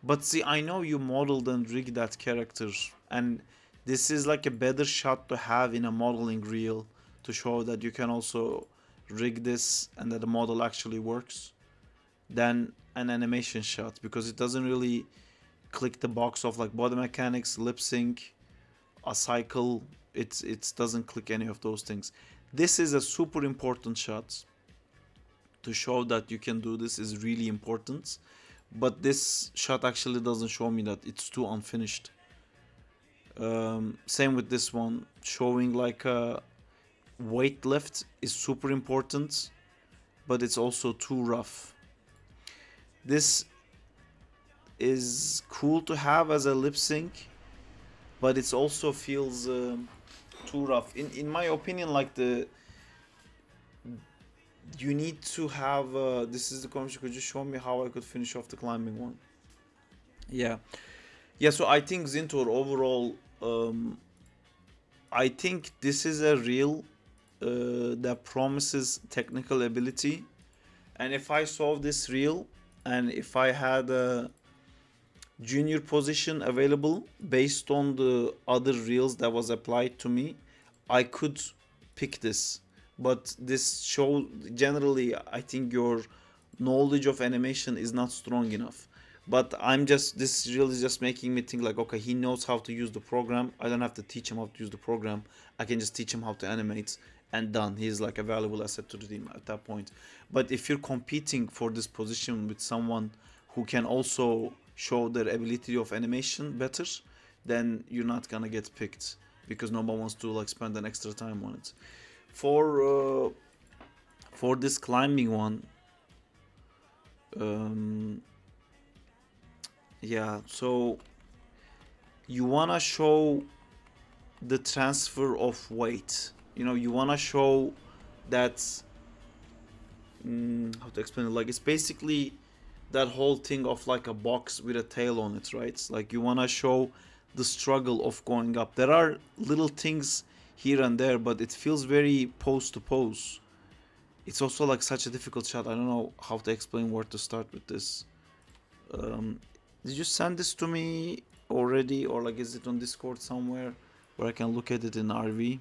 But see, I know you modeled and rigged that character, and this is like a better shot to have in a modeling reel to show that you can also rig this and that the model actually works than an animation shot, because it doesn't really click the box of like body mechanics, lip sync, a cycle. It doesn't click any of those things. This is a super important shot to show that you can do this is really important. But this shot actually doesn't show me that. It's too unfinished. Same with this one. Showing like a weight lift is super important, but it's also too rough. This is cool to have as a lip sync, but it also feels too rough. In my opinion, like you need to have this is the question. Could you show me how I could finish off the climbing one? Yeah, so I think Zintor overall, I think this is a reel that promises technical ability, and if I saw this reel and if I had a junior position available based on the other reels that was applied to me, I could pick this. But this show, generally, I think your knowledge of animation is not strong enough. But this reel is just making me think like, okay, he knows how to use the program. I don't have to teach him how to use the program. I can just teach him how to animate, and done. He's like a valuable asset to the team at that point. But if you're competing for this position with someone who can also show their ability of animation better, then you're not gonna get picked because no one wants to like spend an extra time on it. For this climbing one, yeah, so you wanna show the transfer of weight. You know, you wanna show that how to explain it, like it's basically that whole thing of like a box with a tail on it, right? Like you wanna show the struggle of going up. There are little things here and there, but it feels very pose to pose. It's also like such a difficult shot. I don't know how to explain where to start with this. Did you send this to me already, or like is it on Discord somewhere where I can look at it in RV?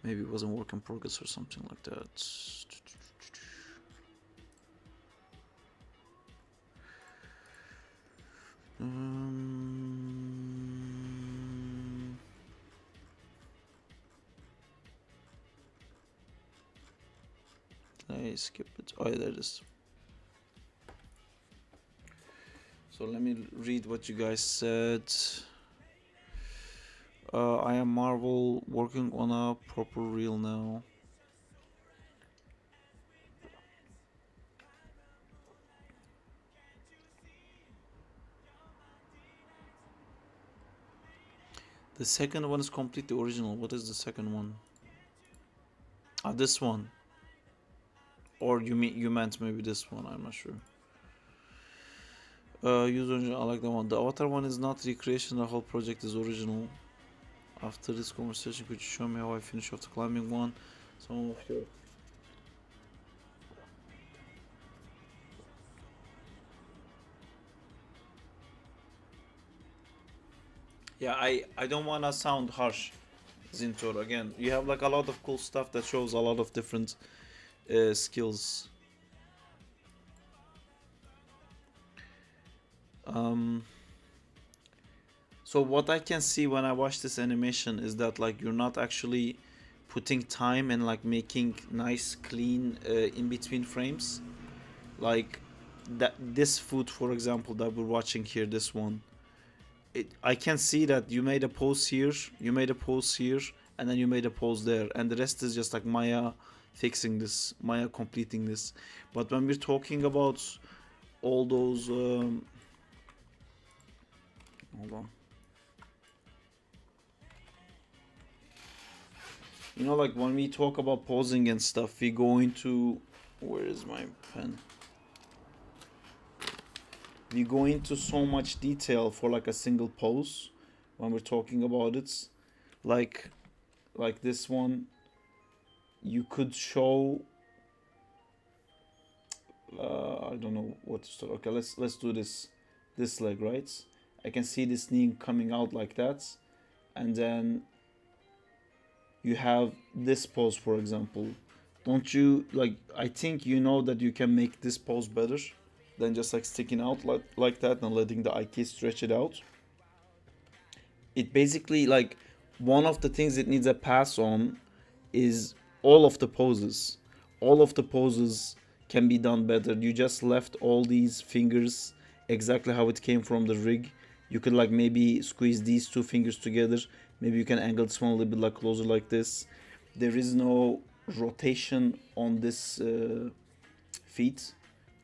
Maybe it wasn't work in progress or something like that. I skip it. Oh, yeah, there it is. So let me read what you guys said. I am Marvel, working on a proper reel now. The second one is completely original. What is the second one? Ah, this one. Or you meant maybe this one, I'm not sure. User, I like that one. The Avatar one is not recreation, the whole project is original. After this conversation, could you show me how I finish off the climbing one? Some of your... Yeah, I don't wanna sound harsh, Zintor. Again, you have like a lot of cool stuff that shows a lot of different skills. So what I can see when I watch this animation is that like you're not actually putting time and like making nice clean in between frames. Like that this food, for example, that we're watching here, this one, I can see that you made a pose here, you made a pose here, and then you made a pose there, and the rest is just like Maya fixing this, Maya completing this. But when we're talking about all those hold on. You know, like when we talk about posing and stuff, we go into... Where is my pen? We go into so much detail for like a single pose when we're talking about it. Like this one, you could show... I don't know what to start. Okay, let's do this leg, right? I can see this knee coming out like that, and then you have this pose, for example. Don't you like? I think you know that you can make this pose better than just like sticking out like that and letting the IK stretch it out. It basically, like, one of the things it needs a pass on is all of the poses. All of the poses can be done better. You just left all these fingers exactly how it came from the rig. You could like maybe squeeze these two fingers together. Maybe you can angle this one a little bit like closer like this. There is no rotation on this feet.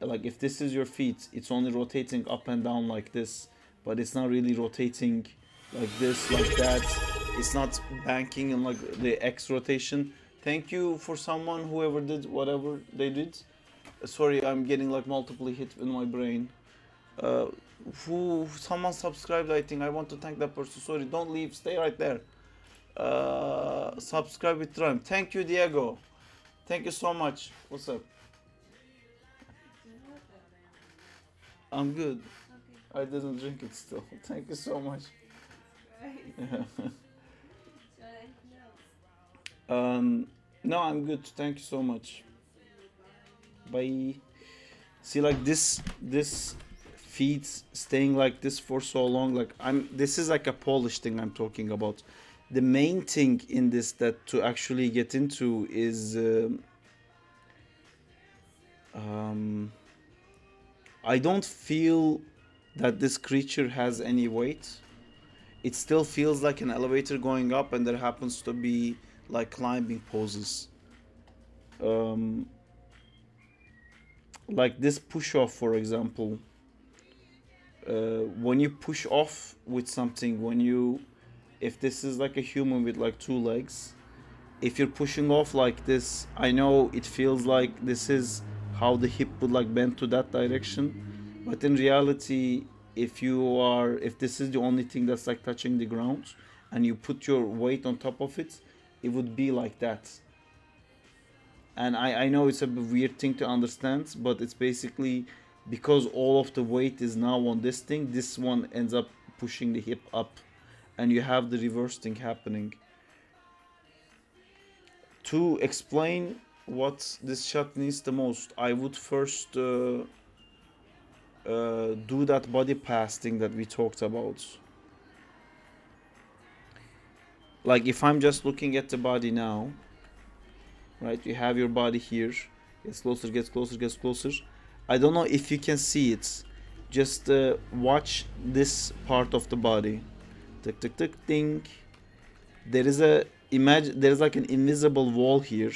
Like if this is your feet, it's only rotating up and down like this, but it's not really rotating like this, like that. It's not banking and like the X rotation. Thank you for someone, whoever did whatever they did. Sorry, I'm getting like multiple hit in my brain. Someone subscribed, I think. I want to thank that person. Sorry, don't leave, stay right there. Subscribe with Rhyme. Thank you, Diego. Thank you so much. What's up? I'm good. I didn't drink it still. Thank you so much. No, I'm good. Thank you so much. Bye. See, like this feet staying like this for so long. Like this is like a polish thing I'm talking about. The main thing in this that to actually get into is I don't feel that this creature has any weight. It still feels like an elevator going up, and there happens to be like climbing poses. Like this push off, for example. When you push off with something, if this is like a human with like two legs, if you're pushing off like this, I know it feels like this is how the hip would like bend to that direction, but in reality, if this is the only thing that's like touching the ground and you put your weight on top of it, it would be like that. And I know it's a weird thing to understand, but it's basically because all of the weight is now on this thing, this one ends up pushing the hip up, and you have the reverse thing happening. To explain what this shot needs the most, I would first do that body pass thing that we talked about. Like if I'm just looking at the body now, right? You have your body here, gets closer, gets closer, gets closer. I don't know if you can see it. Just watch this part of the body. Tick, tick, tick, ding. There is there's like an invisible wall here,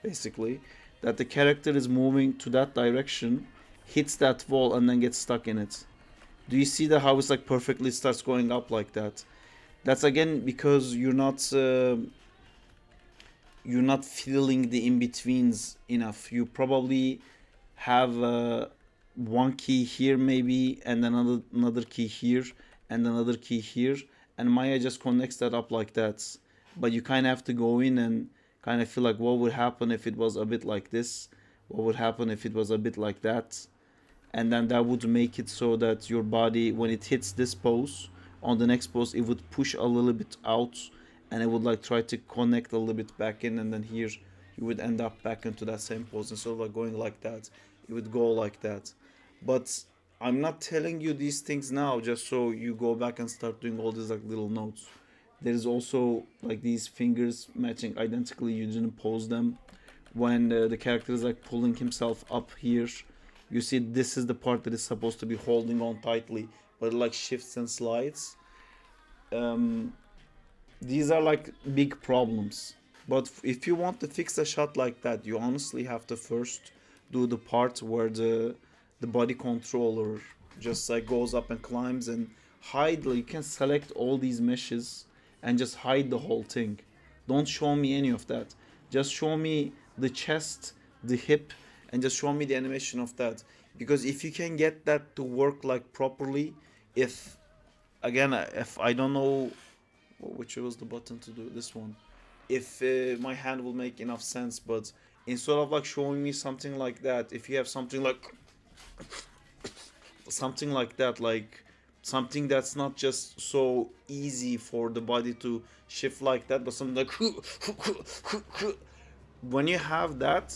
basically, that the character is moving to that direction, hits that wall, and then gets stuck in it. Do you see that how it's like perfectly starts going up like that? That's again because you're not feeling the in-betweens enough. You probably have one key here maybe, and then another key here, and another key here, and Maya just connects that up like that. But you kind of have to go in and kind of feel like what would happen if it was a bit like this, what would happen if it was a bit like that, and then that would make it so that your body, when it hits this pose, on the next pose it would push a little bit out, and it would like try to connect a little bit back in, and then here you would end up back into that same pose. Instead of like going like that, it would go like that. But I'm not telling you these things now just so you go back and start doing all these like little notes. There's also like these fingers matching identically, you didn't pose them. When the character is like pulling himself up here, you see this is the part that is supposed to be holding on tightly, but it like shifts and slides. These are like big problems. But if you want to fix a shot like that, you honestly have to first do the part where the body controller just like goes up and climbs and hide. Like you can select all these meshes and just hide the whole thing. Don't show me any of that. Just show me the chest, the hip, and just show me the animation of that. Because if you can get that to work like properly, if I don't know which was the button to do this one, if my hand will make enough sense, but instead of like showing me something like that, if you have something like that, like something that's not just so easy for the body to shift like that, but something like when you have that,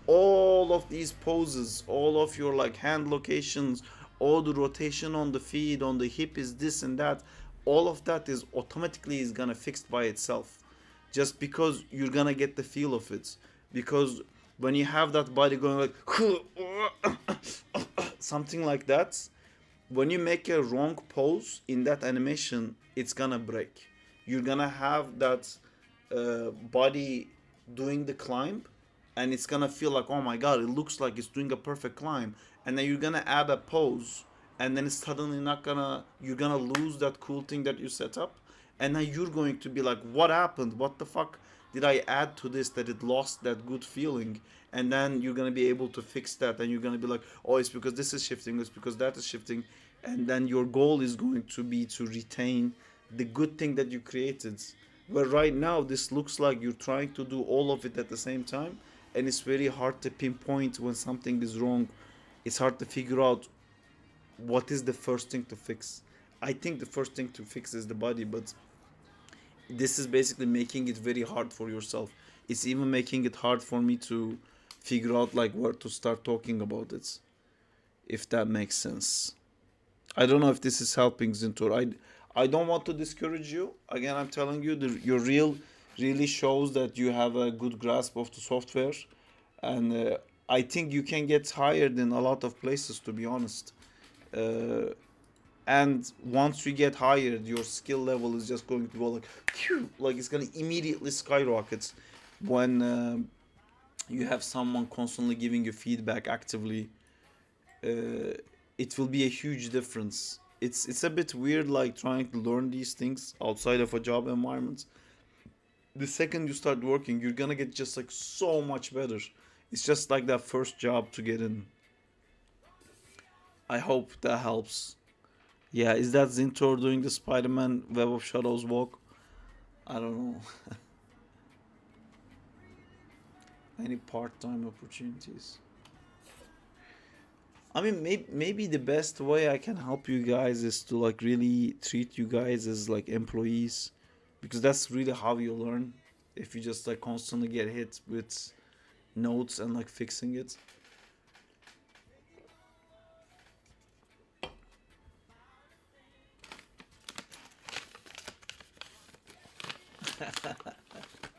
all of these poses, all of your like hand locations, all the rotation on the feet, on the hip is this and that, all of that is automatically is gonna fix by itself, just because you're gonna get the feel of it. Because when you have that body going like something like that, when you make a wrong pose in that animation, it's gonna break. You're gonna have that body doing the climb, and it's gonna feel like, oh my god, it looks like it's doing a perfect climb, and then you're gonna add a pose, and then it's suddenly not gonna, you're gonna lose that cool thing that you set up, and then you're going to be like, what happened, what the fuck did I add to this that it lost that good feeling? And then you're gonna be able to fix that, and you're gonna be like, oh, it's because this is shifting, it's because that is shifting, and then your goal is going to be to retain the good thing that you created. But right now this looks like you're trying to do all of it at the same time, and it's very hard to pinpoint when something is wrong. It's hard to figure out what is the first thing to fix. I think the first thing to fix is the body, but this is basically making it very hard for yourself. It's even making it hard for me to figure out like where to start talking about it, if that makes sense. I don't know if this is helping, Zintur. I don't want to discourage you. Again, I'm telling you, your reel really shows that you have a good grasp of the software, and I think you can get hired in a lot of places, to be honest. And once you get hired, your skill level is just going to go like, phew, like it's going to immediately skyrocket when you have someone constantly giving you feedback actively. It will be a huge difference. It's a bit weird, like trying to learn these things outside of a job environment. The second you start working, you're gonna get just like so much better. It's just like that first job to get in. I hope that helps. Yeah, is that Zintor doing the Spider-Man Web of Shadows walk? I don't know. Any part-time opportunities? I mean, maybe the best way I can help you guys is to like really treat you guys as like employees, because that's really how you learn. If you just like constantly get hit with notes and like fixing it.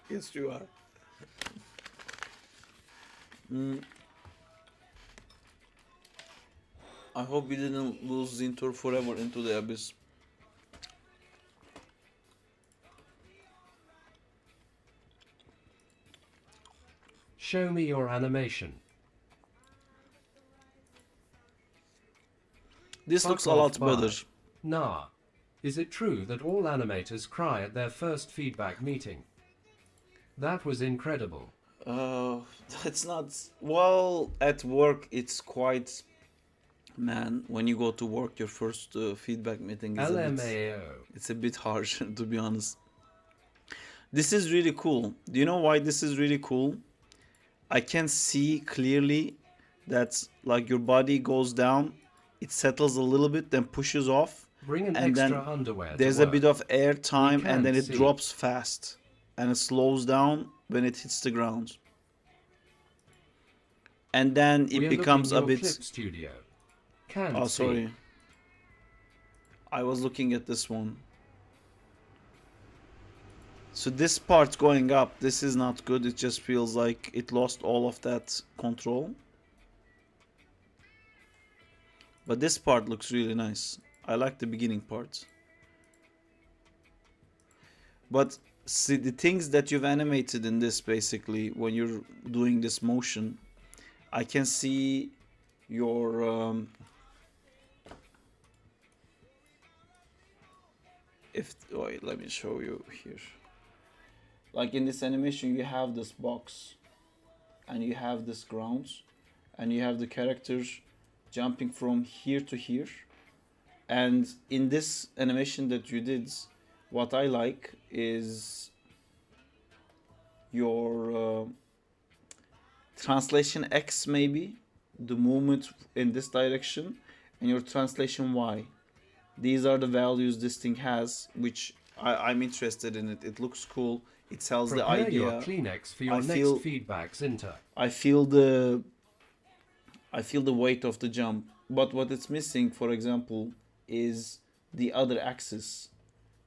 Yes, you are. I hope we didn't lose Zintor forever into the abyss. Show me your animation. This Fuck looks a off, lot better. bye. Nah. Is it true that all animators cry at their first feedback meeting? That was incredible. It's not. Well, at work, it's quite. Man, when you go to work, your first feedback meeting is LMAO. it's a bit harsh, to be honest. This is really cool. Do you know why this is really cool? I can see clearly that like your body goes down, it settles a little bit, then pushes off, Bring an and extra then underwear there's to a work. bit of air time, and then can't it see. drops fast, and it slows down when it hits the ground, and then it We're becomes a looking your bit. clip studio. Can't Oh, see. sorry. I was looking at this one. So this part going up, this is not good. It just feels like it lost all of that control. But this part looks really nice. I like the beginning part. But see, the things that you've animated in this, basically, when you're doing this motion, I can see your wait, let me show you here. Like in this animation, you have this box, and you have this ground, and you have the characters jumping from here to here. And in this animation that you did, what I like is your translation X, maybe the movement in this direction, and your translation Y. These are the values this thing has, which I'm interested in it. It looks cool. It tells the Prepare idea. your Kleenex for your I next feel- feedback Zinter. I feel the weight of the jump, but what it's missing, for example, is the other axis.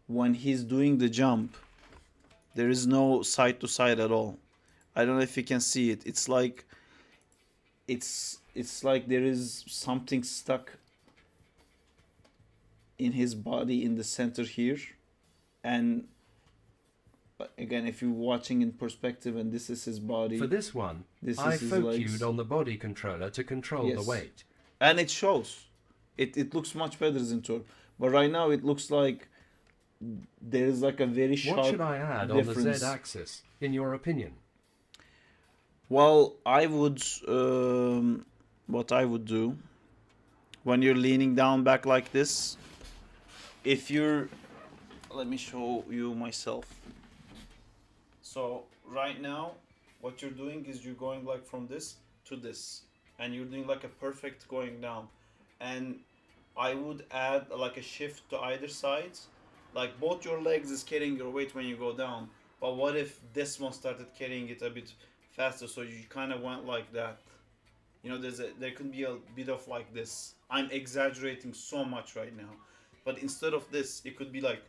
When he's doing the jump, there is no side to side at all. I don't know if you can see it. It's like there is something stuck in his body in the center here, and but again, if you're watching in perspective and this is his body, For this one, this I is his folk legs, cued on the body controller to control Yes. the weight. and it shows. It looks much better than Tor, but right now it looks like there is like a very sharp What should I add on difference. the Z-axis, in your opinion? Well, I would what I would do when you're leaning down back like this, if you're, let me show you myself. So right now what you're doing is you're going like from this to this, and you're doing like a perfect going down, and I would add like a shift to either side, like both your legs is carrying your weight when you go down, but what if this one started carrying it a bit faster, so you kind of went like that. You know, there could be a bit of like this. I'm exaggerating so much right now, but instead of this, it could be like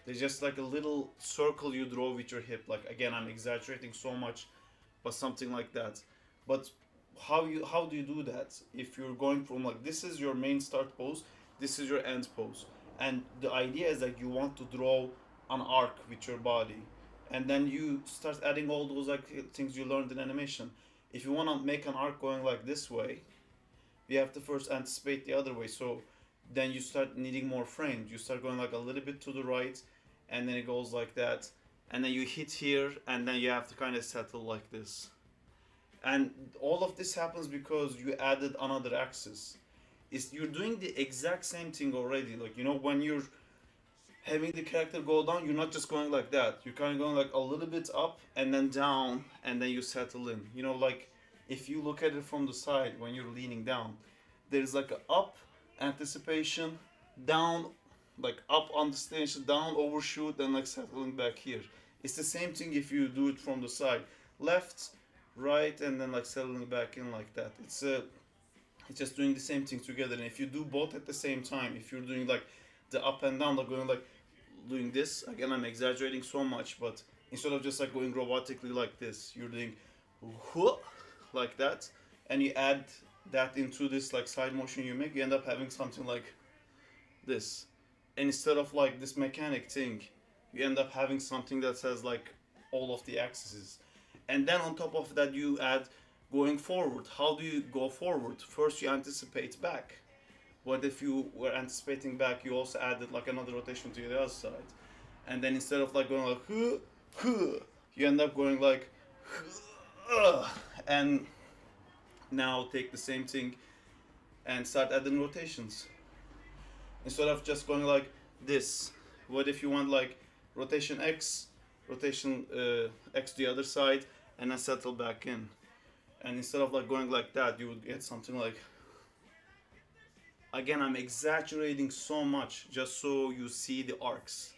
there's just like a little circle you draw with your hip. Like again, I'm exaggerating so much, but something like that. But how do you do that if you're going from like this is your main start pose, this is your end pose, and the idea is that you want to draw an arc with your body, and then you start adding all those like things you learned in animation. If you want to make an arc going like this way, you have to first anticipate the other way. So then you start needing more frames. You start going like a little bit to the right, and then it goes like that, and then you hit here, and then you have to kind of settle like this. And all of this happens because you added another axis. you're doing the exact same thing already. Like, you know, when you're having the character go down, you're not just going like that. You're kind of going like a little bit up and then down, and then you settle in. You know, like if you look at it from the side when you're leaning down, there's like a up anticipation, down, like up on the stage, down overshoot, and like settling back here. It's the same thing if you do it from the side, left, right, and then like settling back in like that. It's just doing the same thing together. And if you do both at the same time, if you're doing like the up and down, like going like doing this again, I'm exaggerating so much, but instead of just like going robotically like this, you're doing like that, and you add that into this like side motion you make, you end up having something like this. And instead of like this mechanic thing, you end up having something that has like all of the axes. And then on top of that, you add going forward. How do you go forward? First, you anticipate back. What if you were anticipating back, you also added like another rotation to the other side? And then instead of like going like you end up going like and now take the same thing and start adding rotations. Instead of just going like this, what if you want like rotation X, rotation X to the other side, and then settle back in? And instead of like going like that, you would get something like, again, I'm exaggerating so much just so you see the arcs.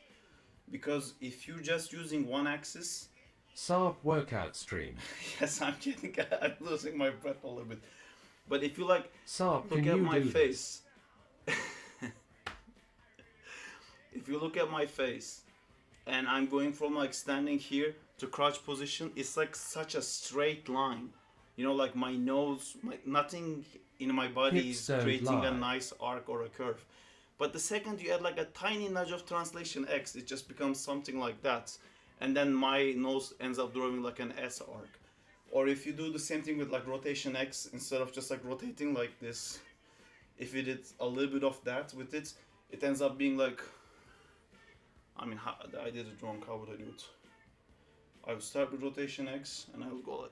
Because if you're just using one axis, Saab workout stream. yes, I'm losing my breath a little bit. But if you like Saab, look can at you my do face, if you look at my face, and I'm going from like standing here to crouch position, it's like such a straight line. You know, like my nose, nothing in my body Hips is don't creating lie. a nice arc or a curve. But the second you add like a tiny nudge of translation X, it just becomes something like that. And then my nose ends up drawing like an S arc. Or if you do the same thing with like rotation X, instead of just like rotating like this, if you did a little bit of that with it, it ends up being like, I mean, I did it wrong. How would I do it? I would start with rotation X and I would go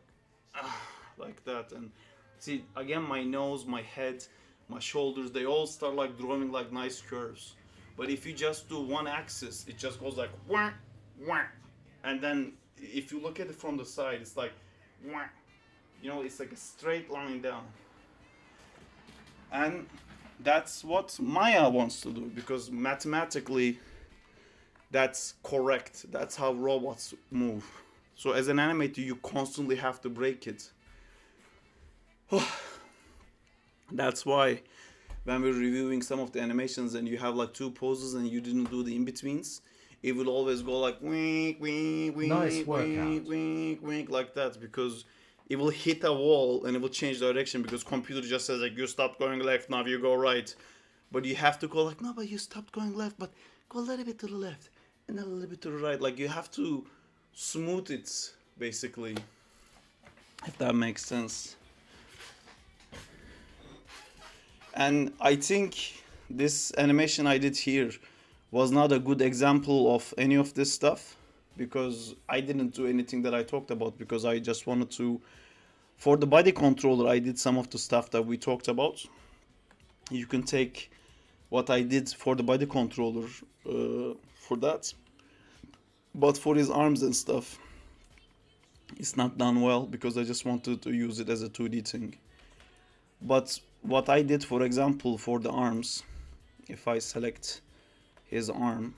like that. And see, again, my nose, my head, my shoulders, they all start like drawing like nice curves. But if you just do one axis, it just goes like wah, wah. And then if you look at it from the side, it's like wah. You know, it's like a straight line down. And that's what Maya wants to do, because mathematically that's correct. That's how robots move. So as an animator, you constantly have to break it. That's why when we're reviewing some of the animations and you have like two poses and you didn't do the in-betweens, it will always go like wink, wink, wink, Nice wink, wink, wink, like that, because it will hit a wall and it will change direction, because computer just says like you stopped going left, now you go right. But you have to go like, no, but you stopped going left, but go a little bit to the left and then a little bit to the right. Like you have to smooth it, basically, if that makes sense. And I think this animation I did here was not a good example of any of this stuff, because I didn't do anything that I talked about, because I just wanted to, for the body controller, I did some of the stuff that we talked about. You can take what I did for the body controller for that. But for his arms and stuff, it's not done well, because I just wanted to use it as a 2D thing. But what I did, for example, for the arms, if I select his arm,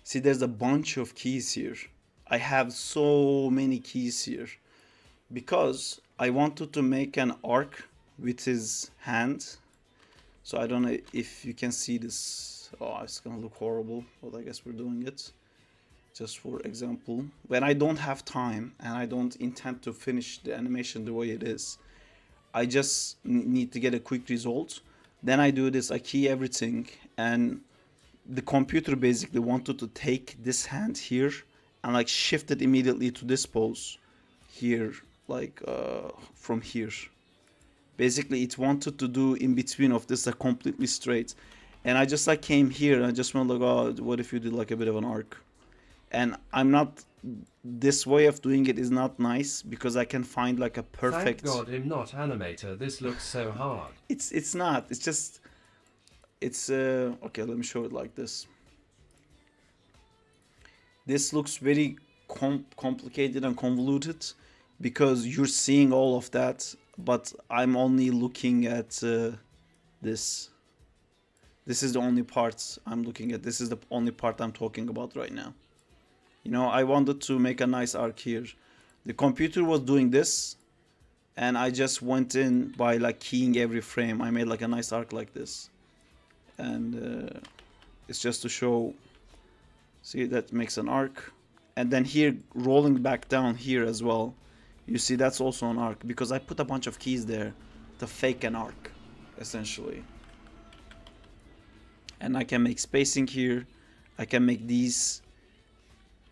see there's a bunch of keys here. I have so many keys here because I wanted to make an arc with his hand. So I don't know if you can see this. Oh, it's gonna look horrible, but I guess we're doing it just for example. When I don't have time and I don't intend to finish the animation the way it is, I just need to get a quick result. Then I do this, I key everything, and the computer basically wanted to take this hand here and like shift it immediately to this pose here, like from here. Basically it wanted to do in between of this like completely straight, and I just like came here and I just went like, oh, what if you did like a bit of an arc? And I'm not, this way of doing it is not nice, because I can find like a perfect, Thank God I'm not animator, this looks so hard. it's not, it's just it's okay, let me show it like this. This looks very complicated and convoluted because you're seeing all of that, but I'm only looking at this. This is the only part I'm looking at. This is the only part I'm talking about right now. You know, I wanted to make a nice arc here. The computer was doing this, and I just went in by like keying every frame. I made like a nice arc like this. And it's just to show, see, that makes an arc. And then here, rolling back down here as well, you see that's also an arc, because I put a bunch of keys there to fake an arc, essentially. And I can make spacing here. I can make these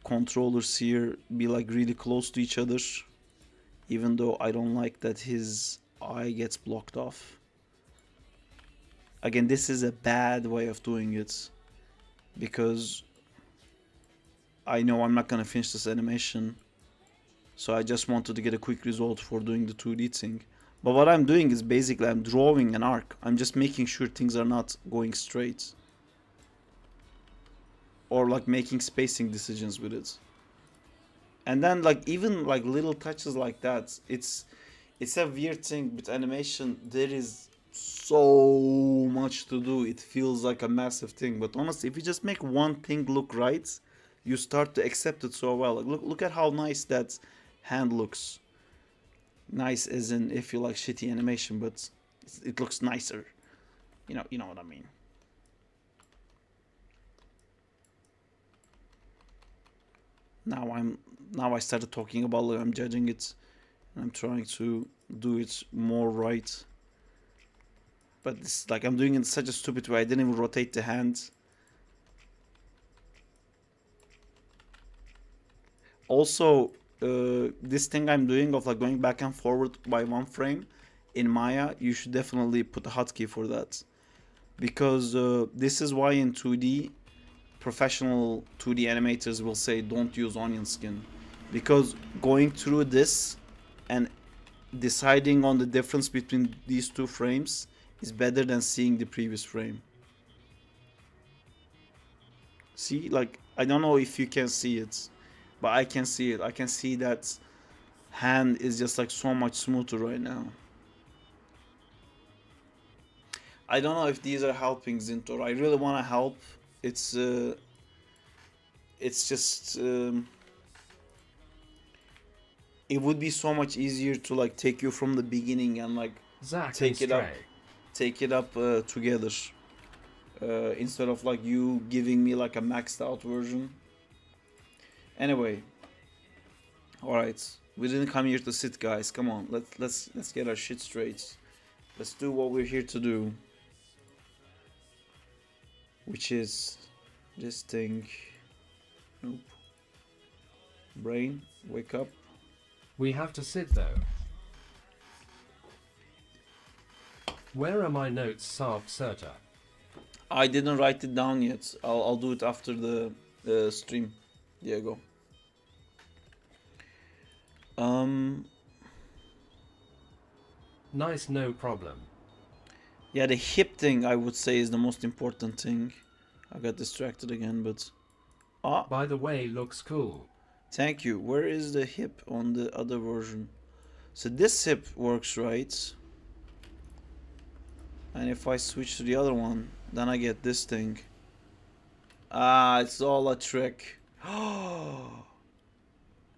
controllers here be like really close to each other, even though I don't like that his eye gets blocked off. Again, this is a bad way of doing it, because I know I'm not gonna finish this animation, so I just wanted to get a quick result for doing the 2D thing. But what I'm doing is basically I'm drawing an arc. I'm just making sure things are not going straight, or like making spacing decisions with it. And then like even like little touches like that, it's a weird thing with animation. There is so much to do. It feels like a massive thing, but honestly, if you just make one thing look right, you start to accept it so well. Like, look at how nice that hand looks. Nice as in if you like shitty animation, but it looks nicer. You know what I mean. Now I started talking about it. I'm judging it, and I'm trying to do it more right. But it's like I'm doing it in such a stupid way. I didn't even rotate the hand. Also, this thing I'm doing of like going back and forward by one frame in Maya, you should definitely put a hotkey for that, because this is why in 2D, professional 2D animators will say don't use onion skin, because going through this and deciding on the difference between these two frames is better than seeing the previous frame. See, like, I don't know if you can see it, but I can see it. I can see that hand is just like so much smoother right now. I don't know if these are helping Zintor. I really want to help. It's just it would be so much easier to like take you from the beginning and like Zack take and it up together, instead of like you giving me like a maxed out version. Anyway, all right, we didn't come here to sit, guys. Come on, let's get our shit straight. Let's do what we're here to do, which is this thing. Nope. Brain, wake up. We have to sit though. Where are my notes, Sarp Serta? I didn't write it down yet. I'll do it after the stream, Diego. Nice, no problem. Yeah, the hip thing I would say is the most important thing. I got distracted again, but By the way, looks cool. thank you. Where is the hip on the other version? So this hip works, right? And if I switch to the other one, then I get this thing. Ah, it's all a trick.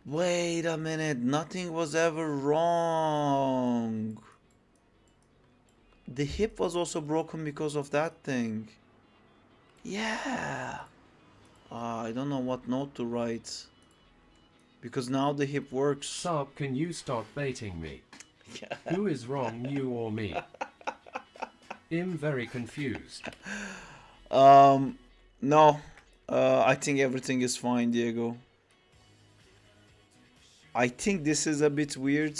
Wait a minute, nothing was ever wrong. The hip was also broken because of that thing. Yeah. I don't know what note to write, because now the hip works. Sarp, can you stop baiting me? Who is wrong, you or me? I'm very confused. No. I think everything is fine, Diego. I think this is a bit weird,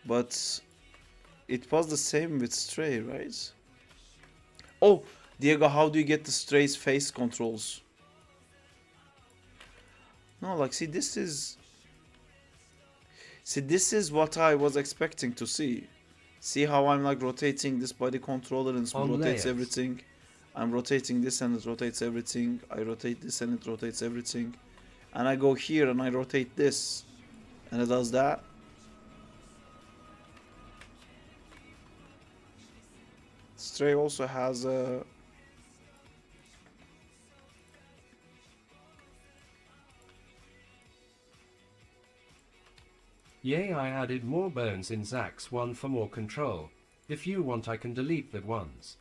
but it was the same with Stray, right? Oh, Diego, how do you get the Stray's face controls? No, like, see, this is what I was expecting to see. See how I'm like rotating this body controller and it On rotates layers. everything. I'm rotating this and it rotates everything. I rotate this and it rotates everything. And I go here and I rotate this and it does that. Stray also has a... Yay, I added more bones in Zack's one for more control. If you want, I can delete the ones.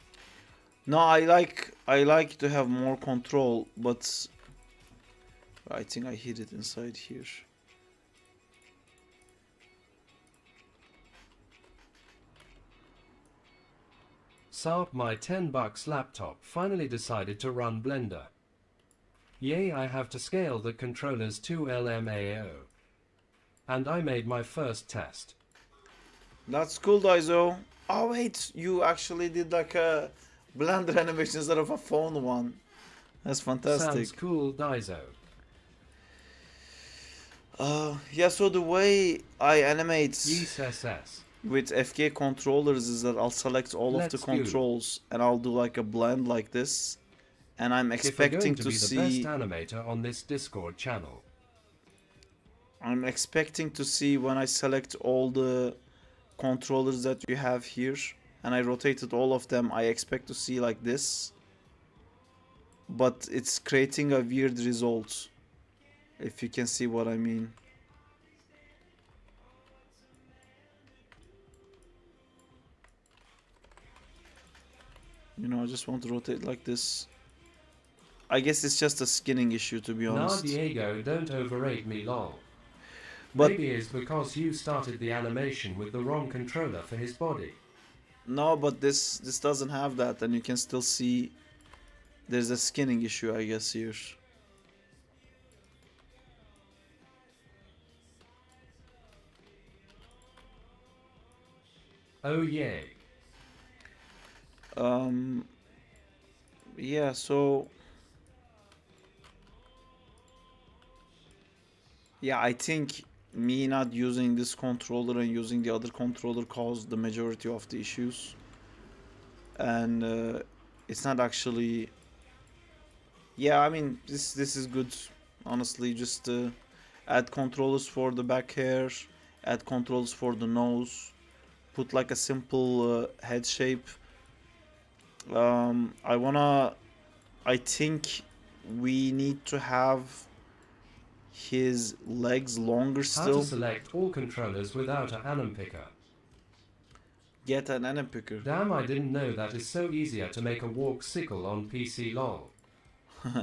No, I like to have more control, but I think I hid it inside here. Sarp, my $10 laptop finally decided to run Blender. Yay, I have to scale the controllers to LMAO. And I made my first test. That's cool, Daizo. Oh wait, you actually did like a Blender animation instead of a phone one. That's fantastic. Sounds cool, Daizo. Yeah, so the way I animate Yes, SS. with FK controllers is that I'll select all of the Let's go. controls and I'll do like a blend like this. And I'm If we're expecting going to to be the see... best animator on this Discord channel. I'm expecting to see when I select all the controllers that you have here and I rotated all of them, I expect to see like this. But it's creating a weird result, if you can see what I mean. You know, I just want to rotate like this. I guess it's just a skinning issue, to be Nah, honest. Diego, don't overrate me, lol. But Maybe it's because you started the animation with the wrong controller for his body. no, but this doesn't have that, and you can still see there's a skinning issue, I guess, here. Oh yay. Yeah, so yeah, I think me not using this controller and using the other controller caused the majority of the issues. And it's not actually... Yeah, I mean, this is good, honestly. Just add controllers for the back hair, add controls for the nose, put like a simple head shape. I think we need to have his legs longer How still. to select all controllers without an anim picker. Get an anim picker. Damn, I didn't know that is so easier to make a walk sickle on PC, lol.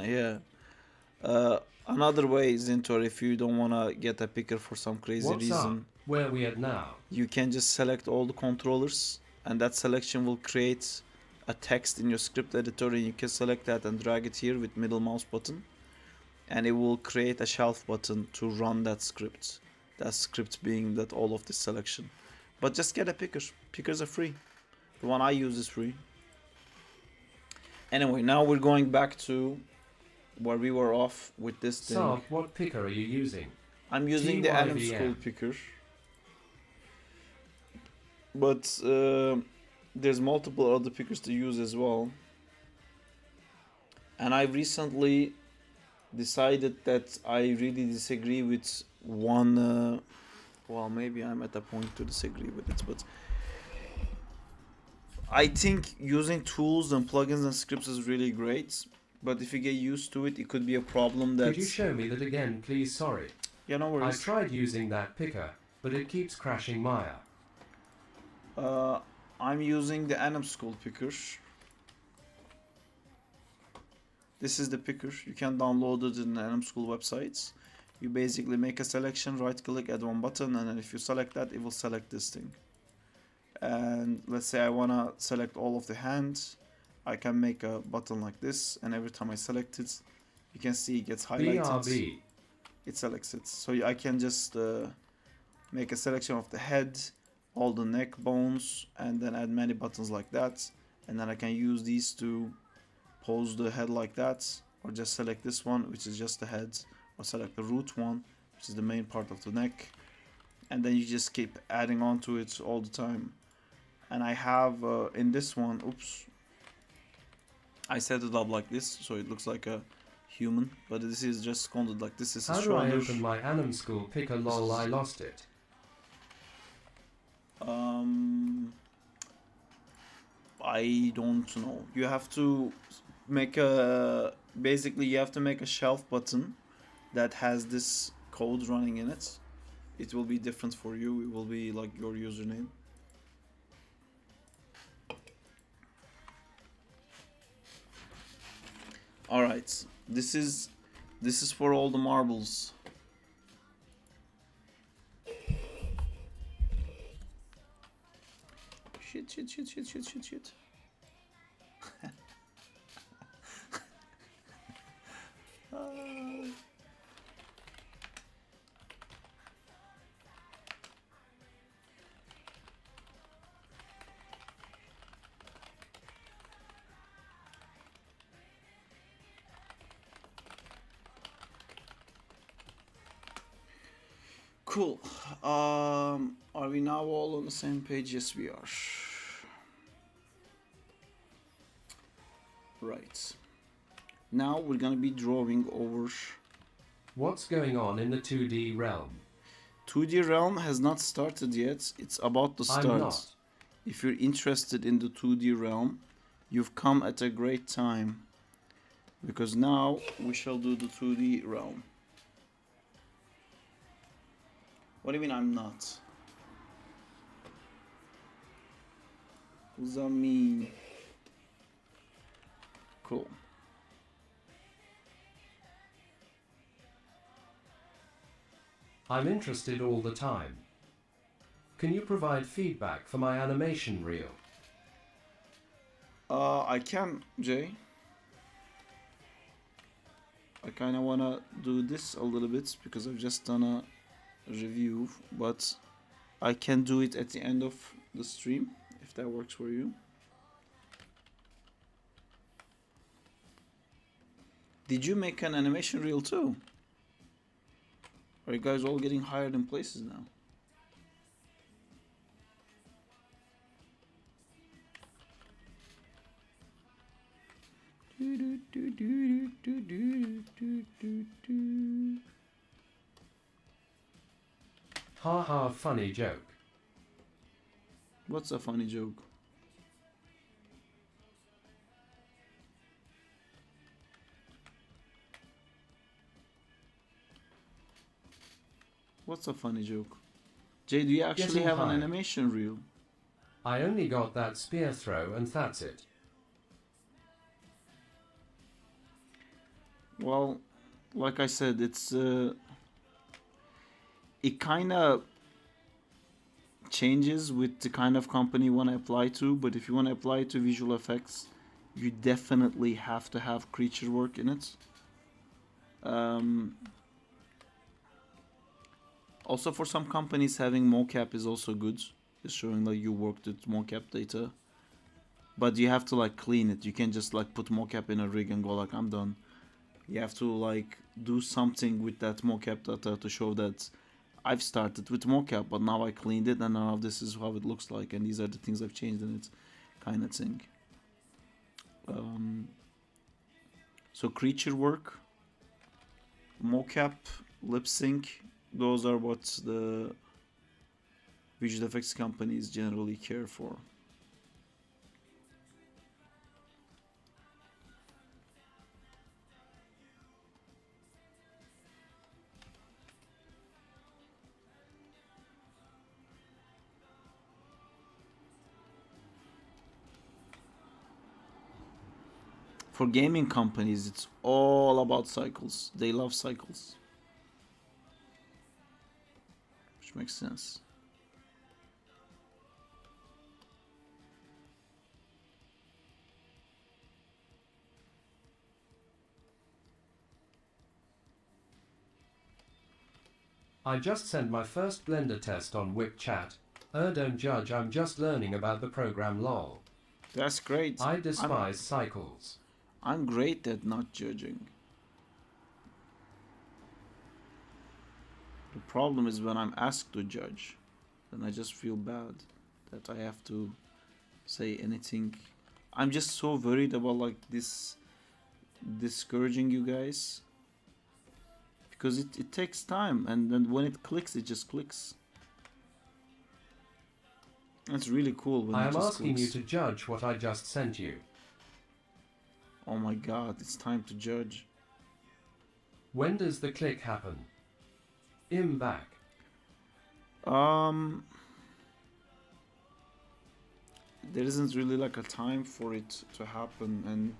Yeah. Another way, Zintor, if you don't wanna get a picker for some crazy What's up? reason, Where we at now? you can just select all the controllers, and that selection will create a text in your script editor, and you can select that and drag it here with middle mouse button, and it will create a shelf button to run that script. That script being that all of this selection. But just get a picker. Pickers are free. The one I use is free. Anyway, now we're going back to where we were off with this thing. Sarp, what picker are you using? I'm using the anim TYVM. school picker. But there's multiple other pickers to use as well. And I recently decided that I really disagree with one... well, maybe I'm at a point to disagree with it, but I think using tools and plugins and scripts is really great. But if you get used to it, it could be a problem that... Could you show me that again, please? Sorry. Yeah, no I worries. tried using that picker, but it keeps crashing Maya. I'm using the anim school picker. This is the picker. You can download it in the anim school websites. You basically make a selection, right click, add one button, and then if you select that, it will select this thing. And let's say I want to select all of the hands. I can make a button like this, and every time I select it, you can see it gets highlighted. BRB. It selects it. So I can just make a selection of the head, all the neck bones, and then add many buttons like that. And then I can use these to pose the head like that, or just select this one, which is just the head, or select the root one, which is the main part of the neck. And then you just keep adding on to it all the time. and I have in this one, oops, I set it up like this so it looks like a human, but this is just content like this is his How do I shoulder. open my Anim School picker? Lol, I lost it. I don't know. You have to make a, basically you have to make a shelf button that has this code running in it. It will be different for you. It will be like your username. All right. This is for all the marbles. Shit. Cool. Are we now all on the same page? Yes, we are. Right. Now we're gonna be drawing over. What's going on in the 2D realm? 2D realm has not started yet. It's about to start. I'm not. If you're interested in the 2D realm, you've come at a great time. Because now we shall do the 2D realm. What do you mean I'm not? What does that mean? Cool. I'm interested all the time. Can you provide feedback for my animation reel? I can, Jay. I kind of want to do this a little bit because I've just done a review, but I can do it at the end of the stream if that works for you. Did you make an animation reel too? Are you guys all getting hired in places now? Haha, funny joke. What's a funny joke? What's a funny joke? Jay, do you actually Getting have an high. animation reel? I only got that spear throw and that's it. Well, like I said, it's it kind of changes with the kind of company you want to apply to, but if you want to apply to visual effects, you definitely have to have creature work in it. Also, for some companies, having mocap is also good. It's showing like you worked with mocap data, but you have to like clean it. You can't just like put mocap in a rig and go like I'm done. You have to like do something with that mocap data to show that I've started with mocap, but now I cleaned it and now this is how it looks like, and these are the things I've changed in it, kind of thing. So creature work, mocap, lip sync, those are what the visual effects companies generally care for. For gaming companies, it's all about cycles. They love cycles. Which makes sense. I just sent my first Blender test on Wick Chat. Don't judge, I'm just learning about the program lol. That's great. I despise cycles. I'm great at not judging. The problem is when I'm asked to judge, then I just feel bad that I have to say anything. I'm just so worried about like this discouraging you guys, because it takes time, and then when it clicks, it just clicks. That's really cool when I it am just asking you clicks. to judge what I just sent you. Oh my god, it's time to judge. When does the click happen? I'm back. There isn't really like a time for it to happen, and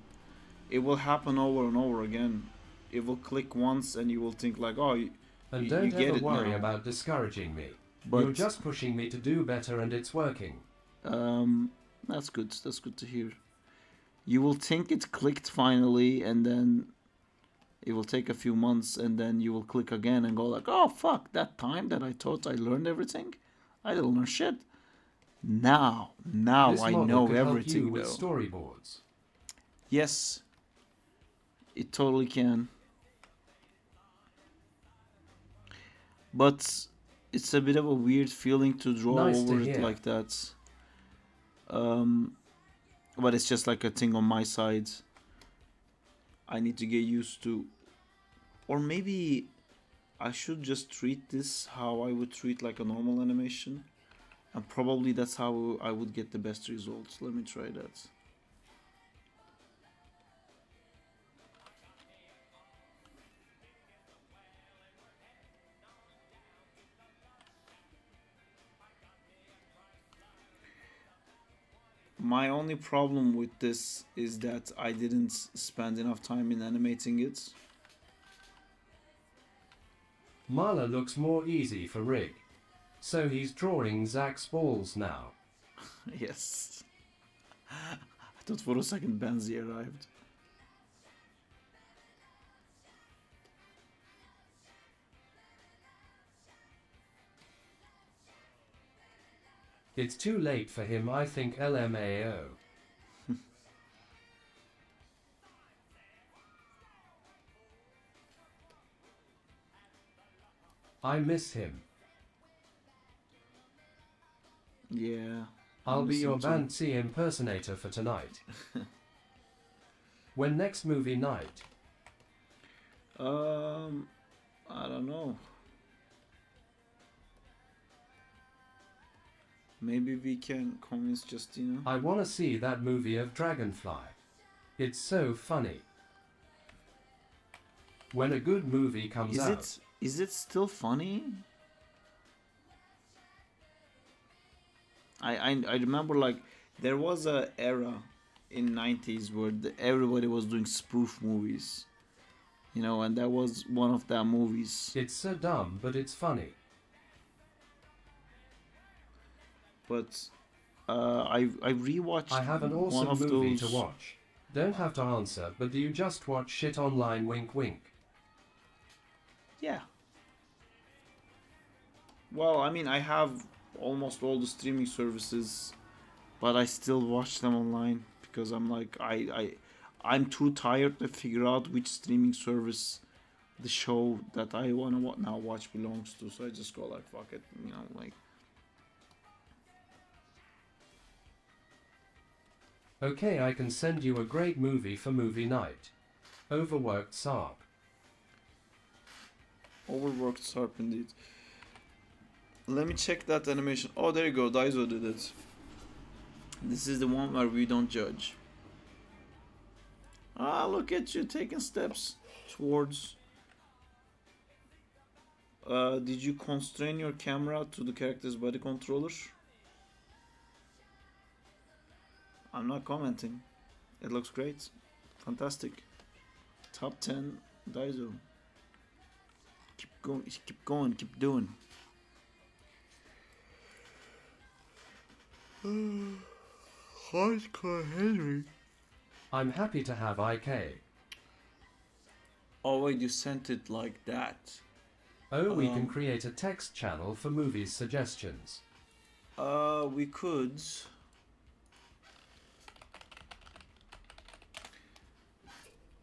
it will happen over and over again. It will click once and you will think like, oh, And you don't get ever it worry now. about discouraging me. But You're just pushing me to do better and it's working. that's good. That's good to hear. You will think it clicked finally, and then it will take a few months, and then you will click again and go like, oh fuck, that time that I thought I learned everything, I didn't learn shit. Now This I model know could help you everything with though. storyboards. Yes, it totally can. But it's a bit of a weird feeling to draw Nice to over it hear. like that. But it's just like a thing on my side. I need to get used to. Or maybe I should just treat this how I would treat like a normal animation. And probably that's how I would get the best results. Let me try that. My only problem with this is that I didn't spend enough time in animating it. Marla looks more easy for Rig. So he's drawing Zack's balls now. Yes. I thought for a second Benzi arrived. It's too late for him, I think. LMAO. I miss him. Yeah. I'll be miss your him too. Banksy impersonator for tonight. When next movie night? I don't know. Maybe we can convince Justina. I wanna see that movie of Dragonfly. It's so funny. When a good movie comes out. Is it still funny? I remember like there was a era in 90s where everybody was doing spoof movies. You know, and that was one of their movies. It's so dumb, but it's funny. But I rewatched I have an one awesome of movie those. to watch. Don't have to answer, but do you just watch shit online? Wink wink. Yeah. Well, I mean, I have almost all the streaming services, but I still watch them online because I'm like I'm too tired to figure out which streaming service the show that I wanna now watch belongs to. So I just go like, fuck it, you know, like. Okay, I can send you a great movie for movie night. Overworked Sarp. Overworked Sarp indeed. Let me check that animation. Oh, there you go. Daiso did it. This is the one where we don't judge. Ah, look at you taking steps towards. Did you constrain your camera to the character's body controller? I'm not commenting. It looks great. Fantastic. Top 10 Daiso. Keep going, keep doing. Hardcore Henry. I'm happy to have IK. Oh wait, you sent it like that. Oh, we can create a text channel for movies suggestions. We could.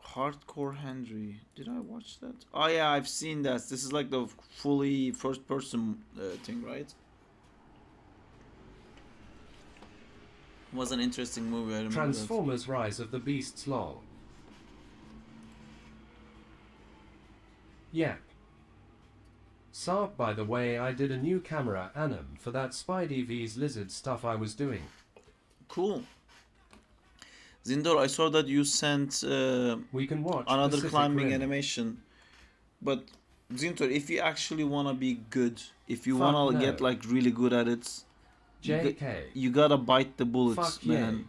Hardcore Henry. Did I watch that? Oh yeah, I've seen that. This is like the fully first person thing, right? Was an interesting movie. I remember Transformers Rise of the Beasts lol. Yep. Sarp, by the way, I did a new camera anim for that Spidey vs Lizard stuff I was doing. that. Cool. Zindor, I saw that you sent We can watch another Pacific climbing Rim. animation, but Zintor, if you actually wanna be good, if you Fuck wanna no. get like really good at it, JK. you gotta bite the bullets, Fuck man. yay.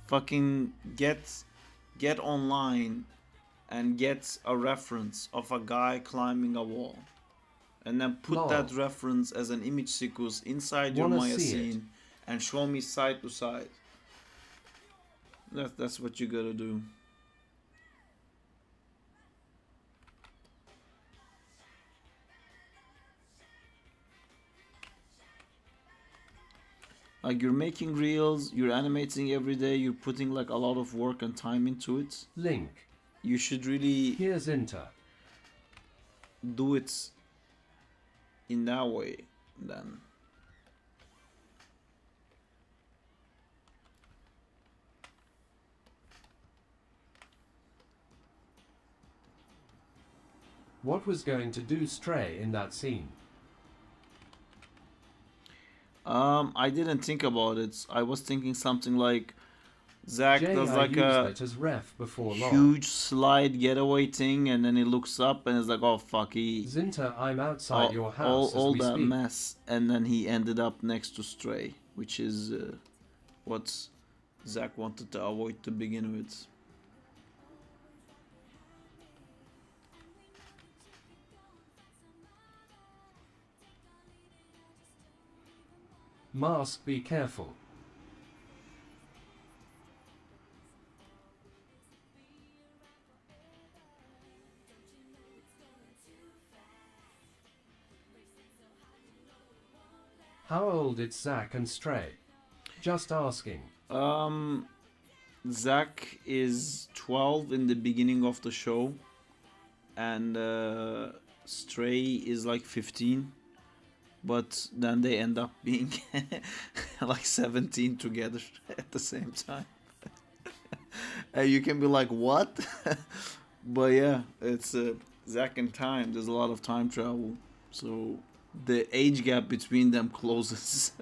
Fucking get online and get a reference of a guy climbing a wall, and then put Lol. that reference as an image sequence inside your Wanna Maya see it. scene and show me side to side. That's what you gotta do. Like, you're making reels, you're animating every day, you're putting like a lot of work and time into it. Link. You should really Here's Inter. do it in that way then. What was going to do Stray in that scene? I didn't think about it. I was thinking something like Zack Jay, does I like used a it as ref before long. huge slide getaway thing, and then he looks up and is like, "Oh fuck, he Zinter, I'm outside your house all as we that speak. mess," and then he ended up next to Stray, which is what Zack wanted to avoid to begin with. Mask, be careful. How old is Zack and Stray? Just asking. Zack is 12 in the beginning of the show, and Stray is like 15, but then they end up being like 17 together at the same time. And you can be like, what? But yeah, it's Zack and time. There's a lot of time travel, so the age gap between them closes.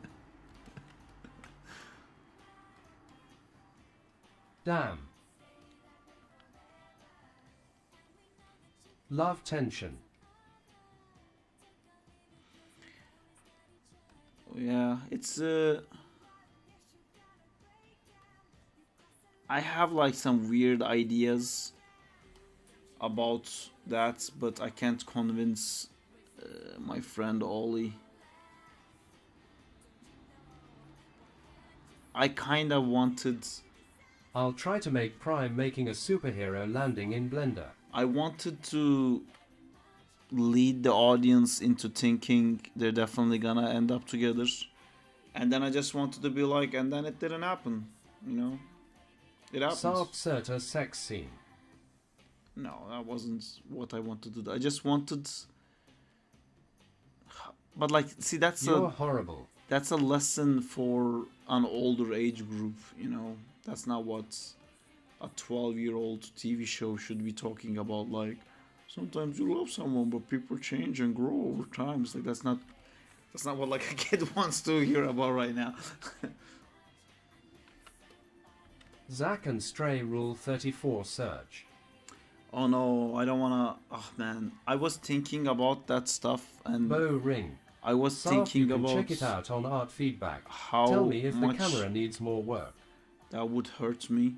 Damn. Love tension. Yeah, it's I have like some weird ideas about that, but I can't convince my friend Ollie. I kind of wanted I'll try to make Prime making a superhero landing in Blender. I wanted to lead the audience into thinking they're definitely gonna end up together, and then I just wanted to be like, and then it didn't happen, you know. It happens. Sarp Serta sex scene. No, that wasn't what I wanted to do. I just wanted, but like, see, You're horrible. that's a lesson for an older age group, you know. That's not what a 12-year-old TV show should be talking about. Like, sometimes you love someone, but people change and grow over time. It's like, that's not what like a kid wants to hear about right now. Zack and Stray Rule 34 search. Oh no, I don't wanna. Oh man, I was thinking about that stuff, and Bow ring. I was Sarp, thinking you can about check it out on Art Feedback. how Tell me if the much camera needs more work. that would hurt me,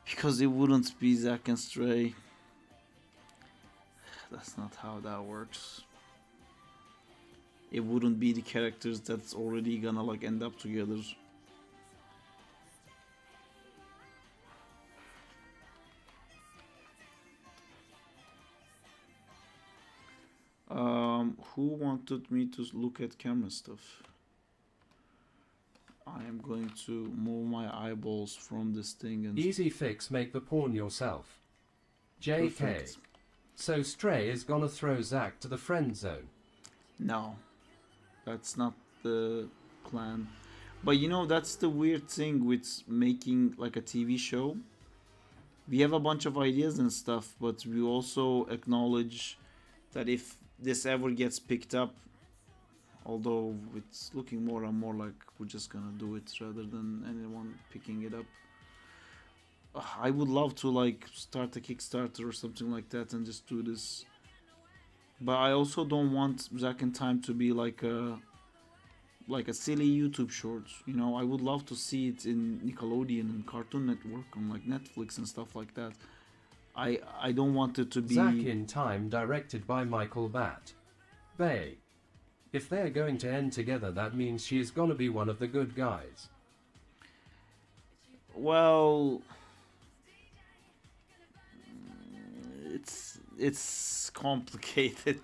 because it wouldn't be Zack and Stray. That's not how that works. It wouldn't be the characters that's already gonna like end up together. Who wanted me to look at camera stuff? I am going to move my eyeballs from this thing and Easy fix, make the porn yourself. JK. Perfect. So Stray is gonna throw Zack to the friend zone. No, that's not the clan. But you know, that's the weird thing with making like a TV show. We have a bunch of ideas and stuff, but we also acknowledge that if this ever gets picked up, although it's looking more and more like we're just gonna do it rather than anyone picking it up. I would love to like start a Kickstarter or something like that and just do this. But I also don't want Zack in Time to be like a silly YouTube short. You know, I would love to see it in Nickelodeon and Cartoon Network on like Netflix and stuff like that. I don't want it to be Zack in Time, directed by Michael Bay. If they're going to end together, that means she's gonna be one of the good guys. Well, it's complicated.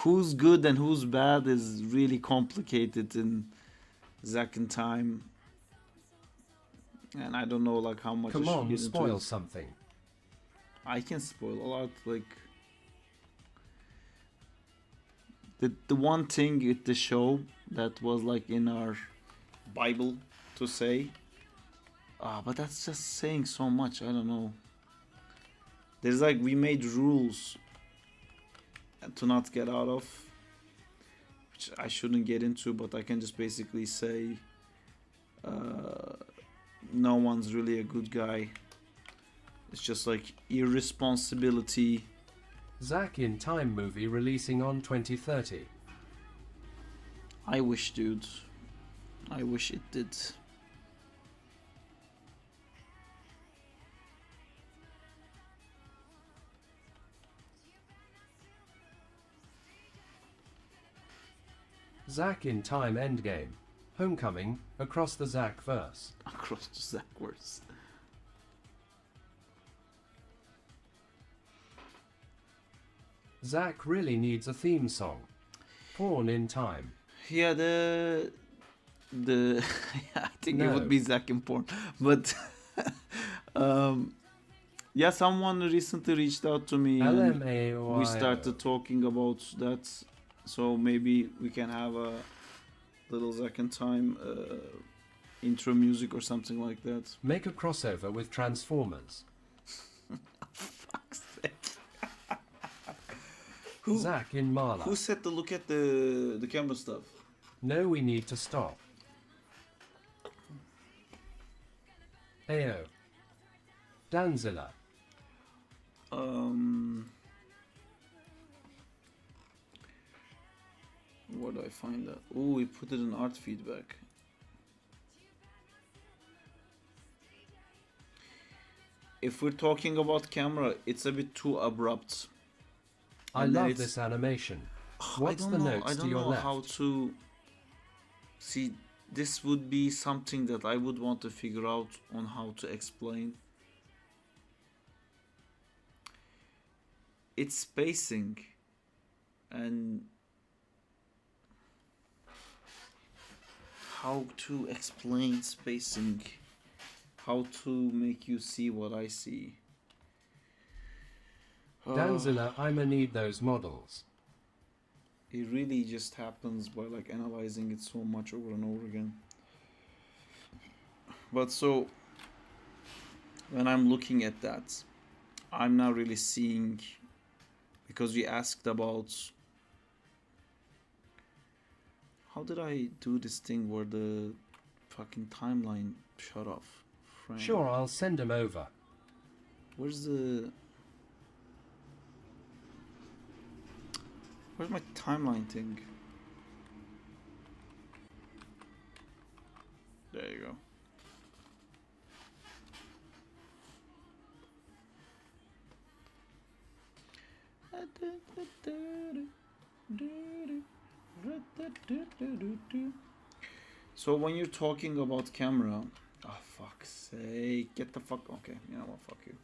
Who's good and who's bad is really complicated in Zack in Time, and I don't know like how much. Come I should on, get into spoil it. something. I can spoil a lot. Like the one thing with the show that was like in our Bible to say, but that's just saying so much. I don't know. There's like we made rules to not get out of, which I shouldn't get into, but I can just basically say no one's really a good guy. It's just like irresponsibility. Zack in Time movie releasing on 2030. I wish, dude. I wish it did. Zack in Time Endgame. Homecoming, across the Zack verse. Across the Zackverse. Zack really needs a theme song. Porn in Time. Yeah, the I think it No. would be Zack in porn, but yeah, someone recently reached out to me and LMAO. we started talking about that, so maybe we can have a little Zack in Time intro music or something like that. Make a crossover with Transformers. Fuck's sake. Who Zack in Marla. who said to look at the camera stuff? No, we need to stop. Ayo. Danzilla. Where do I find that? Oh, we put it in art feedback. If we're talking about camera, it's a bit too abrupt. I And then love it's- this animation. I What's don't the know. notes I to don't your know left? how to see. This would be something that I would want to figure out on how to explain. It's spacing, and how to explain spacing, how to make you see what I see. Danzilla, I'ma need those models. It really just happens by like analyzing it so much over and over again. But so when I'm looking at that, I'm not really seeing, because we asked about how did I do this thing where the fucking timeline shut off. Frame. Sure, I'll send them over. Where's my timeline thing? There you go. So when you're talking about camera, oh fuck's sake, get the fuck, okay, you know what, fuck you.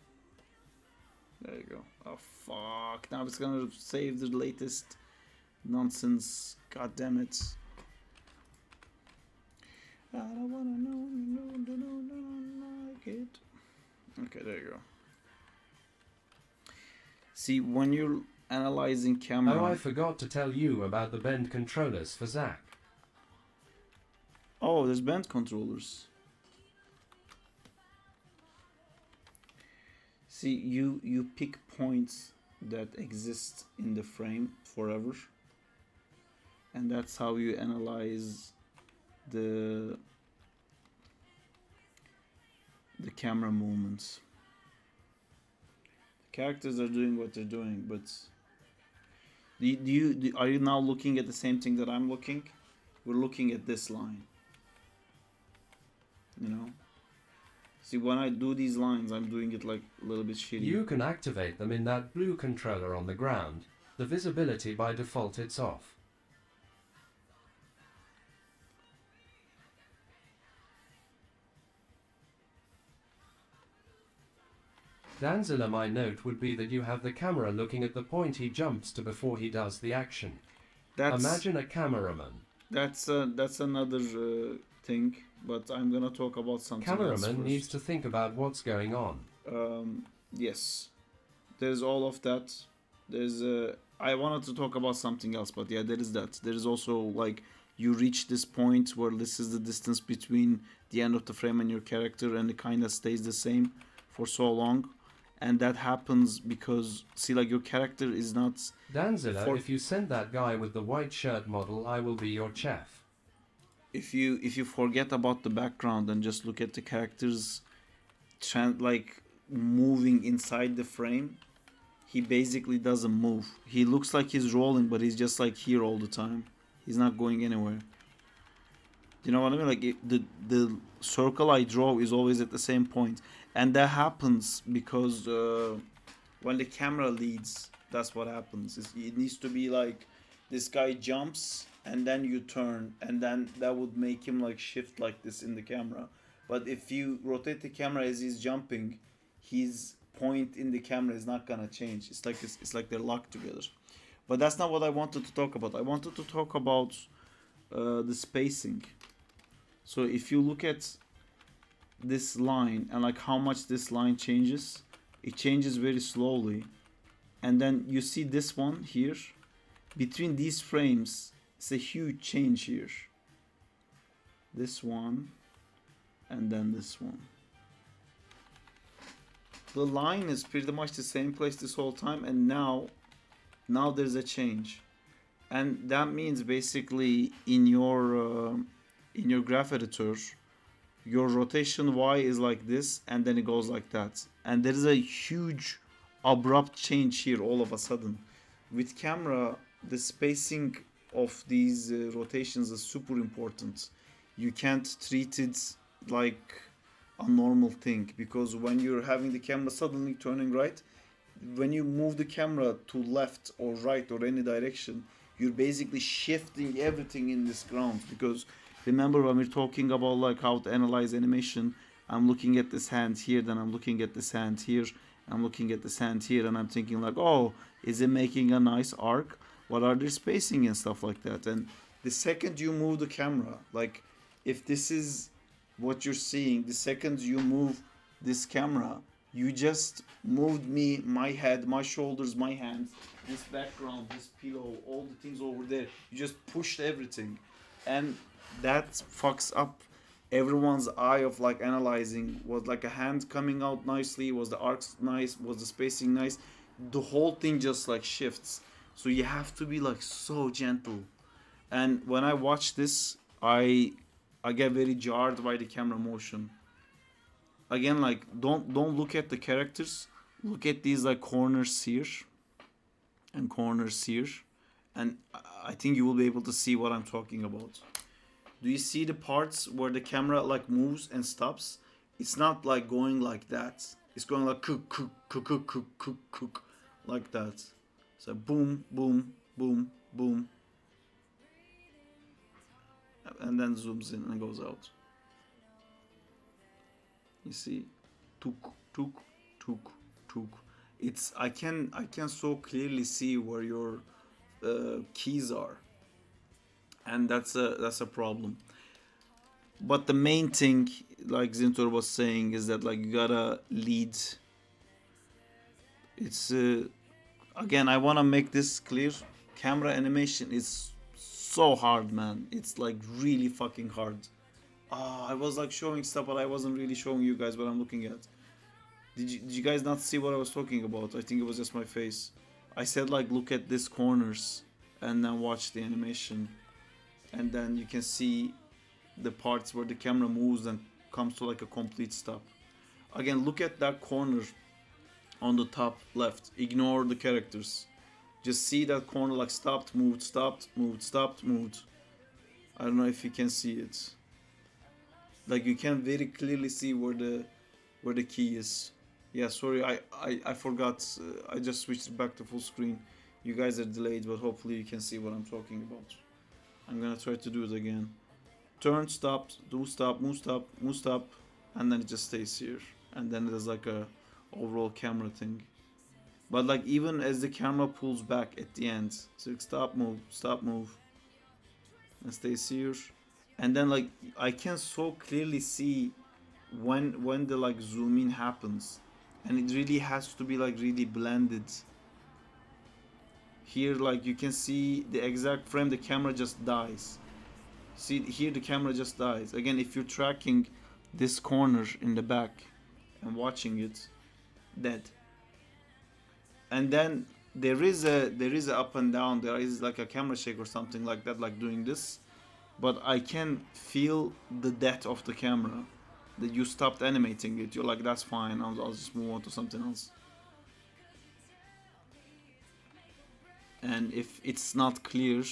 There you go. Oh fuck, now it's gonna save the latest nonsense, god damn it. I don't wanna know, like it. Okay, there you go. See, when you're analyzing camera. Oh, I forgot to tell you about the bend controllers for Zack. Oh, there's band controllers. See, you pick points that exist in the frame forever, and that's how you analyze the camera movements. The characters are doing what they're doing, but are you now looking at the same thing that I'm looking? We're looking at this line. You know? See, when I do these lines, I'm doing it like a little bit shitty. You can activate them in that blue controller on the ground. The visibility by default it's off. Danzilla, my note would be that you have the camera looking at the point he jumps to before he does the action. Imagine a cameraman. That's another thing, but I'm gonna talk about something else Cameraman first. needs to think about what's going on. Yes, there's all of that. There's I wanted to talk about something else, but yeah, there is that. There is also like you reach this point where this is the distance between the end of the frame and your character, and it kind of stays the same for so long. And that happens because, see, like your character is not... Danzilla, if you send that guy with the white shirt model, I will be your chef. If you forget about the background and just look at the characters like moving inside the frame, he basically doesn't move. He looks like he's rolling, but he's just like here all the time. He's not going anywhere. You know what I mean? Like the circle I draw is always at the same point. And that happens because when the camera leads, that's what happens. It needs to be like this guy jumps and then you turn, and then that would make him like shift like this in the camera. But if you rotate the camera as he's jumping, his point in the camera is not gonna change. It's like they're locked together. But that's not what I wanted to talk about. I wanted to talk about the spacing. So if you look at this line and like how much this line changes, it changes very slowly. And then you see this one here, between these frames, it's a huge change here. This one and then this one. The line is pretty much the same place this whole time, and now there's a change. And that means basically in your graph editor, your rotation Y is like this, and then it goes like that. And there is a huge abrupt change here all of a sudden. With camera, the spacing of these rotations is super important. You can't treat it like a normal thing, because when you're having the camera suddenly turning right, when you move the camera to left or right or any direction, you're basically shifting everything in this ground. Because remember, when we're talking about like how to analyze animation, I'm looking at this hand here, then I'm looking at this hand here, I'm looking at this hand here, and I'm thinking like, oh, is it making a nice arc? What are their spacing and stuff like that? And the second you move the camera, like if this is what you're seeing, the second you move this camera, you just moved me, my head, my shoulders, my hands, this background, this pillow, all the things over there. You just pushed everything. And that fucks up everyone's eye of like analyzing. Was like a hand coming out nicely? Was the arcs nice? Was the spacing nice? The whole thing just like shifts. So you have to be like so gentle. And when I watch this, I get very jarred by the camera motion. Again, like don't look at the characters. Look at these like corners here and corners here, and I think you will be able to see what I'm talking about. Do you see the parts where the camera like moves and stops? It's not like going like that. It's going like cook, cook, cook, cook, cook, cook, cook, like that. So boom, boom, boom, boom, and then zooms in and goes out. You see, tuk, tuk, tuk, tuk. It's I can so clearly see where your keys are, and that's a problem. But the main thing, like Zintor was saying, is that like you gotta lead. It's again, I want to make this clear. Camera animation is so hard, man. It's like really fucking hard. I was like showing stuff, but I wasn't really showing you guys what I'm looking at. Did you guys not see what I was talking about? I think it was just my face. I said like look at these corners and then watch the animation, and then you can see the parts where the camera moves and comes to like a complete stop. Again, look at that corner on the top left. Ignore the characters. Just see that corner like stopped, moved, stopped, moved, stopped, moved. I don't know if you can see it. Like you can very clearly see where the key is. Yeah, sorry, I forgot. I just switched it back to full screen. You guys are delayed, but hopefully you can see what I'm talking about. I'm gonna try to do it again. Turn, stop, do stop, move, stop, move, stop, and then it just stays here. And then there's like a overall camera thing. But like even as the camera pulls back at the end, so stop, move, and stays here. And then like I can so clearly see when the like zoom in happens, and it really has to be like really blended. Here like you can see the exact frame the camera just dies. See here the camera just dies. Again, if you're tracking this corner in the back and watching it, dead. And then there is a up and down, there is like a camera shake or something like that, like doing this, but I can feel the death of the camera, that you stopped animating it. You're like, that's fine, I'll just move on to something else. And if it's not clear,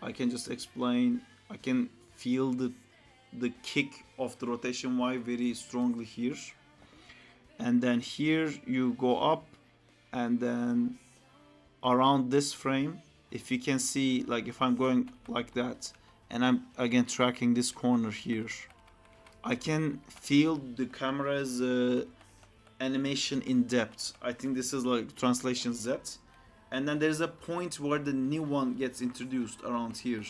I can just explain. I can feel the kick of the rotation Y very strongly here, and then here you go up, and then around this frame, if you can see, like if I'm going like that and I'm again tracking this corner here, I can feel the camera's animation in depth. I think this is like translation Z, and then there's a point where the new one gets introduced around here.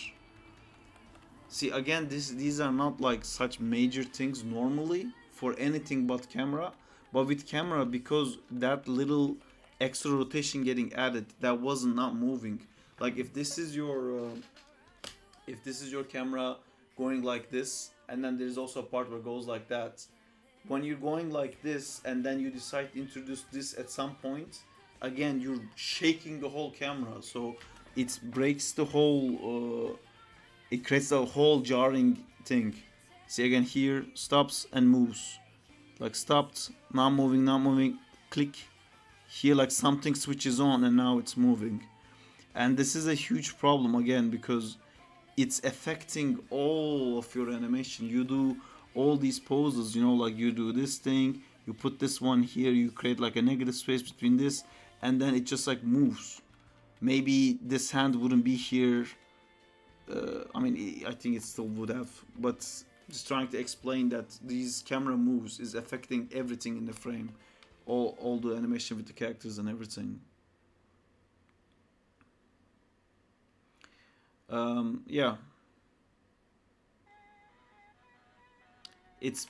See, again, these are not like such major things normally for anything but camera, but with camera, because that little extra rotation getting added, that was not moving. Like if this is your camera going like this, and then there's also a part where it goes like that. When you're going like this and then you decide to introduce this at some point, again you're shaking the whole camera, so it breaks the whole it creates a whole jarring thing. See, again here stops and moves, like stopped, not moving, click. Here like something switches on and now it's moving. And this is a huge problem again, because it's affecting all of your animation. You do all these poses, you know, like you do this thing, you put this one here, you create like a negative space between this, and then it just like moves. Maybe this hand wouldn't be here. I mean, I think it still would have, but just trying to explain that these camera moves is affecting everything in the frame. All the animation with the characters and everything. Yeah, it's,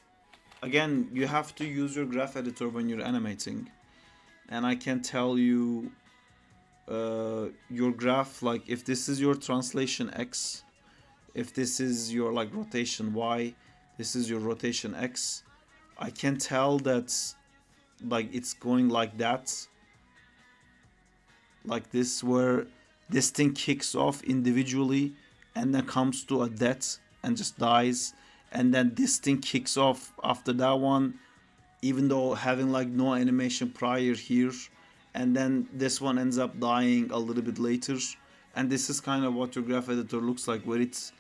again, you have to use your graph editor when you're animating, and I can tell you your graph, like if this is your translation X, if this is your like rotation Y, this is your rotation X, I can tell that like it's going like that, like this, where this thing kicks off individually and then comes to a death and just dies, and then this thing kicks off after that one, even though having like no animation prior here, and then this one ends up dying a little bit later. And this is kind of what your graph editor looks like, where it's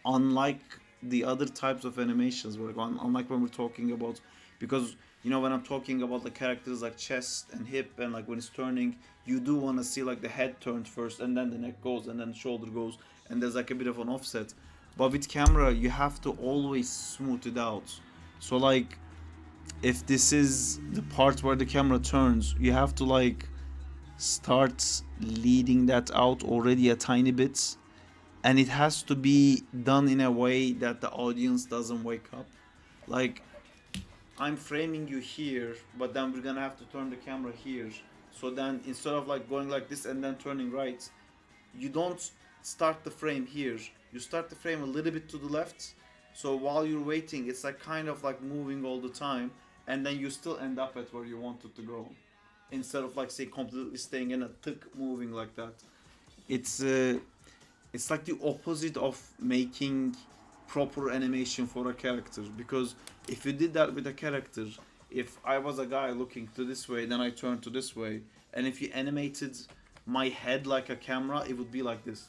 unlike the other types of animations, where unlike when we're talking about, because you know, when I'm talking about the characters like chest and hip, and like when it's turning, you do want to see like the head turns first, and then the neck goes, and then the shoulder goes, and there's like a bit of an offset. But with camera, you have to always smooth it out. So like, if this is the part where the camera turns, you have to like start leading that out already a tiny bit, and it has to be done in a way that the audience doesn't wake up. Like, I'm framing you here, but then we're gonna have to turn the camera here. So then instead of like going like this and then turning right, you don't start the frame here. You start the frame a little bit to the left. So while you're waiting, it's like kind of like moving all the time, and then you still end up at where you wanted to go, instead of like say completely staying in a tick moving like that. It's like the opposite of making proper animation for a character, because if you did that with a character, if I was a guy looking to this way, then I turned to this way, and if you animated my head like a camera, it would be like this.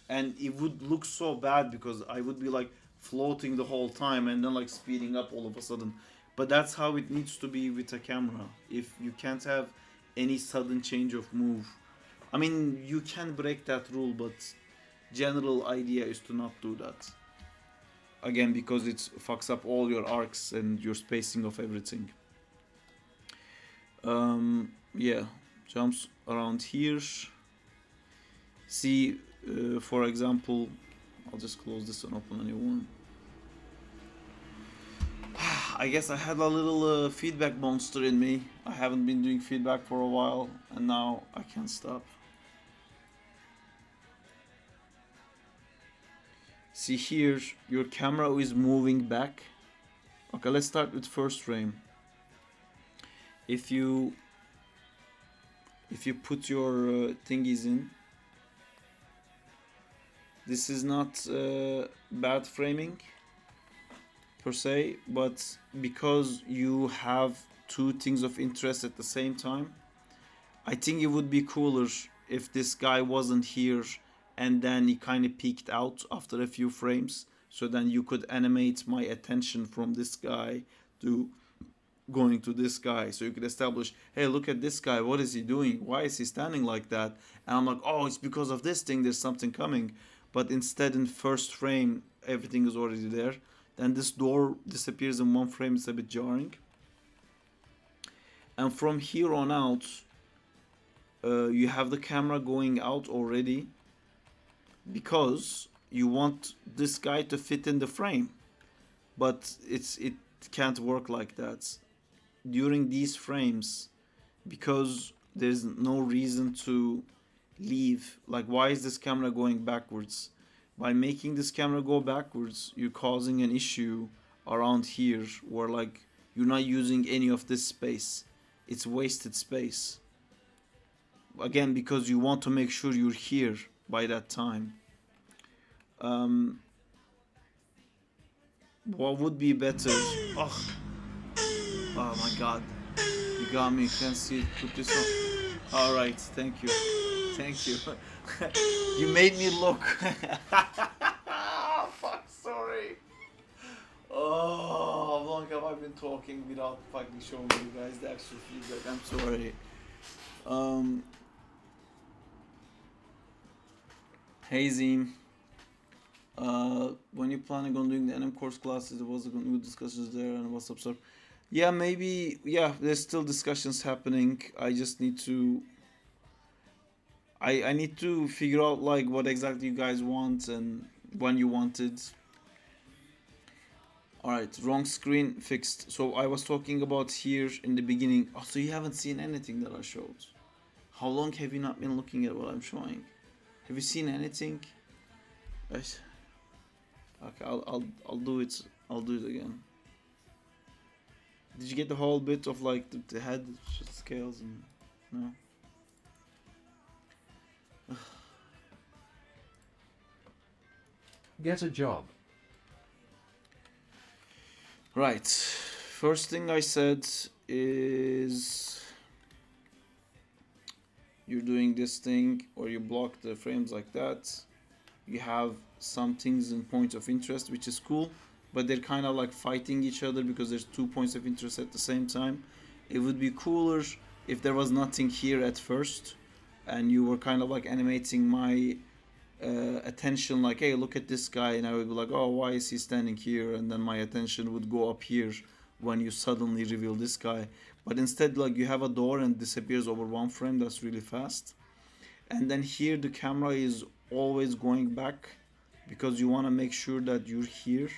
And it would look so bad because I would be like floating the whole time and then like speeding up all of a sudden. But that's how it needs to be with a camera. If you can't have any sudden change of move, I mean, you can break that rule, but general idea is to not do that. Again, because it fucks up all your arcs and your spacing of everything. Yeah, jumps around here. See, for example, I'll just close this and open a new one. I guess I had a little feedback monster in me. I haven't been doing feedback for a while, and now I can't stop. See here, your camera is moving back. Okay, let's start with first frame. If you put your thingies in, this is not bad framing per se, but because you have two things of interest at the same time, I think it would be cooler if this guy wasn't here and then he kind of peeked out after a few frames, so then you could animate my attention from this guy to going to this guy, so you could establish, hey, look at this guy, what is he doing, why is he standing like that, and I'm like, oh, it's because of this thing, there's something coming. But instead in first frame everything is already there, then this door disappears in one frame. It's a bit jarring. And from here on out, you have the camera going out already, because you want this guy to fit in the frame, but it can't work like that during these frames, because there's no reason to leave. Like, why is this camera going backwards? By making this camera go backwards, you're causing an issue around here where like you're not using any of this space. It's wasted space, again, because you want to make sure you're here by that time. What would be better? Oh my god, you got me. Can't see it. Put this on. All right, thank you. You made me look. Fuck, sorry. Oh, how long have I been talking without fucking showing you guys the actual feedback? I'm sorry. Hey Zim. When you're planning on doing the NM course classes, there was good discussions there, and what's up, sir? Yeah, maybe. Yeah, there's still discussions happening. I just need to. I need to figure out like what exactly you guys want and when you want it. Alright, wrong screen fixed. So I was talking about here in the beginning. Oh, so you haven't seen anything that I showed. How long have you not been looking at what I'm showing? Have you seen anything? Yes. Okay, I'll do it. I'll do it again. Did you get the whole bit of like the head scales and no? Get a job. Right. First thing I said is you're doing this thing or you block the frames like that. You have some things in points of interest, which is cool, but they're kind of like fighting each other because there's 2 points of interest at the same time. It would be cooler if there was nothing here at first and you were kind of like animating my attention, like, hey, look at this guy, and I would be like, oh, why is he standing here? And then my attention would go up here when you suddenly reveal this guy. But instead, like, you have a door and disappears over one frame. That's really fast. And then here the camera is always going back because you want to make sure that you're here.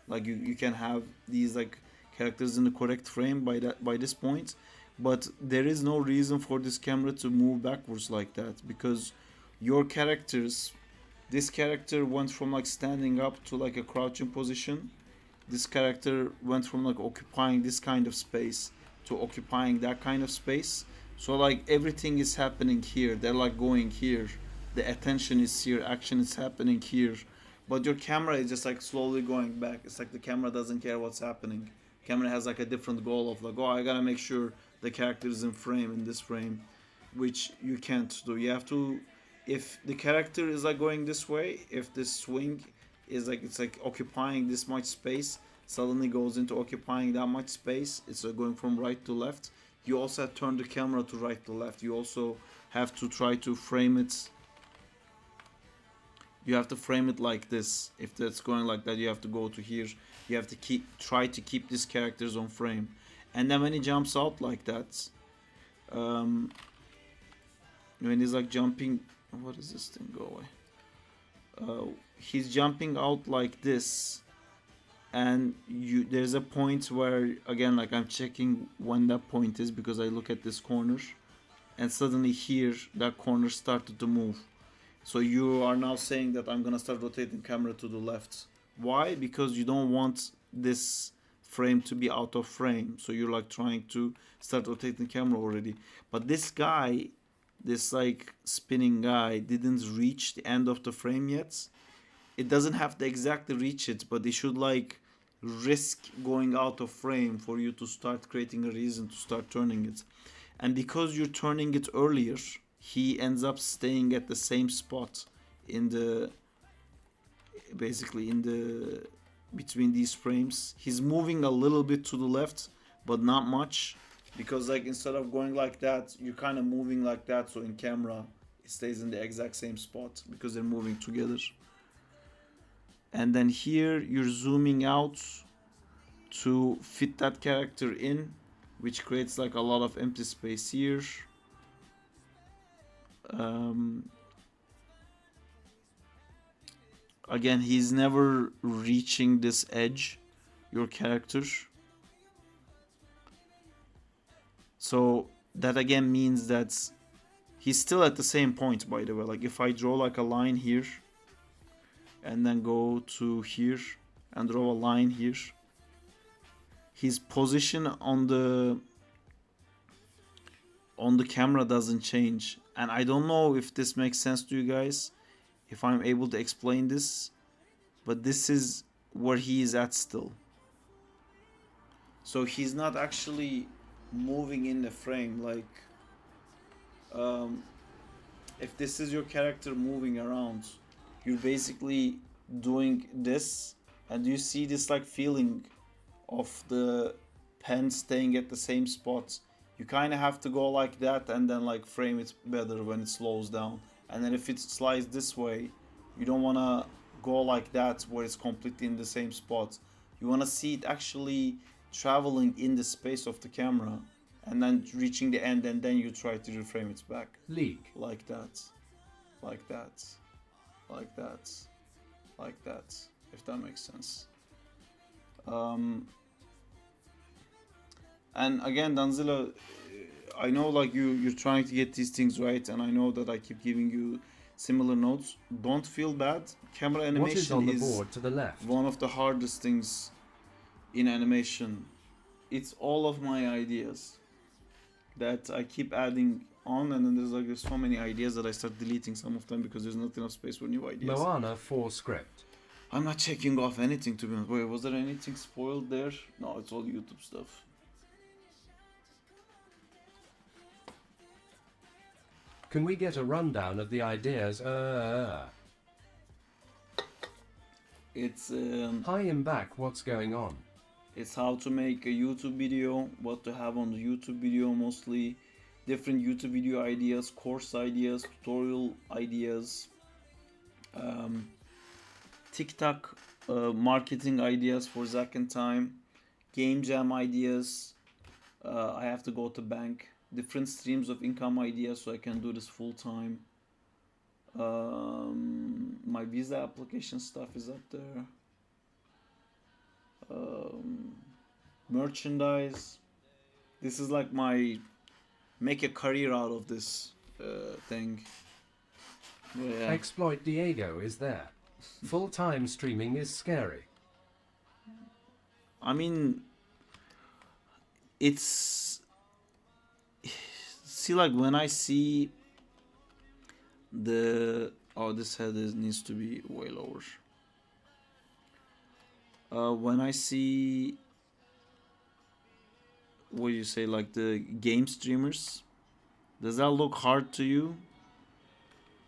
Like you can have these like characters in the correct frame by this point. but there is no reason for this camera to move backwards like that, because your characters, this character went from like standing up to like a crouching position. This character went from like occupying this kind of space to occupying that kind of space. So like everything is happening here. They're like going here. The attention is here. Action is happening here. But your camera is just like slowly going back. It's like the camera doesn't care what's happening. Camera has like a different goal of like, oh, I gotta make sure the character is in frame, in this frame, which you can't do. You have to, if the character is like going this way, if the swing is like, it's like occupying this much space, suddenly goes into occupying that much space, it's going from right to left, you also have to turn the camera to right to left. You also have to try to frame it. You have to frame it like this. If that's going like that, you have to go to here. You have to try to keep these characters on frame. And then when he jumps out like that, when he's like jumping, what is this thing, go away. He's jumping out like this, and there's a point where, again, like I'm checking when that point is, because I look at this corner, and suddenly here that corner started to move. So you are now saying that I'm gonna start rotating camera to the left. Why? Because you don't want this frame to be out of frame. So you're like trying to start rotating camera already. But this guy, this like spinning guy, didn't reach the end of the frame yet. It doesn't have to exactly reach it, but it should like risk going out of frame for you to start creating a reason to start turning it. And because you're turning it earlier, he ends up staying at the same spot in the, basically in the, between these frames. He's moving a little bit to the left, but not much, because like instead of going like that, you're kind of moving like that, so in camera it stays in the exact same spot because they're moving together. And then here you're zooming out to fit that character in, which creates like a lot of empty space here. Again, he's never reaching this edge, your character. So that again means that he's still at the same point, by the way. Like if I draw like a line here and then go to here and draw a line here, his position on the camera doesn't change. And I don't know if this makes sense to you guys, if I'm able to explain this, but this is where he is at still. So he's not actually moving in the frame. Like if this is your character moving around, you're basically doing this, and you see this like feeling of the pen staying at the same spot. You kind of have to go like that and then like frame it better when it slows down. And then if it slides this way, you don't want to go like that where it's completely in the same spot. You want to see it actually traveling in the space of the camera and then reaching the end, and then you try to reframe it back. Leak. Like that. Like that. Like that. Like that. If that makes sense. And again, Danzilla, I know like you're trying to get these things right, and I know that I keep giving you similar notes. Don't feel bad. Camera animation What is on the board to the left? One of the hardest things in animation. It's all of my ideas that I keep adding on, and then there's so many ideas that I start deleting some of them because there's not enough space for new ideas. Moana 4 script. I'm not checking off anything, to be honest. Wait, was there anything spoiled there? No, it's all YouTube stuff. Can we get a rundown of the ideas? It's Hi and back, what's going on? It's how to make a YouTube video, what to have on the YouTube video, mostly different YouTube video ideas, course ideas, tutorial ideas, TikTok marketing ideas for Zack and Time, game jam ideas. I have to go to bank. Different streams of income ideas so I can do this full time. My visa application stuff is up there. Merchandise. This is like my make a career out of this thing. Yeah. Exploit Diego is there. Full-time streaming is scary. I mean, it's see, like when I see the this head needs to be way lower. When I see, what do you say, like the game streamers, does that look hard to you?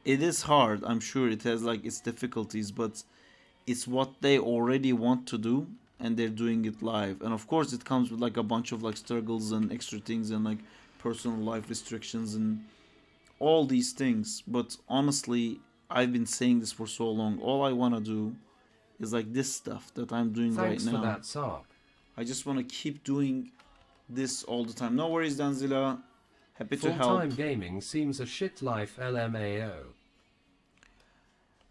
It is hard, I'm sure it has like its difficulties, but it's what they already want to do and they're doing it live. And of course it comes with like a bunch of like struggles and extra things and like personal life restrictions and all these things. But honestly, I've been saying this for so long. All I want to do is like this stuff that I'm doing Thanks right now. for that, Sark. I just want to keep doing this all the time. No worries, Danzila. Happy to help. Full-time gaming seems a shit life, LMAO.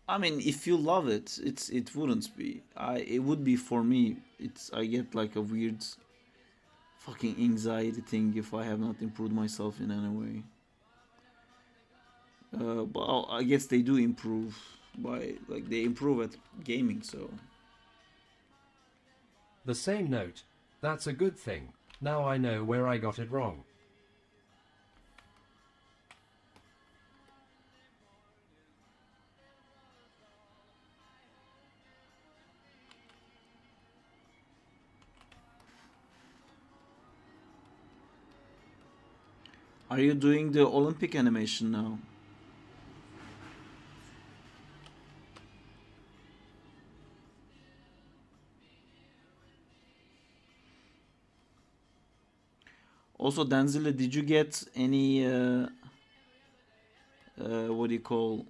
I mean, if you love it, it wouldn't be. It would be for me. I get like a weird fucking anxiety thing if I have not improved myself in any way. But I guess they do improve by like they improve at gaming, so. The same note. That's a good thing. Now I know where I got it wrong. Are you doing the Olympic animation now? Also, Danzila, did you get any what do you call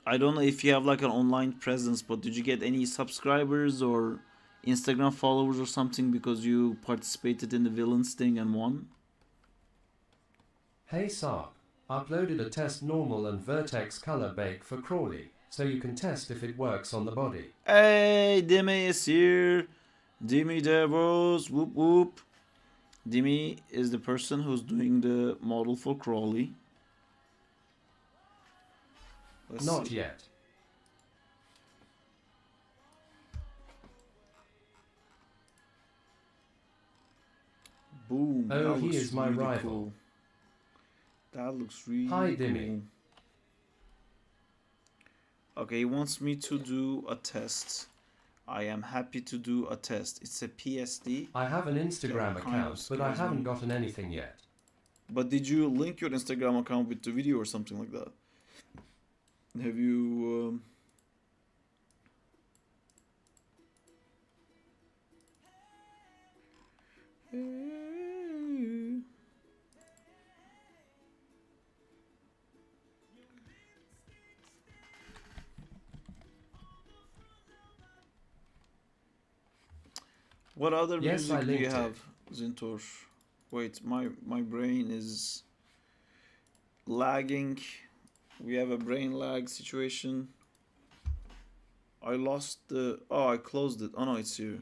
I don't know if you have like an online presence, but did you get any subscribers or Instagram followers or something because you participated in the villains thing and won? Hey Sark, uploaded a test normal and vertex color bake for Crawley, so you can test if it works on the body. Hey, Demi is here. Demi Devos, whoop whoop. Demi is the person who's doing the model for Crawley. Let's Not see. yet. Boom. Oh, that he looks is my really rival. cool. That looks really Hi, cool. Demi. Okay, he wants me to do a test. I am happy to do a test. It's a PSD. I have an Instagram That kind of account, but I scares haven't me. gotten anything yet. But did you link your Instagram account with the video or something like that? Have you... What other Yes, I music do you linked have, Zintor? Wait, my brain is lagging. We have a brain lag situation. I lost the... Oh, I closed it. Oh no, it's here.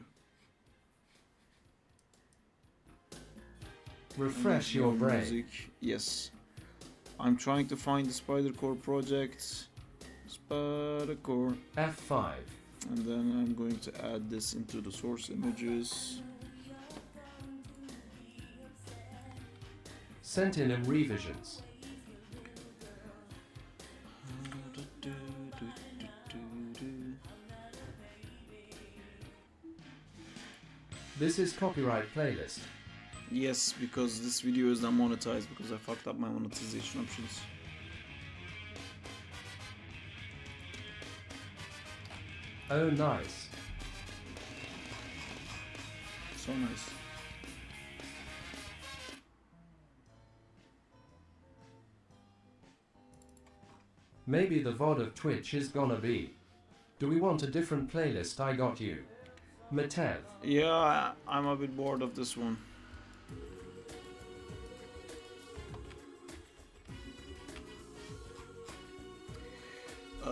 Refresh your More brain. music. Yes. I'm trying to find the Spider Core project. Spider Core. F5. And then I'm going to add this into the source images. Sentinel revisions. This is copyright playlist. Yes, because this video is not monetized because I fucked up my monetization options. Oh nice. So nice. Maybe the VOD of Twitch is gonna be. Do we want a different playlist? I got you. Matev. Yeah, I'm a bit bored of this one.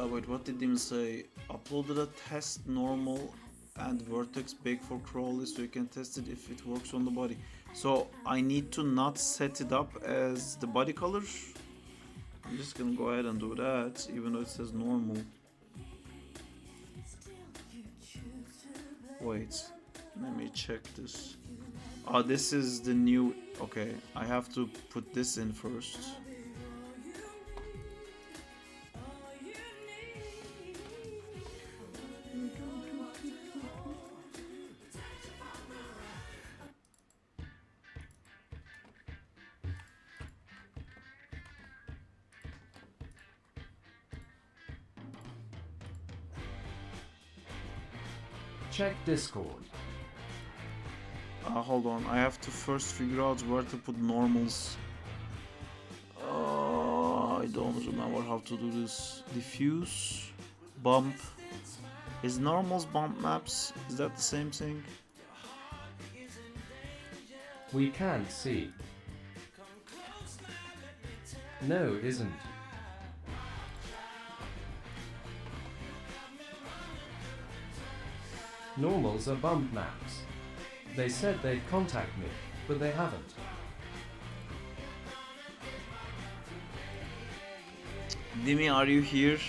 Wait, what did Dim say? Uploaded a test normal and vertex bake for crawly so you can test it if it works on the body. So I need to not set it up as the body color. I'm just gonna go ahead and do that, even though it says normal. Wait, let me check this. Oh, this is the new. Okay, I have to put this in first. Check Discord. Hold on, I have to first figure out where to put normals. I don't remember how to do this. Diffuse, bump. Is normals bump maps? Is that the same thing? We can't see. No, it isn't. Normals are bump maps. They said they'd contact me, but they haven't. Dimi, are you here?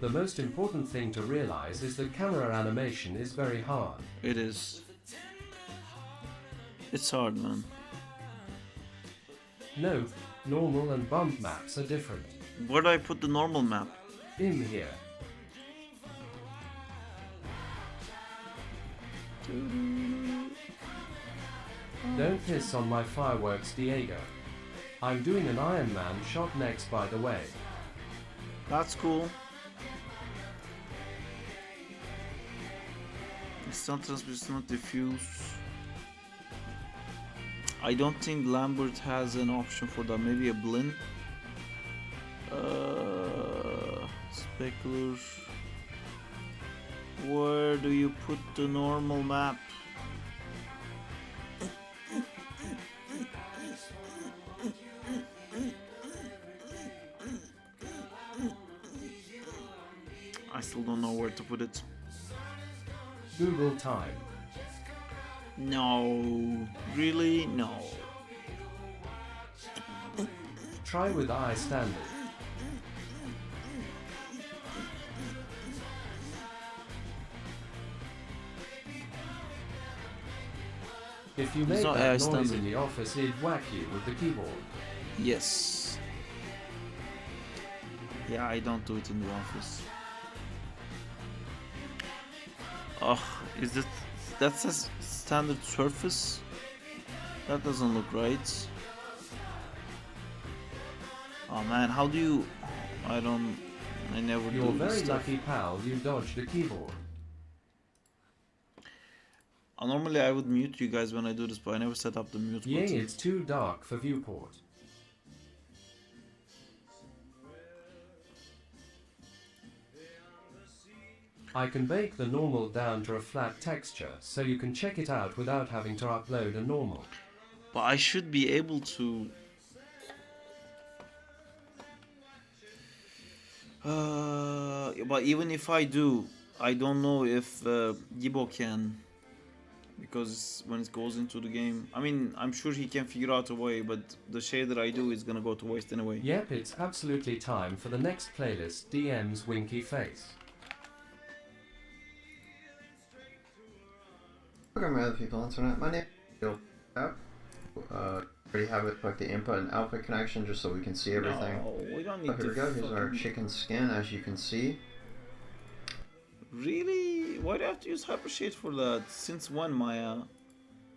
The most important thing to realize is that camera animation is very hard. It is. It's hard, man. No, normal and bump maps are different. Where do I put the normal map? In here. Don't piss on my fireworks, Diego. I'm doing an Iron Man shot next, by the way. That's cool. It's not transparent, it's not diffuse. I don't think Lambert has an option for that. Maybe a blend. Specular. Where do you put the normal map? I still don't know where to put it. Google time. No, really? No. Try with eye standard. If you make not that eye noise standard. in the office, he'd whack you with the keyboard. Yes. Yeah, I don't do it in the office. Oh, is that's a standard surface? That doesn't look right. Oh man, how do you? I never You're do this very stuff. lucky, pal, you dodged the keyboard. Normally I would mute you guys when I do this, but I never set up the mute Yay, button. it's too dark for viewport. I can bake the normal down to a flat texture, so you can check it out without having to upload a normal. But I should be able to. But even if I do, I don't know if Gibo can, because when it goes into the game, I mean, I'm sure he can figure out a way, but the shader I do is gonna go to waste anyway. Yep, it's absolutely time for the next playlist, DM's Winky Face. Okay, my other people on internet. My name is already have it like the input and output connection just so we can see everything. No, we don't need Oh, here we go. Here's our fucking- chicken skin, as you can see. Really? Why do I have to use Hypershade for that? Since when, Maya?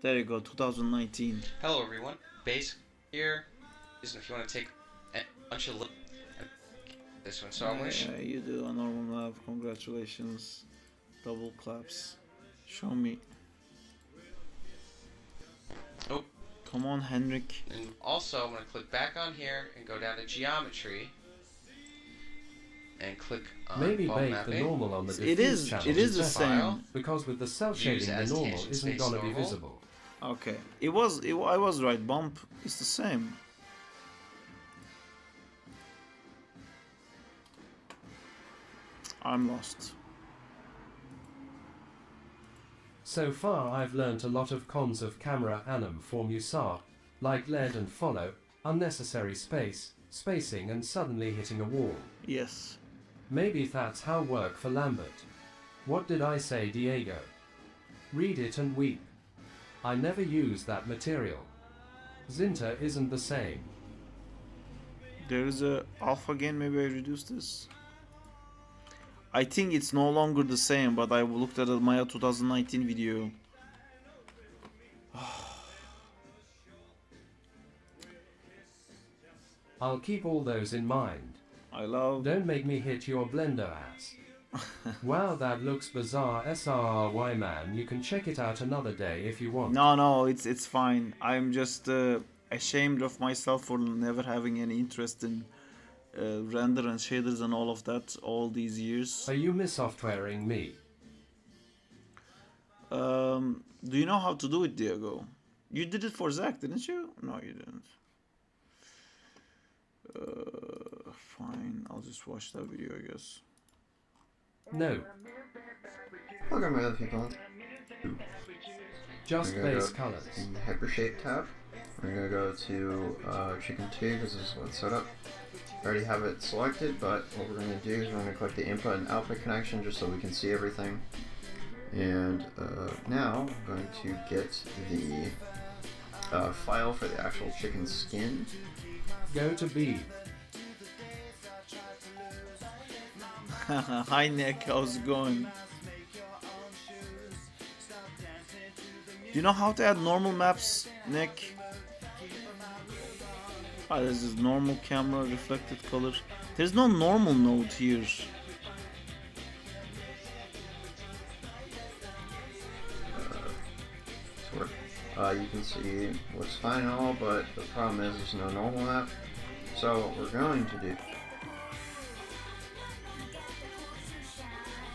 There you go, 2019. Hello everyone, Base here. If you want to take a bunch of this one, so I'm gonna Yeah, you do a normal map. Congratulations. Double claps. Show me. Oh. Come on, Henrik. and also I'm gonna click back on here and go down to geometry and click on Maybe bulb bake mapping. the normal on the It diffuse is- channel it is the instead, same. because with the cell Use shading the as normal tangent isn't space gonna be normal. visible. Okay. I was right. Bump is the same. I'm lost. So far I've learnt a lot of cons of camera anim form you saw, like lead and follow, unnecessary space, spacing and suddenly hitting a wall. Yes. Maybe that's how work for Lambert. What did I say, Diego? Read it and weep. I never use that material. Zinta isn't the same. There is a alpha again. Maybe I reduce this. I think it's no longer the same, but I looked at a Maya 2019 video. I'll keep all those in mind. I love. Don't make me hit your blender ass. Wow, that looks bizarre. SRY man, you can check it out another day if you want. No, it's fine. I'm just ashamed of myself for never having any interest in render and shaders and all of that all these years. Are you missoftwaring me? Do you know how to do it, Diego? You did it for Zack, didn't you? No, you didn't. Fine, I'll just watch that video, I guess. No, Look at my other people. just We're gonna base go colors. in the hypershape tab. We're gonna go to chicken 2 because this is what's set up. I already have it selected, but what we're gonna do is we're gonna click the input and output connection just so we can see everything. And now I'm going to get the file for the actual chicken skin. Go to B. Hi Nick, how's it going? Do you know how to add normal maps, Nick? Ah, this is normal camera, reflected color. There's no normal node here. You can see what's fine and all, but the problem is there's no normal map. So what we're going to do,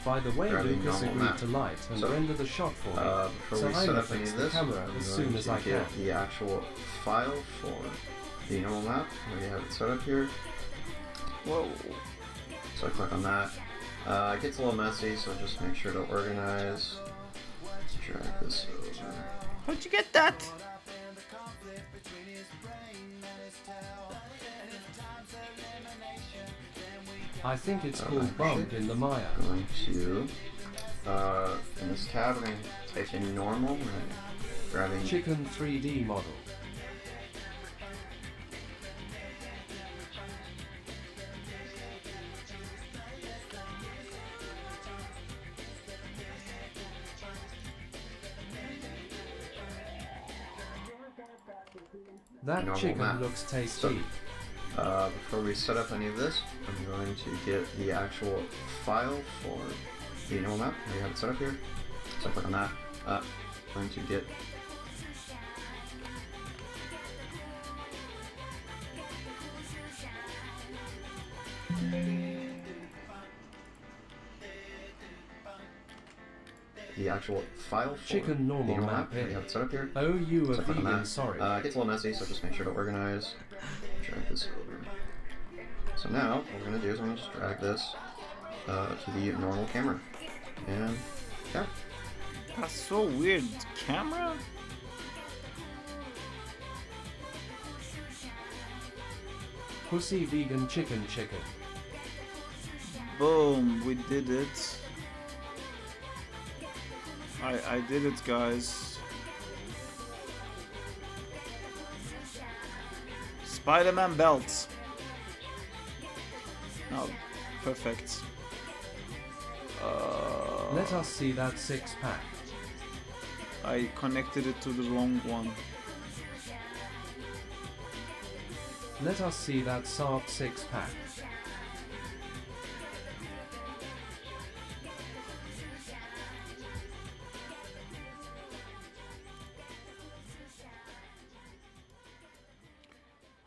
By the way, Grab the Lucas normal agreed map. to light and So, render the shot for me, before so we I'm set gonna up any fix of the this, camera I'm as going soon as to I can. get the actual file for the normal map. We have it set up here. Whoa. So I click on that. It gets a little messy, so just make sure to organize. Drag this over. How'd you get that? I think it's Oh, called bump in the Maya. Going to in this tab, we're going to type in normal. We're grabbing Chicken 3D model. That Normal chicken map. looks tasty. before we set up any of this, I'm going to get the actual file for the normal map. We have it set up here. So I click on that. I'm going to get the actual file for Chicken normal the map We here. have it set up here. Oh, you a So I click on vegan, that. sorry. It gets a little messy, so just make sure to organize. Drag this over. So now, what we're going to do is we're going to just drag this to the normal camera. And, yeah. That's so weird. Camera? Pussy vegan chicken chicken. Boom, we did it. I did it, guys. Spider-Man belt. Oh, perfect. Let us see that six-pack. I connected it to the wrong one. Let us see that soft six-pack.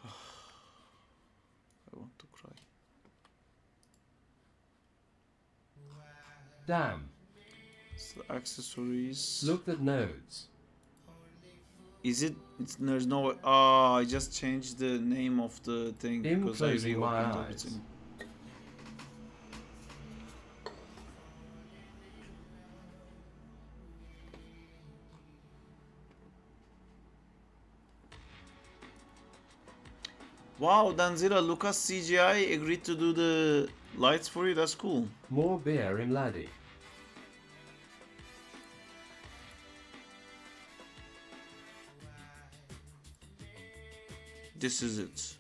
I want to cry. Damn. So accessories. Look at nodes. Is it? There's no. Oh, I just changed the name of the thing I'm because I closing my reopened eyes. everything. Wow, Danzira, Lucas CGI agreed to do the lights for you. That's cool. More beer in laddie. This is it.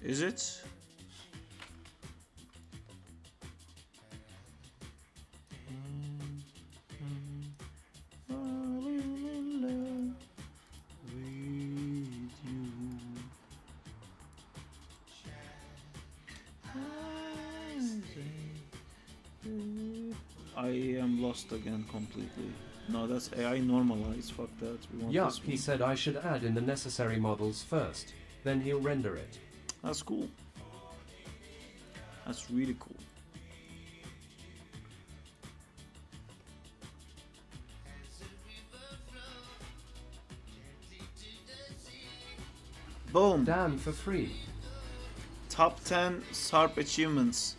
Is it? I am lost again completely. No, that's AI normalized. Fuck that. We want Yup, this he one. said I should add in the necessary models first, then he'll render it. That's cool. That's really cool. Boom! Damn, for free. Top 10 SARP achievements.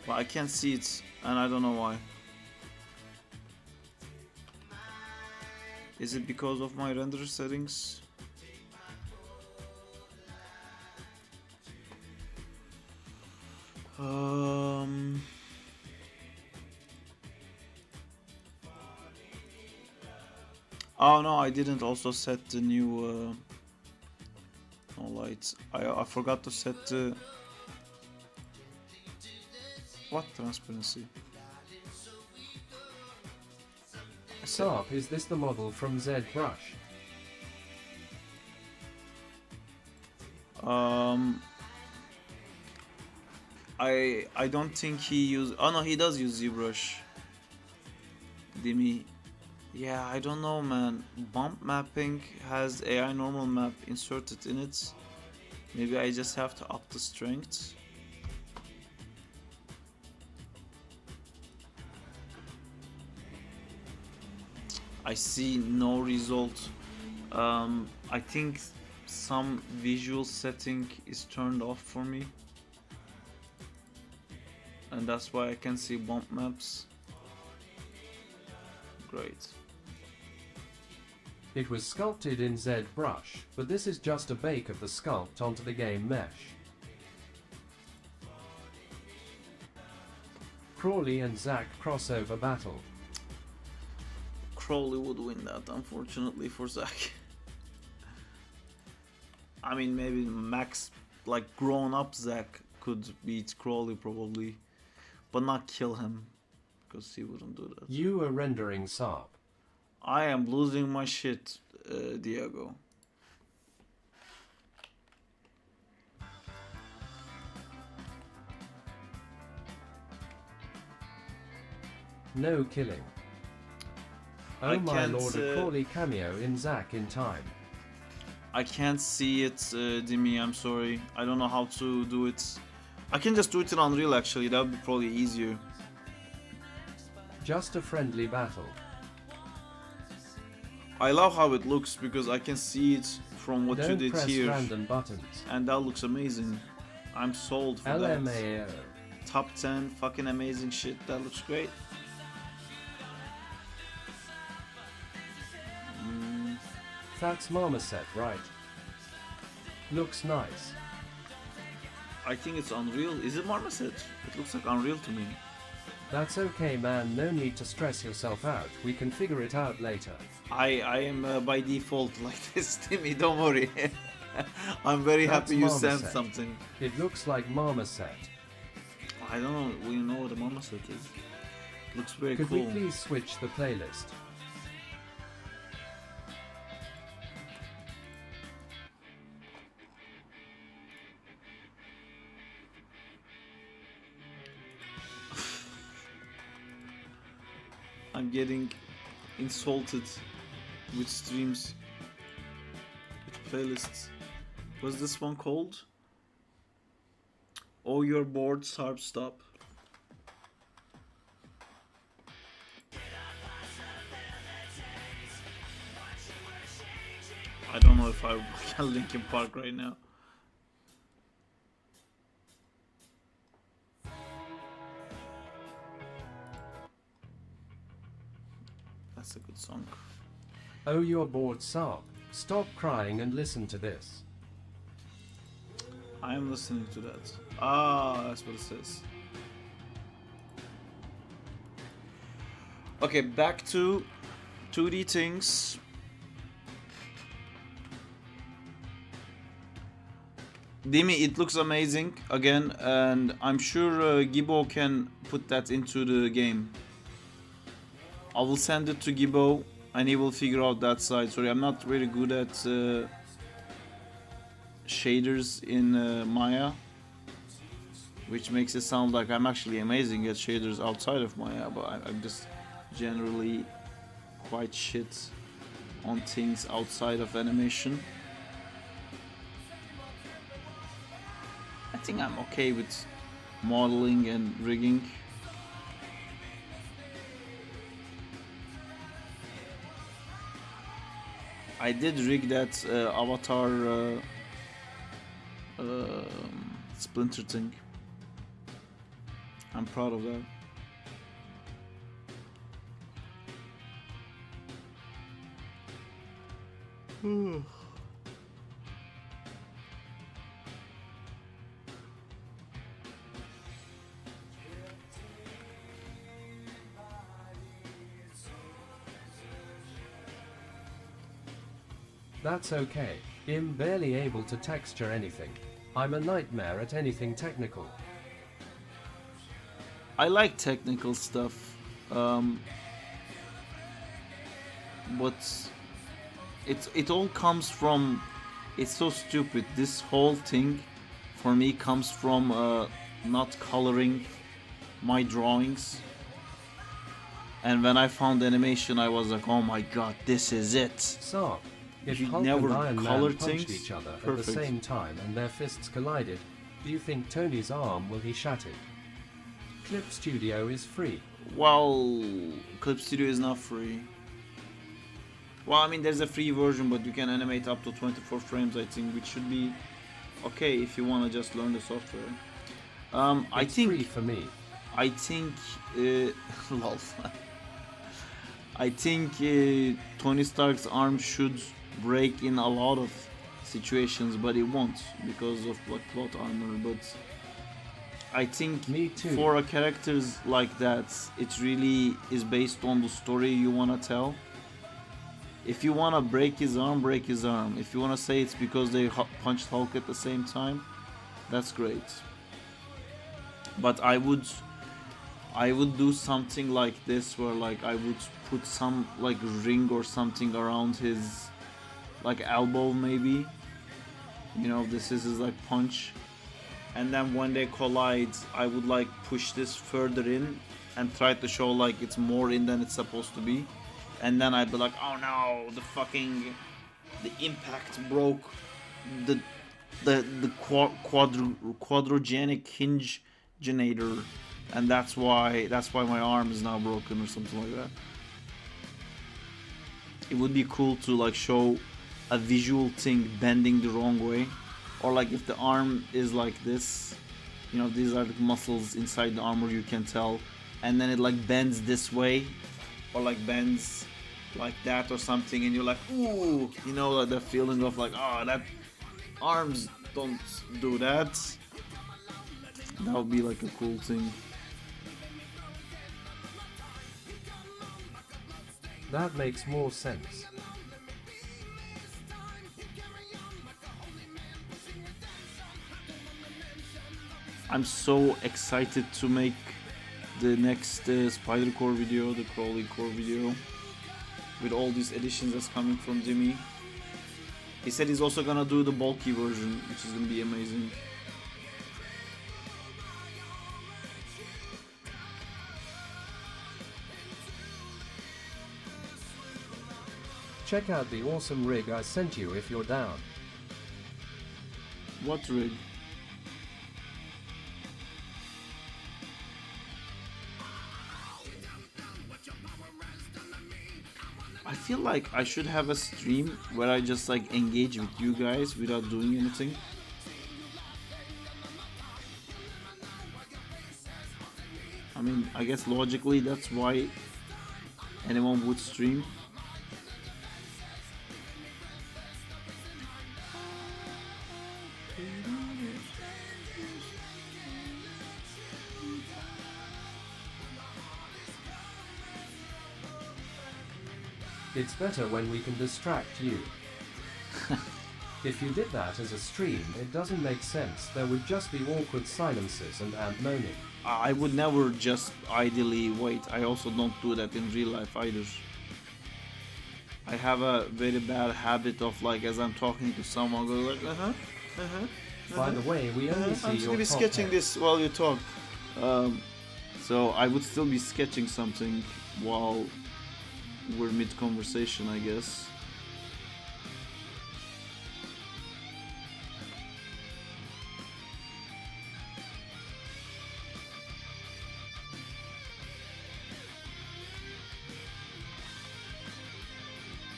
But I can't see it, and I don't know why. Is it because of my render settings? Oh no, I didn't also set the new no lights. I forgot to set the what transparency? Sarp, is this the model from ZBrush? I don't think he used. Oh no, he does use ZBrush. Dimi. Yeah, I don't know, man. Bump mapping has AI normal map inserted in it. Maybe I just have to up the strength. I see no result. I think some visual setting is turned off for me, and that's why I can see bump maps. Great. It was sculpted in ZBrush, but this is just a bake of the sculpt onto the game mesh. Crawley and Zack crossover battle. Crowley would win that, unfortunately, for Zack. I mean, maybe Max, like grown up Zack, could beat Crowley probably, but not kill him, because he wouldn't do that. You are rendering Sarp. I am losing my shit, Diego. No killing. Oh I my can't, lord, a Crawley cameo in Zack in time. I can't see it, Dimi, I'm sorry. I don't know how to do it. I can just do it in Unreal, actually. That would be probably easier. Just a friendly battle. I love how it looks because I can see it from what you Don't did press here. random buttons. And that looks amazing. I'm sold for that. LMAO. Top 10 fucking amazing shit. That looks great. That's Marmoset, right? Looks nice. I think it's Unreal. Is it Marmoset? It looks like Unreal to me. That's okay, man, no need to stress yourself out. We can figure it out later. I am by default like this, Timmy. Don't worry. I'm very That's happy you sent Marmoset. something. It looks like Marmoset. I don't know. We know what a Marmoset is. Looks very Could cool. we please switch the playlist? I'm getting insulted with streams, with playlists. What's this one called? Oh, you're bored, Sarp, stop. I don't know if I can Linkin Park right now. That's a good song. Oh, you're bored, Sarp. Stop crying and listen to this. I am listening to that. Ah, that's what it says. Okay, back to 2D things. Dimi, it looks amazing again, and I'm sure Gibbo can put that into the game. I will send it to Gibbo and he will figure out that side. Sorry, I'm not very good at shaders in Maya, which makes it sound like I'm actually amazing at shaders outside of Maya, but I'm just generally quite shit on things outside of animation. I think I'm okay with modeling and rigging. I did rig that avatar splinter thing. I'm proud of that. That's okay. I'm barely able to texture anything. I'm a nightmare at anything technical. I like technical stuff, but it all comes from. It's so stupid. This whole thing, for me, comes from not coloring my drawings. And when I found animation, I was like, "Oh my god, this is it!" So, if You Hulk never and Iron color Man punched things? each other at Perfect. the same time and their fists collided, do you think Tony's arm will be shattered? Clip Studio is free. Well, Clip Studio is not free. Well, I mean, there's a free version, but you can animate up to 24 frames, I think, which should be okay if you want to just learn the software. I It's think, free for me. I think, lol. I think Tony Stark's arm should break in a lot of situations, but it won't because of like plot armor. But I think Me too. for a characters like that, it really is based on the story you wanna tell. If you wanna break his arm, break his arm. If you wanna say it's because they punched Hulk at the same time, that's great. But I would do something like this, where like I would put some like ring or something around his like elbow, maybe. You know, this is his like punch. And then when they collide, I would like push this further in and try to show like it's more in than it's supposed to be. And then I'd be like, oh no, the impact broke the quadrogenic hinge generator, and that's why my arm is now broken or something like that. It would be cool to like show a visual thing bending the wrong way, or like if the arm is like this, you know, these are the muscles inside the armor, you can tell, and then it like bends this way or like bends like that or something, and you're like, ooh, you know, like the feeling of like, oh, that arms don't do that. That would be like a cool thing. That makes more sense. I'm so excited to make the next Spider Core video, the Crawly Core video, with all these additions that's coming from Jimmy. He said he's also gonna do the bulky version, which is gonna be amazing. Check out the awesome rig I sent you if you're down. What rig? I feel like I should have a stream where I just like engage with you guys without doing anything. I mean, I guess logically that's why anyone would stream. It's better when we can distract you. If you did that as a stream, it doesn't make sense. There would just be awkward silences and moaning. I would never just idly wait. I also don't do that in real life either. I have a very bad habit of, like, as I'm talking to someone, go like, By the way, we only see I'm just your gonna be top sketching head. this while you talk. So I would still be sketching something while we're mid-conversation, I guess.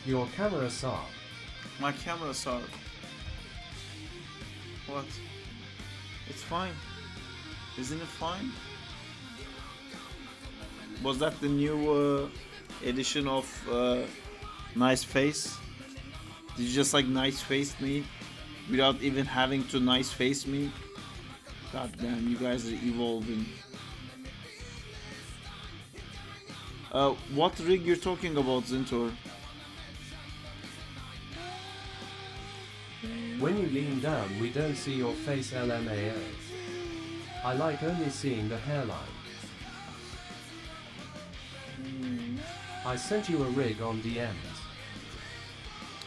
Your camera saw. My camera saw it. What? It's fine. Isn't it fine? Was that the new edition of Nice Face? Did you just like nice face me without even having to nice face me? God damn, you guys are evolving. What rig you're talking about, Zintor? When you lean down, we don't see your face, LMAO. I like only seeing the hairline. I sent you a rig on DMs.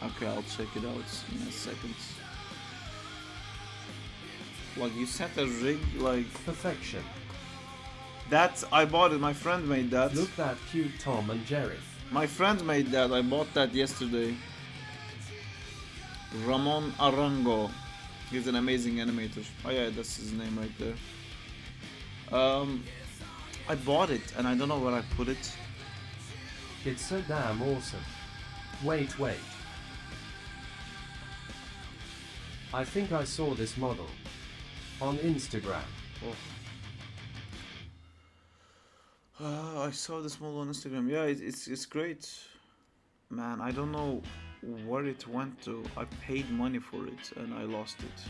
Okay, I'll check it out in a second. Like, you sent a rig, like... Perfection. That, I bought it, my friend made that. Look that cute Tom and Jerry. My friend made that, I bought that yesterday. Ramon Arango. He's an amazing animator. Oh yeah, that's his name right there. I bought it and I don't know where I put it. It's so damn awesome. Wait. I think I saw this model on Instagram. I saw this model on Instagram. Yeah, it's great. Man, I don't know where it went to. I paid money for it and I lost it.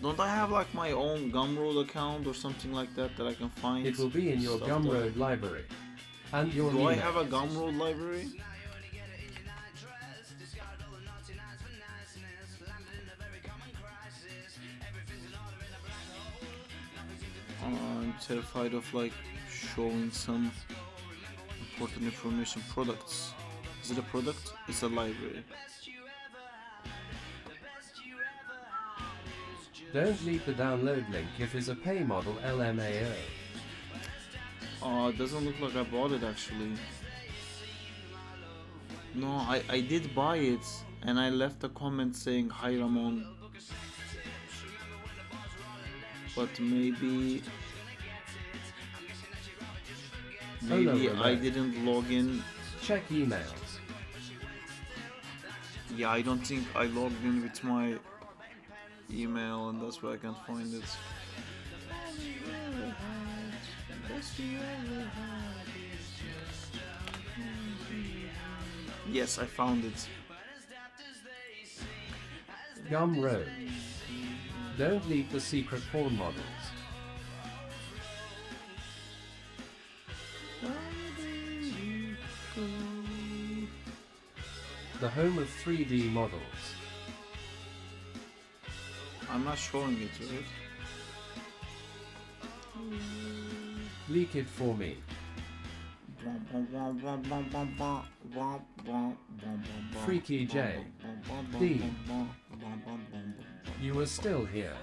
Don't I have like my own Gumroad account or something like that that I can find? It will be in your stuff Gumroad library. And your Do I email. have a Gumroad library? I'm terrified of like showing some important information. Products. Is it a product? It's a library. Don't leave the download link if it's a pay model LMAO. It doesn't look like I bought it actually. No, I did buy it and I left a comment saying hi Ramon. But maybe I didn't log in. Check emails. Yeah, I don't think I logged in with my email and that's why I can't find it. Yes, I found it. Gumroad. Don't leak the secret porn models. The home of 3D models. I'm not showing it, right? Leak it for me. Freaky J. D. You are still here.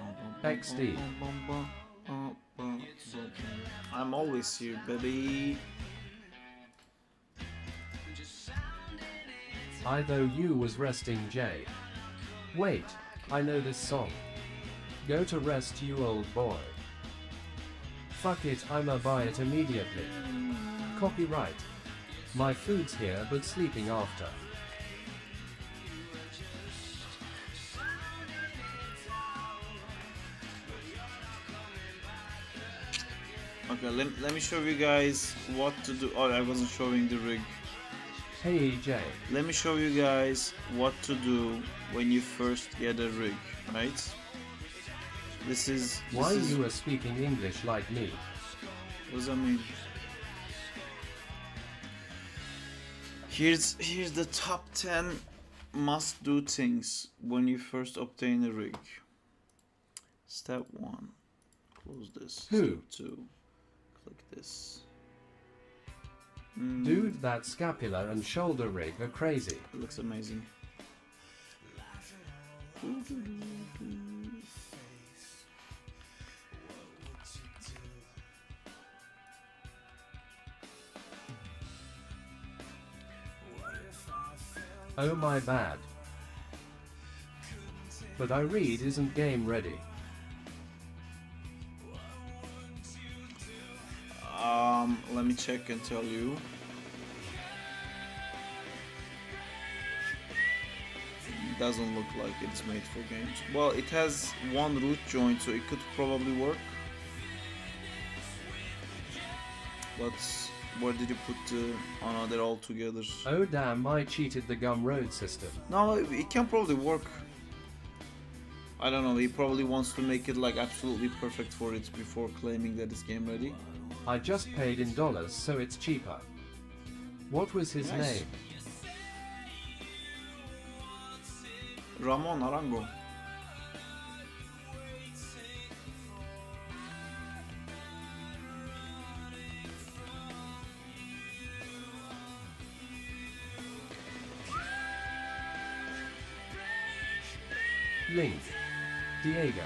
XD. I'm always here, baby. I though you was resting J. Wait, I know this song. Go to rest you old boy. Fuck it, I'ma buy it immediately. Copyright. My food's here but sleeping after. Okay, let me show you guys what to do. Oh, I wasn't showing the rig. Hey EJ, Let me show you guys what to do when you first get a rig, right? This is why you are speaking English like me? what does that mean? Here's the top 10 must do things when you first obtain a rig. Step 1, close this. Who? Step 2, click this. Dude, that scapular and shoulder rig are crazy. It looks amazing. Oh my bad. But I read isn't game ready. Let me check and tell you. Doesn't look like it's made for games. Well, it has one root joint, so it could probably work. But where did you put the... Oh no, they're all together. Oh damn, I cheated the Gumroad system. No, it can probably work. I don't know, he probably wants to make it like absolutely perfect for it before claiming that it's game ready. I just paid in dollars, so it's cheaper. What was his Nice. name? Ramon Arango. Link. Diego.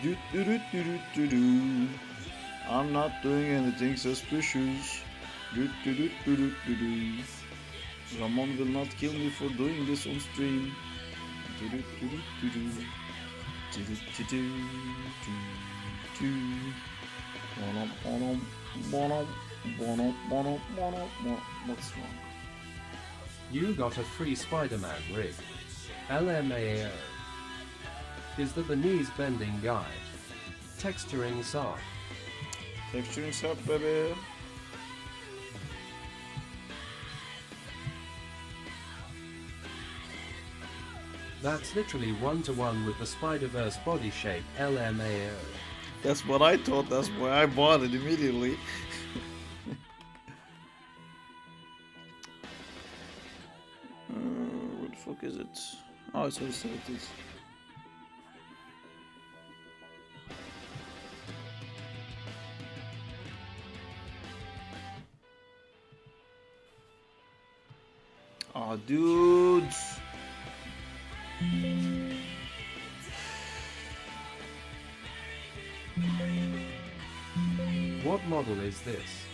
Do. I'm not doing anything suspicious. Do. Ramon will not kill me for doing this on stream. What's wrong? You got a free Spider-Man rig. LMAO. Is that the knees bending guy? Texturing soft. Texturing soft, baby. That's literally one-to-one with the Spider-Verse body shape, LMAO. That's what I thought, that's why I bought it immediately. What the fuck is it? Oh, it's already selected. Oh, dudes. What model is this?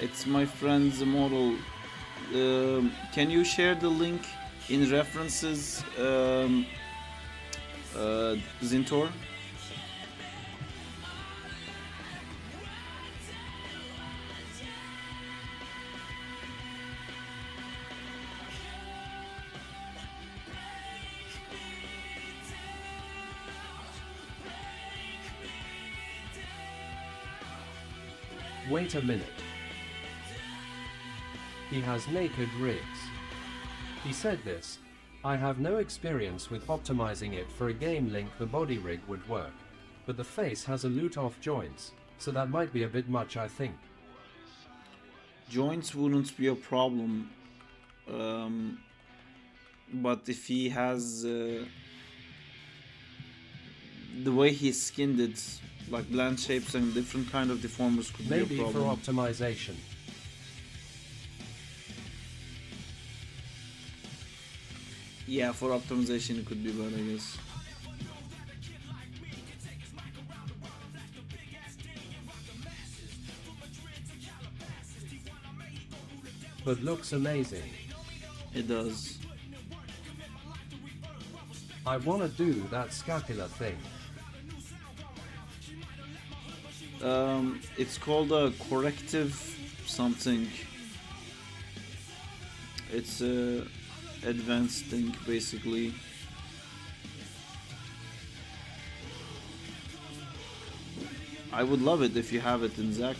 It's my friend's model. Can you share the link in references, Zintor? Wait a minute. He has naked rigs. He said this. I have no experience with optimizing it for a game link. The body rig would work, but the face has a loot off joints, so that might be a bit much, I think. Joints wouldn't be a problem, but if he has the way he skinned it, like blend shapes and different kind of deformers could Maybe be a for problem. optimization. Yeah, for optimization it could be bad, I guess. But looks amazing. It does. I wanna do that scapular thing. It's called a corrective something. it's a advanced thing basically. I would love it if you have it in Zack.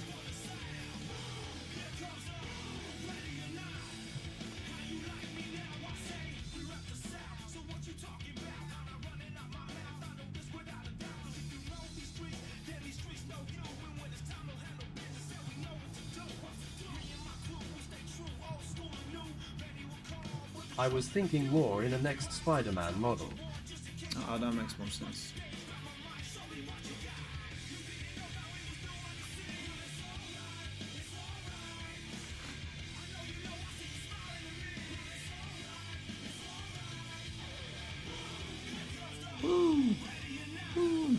I was thinking more in a next Spider-Man model. Ah, that makes more sense. Woo! Woo!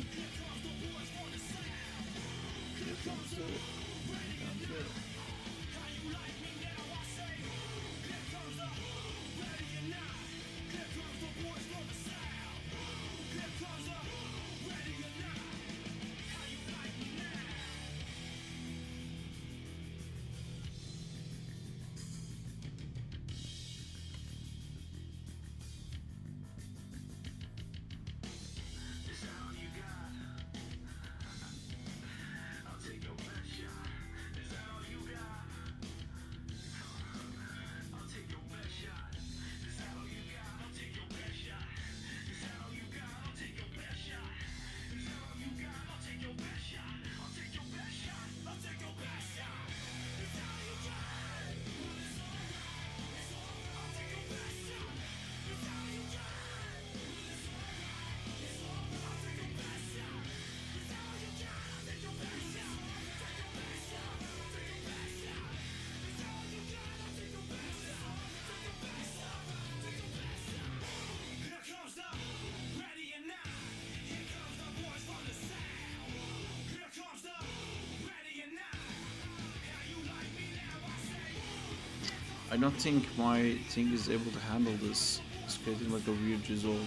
I don't think my thing is able to handle this. It's creating like a weird result.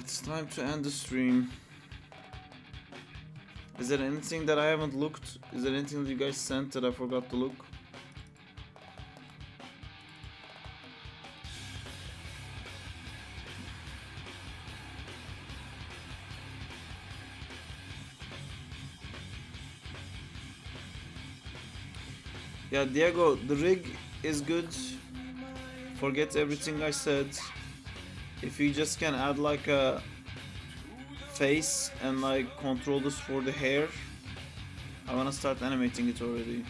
It's time to end the stream. Is there anything that I haven't looked? Is there anything that you guys sent that I forgot to look? Yeah, Diego, the rig is good. Forget everything I said. If you just can add like a face and like controllers for the hair, I wanna start animating it already.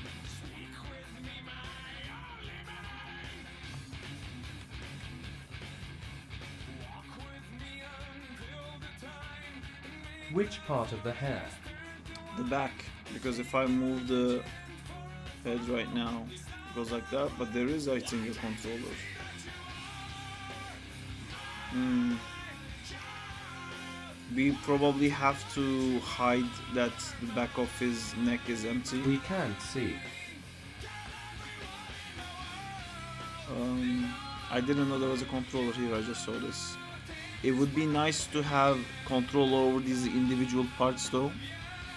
Which part of the hair? The back, because if I move the head right now, it goes like that, but there is, I think, a controller. We probably have to hide that the back of his neck is empty. We can't see. I didn't know there was a controller here, I just saw this. It would be nice to have control over these individual parts though.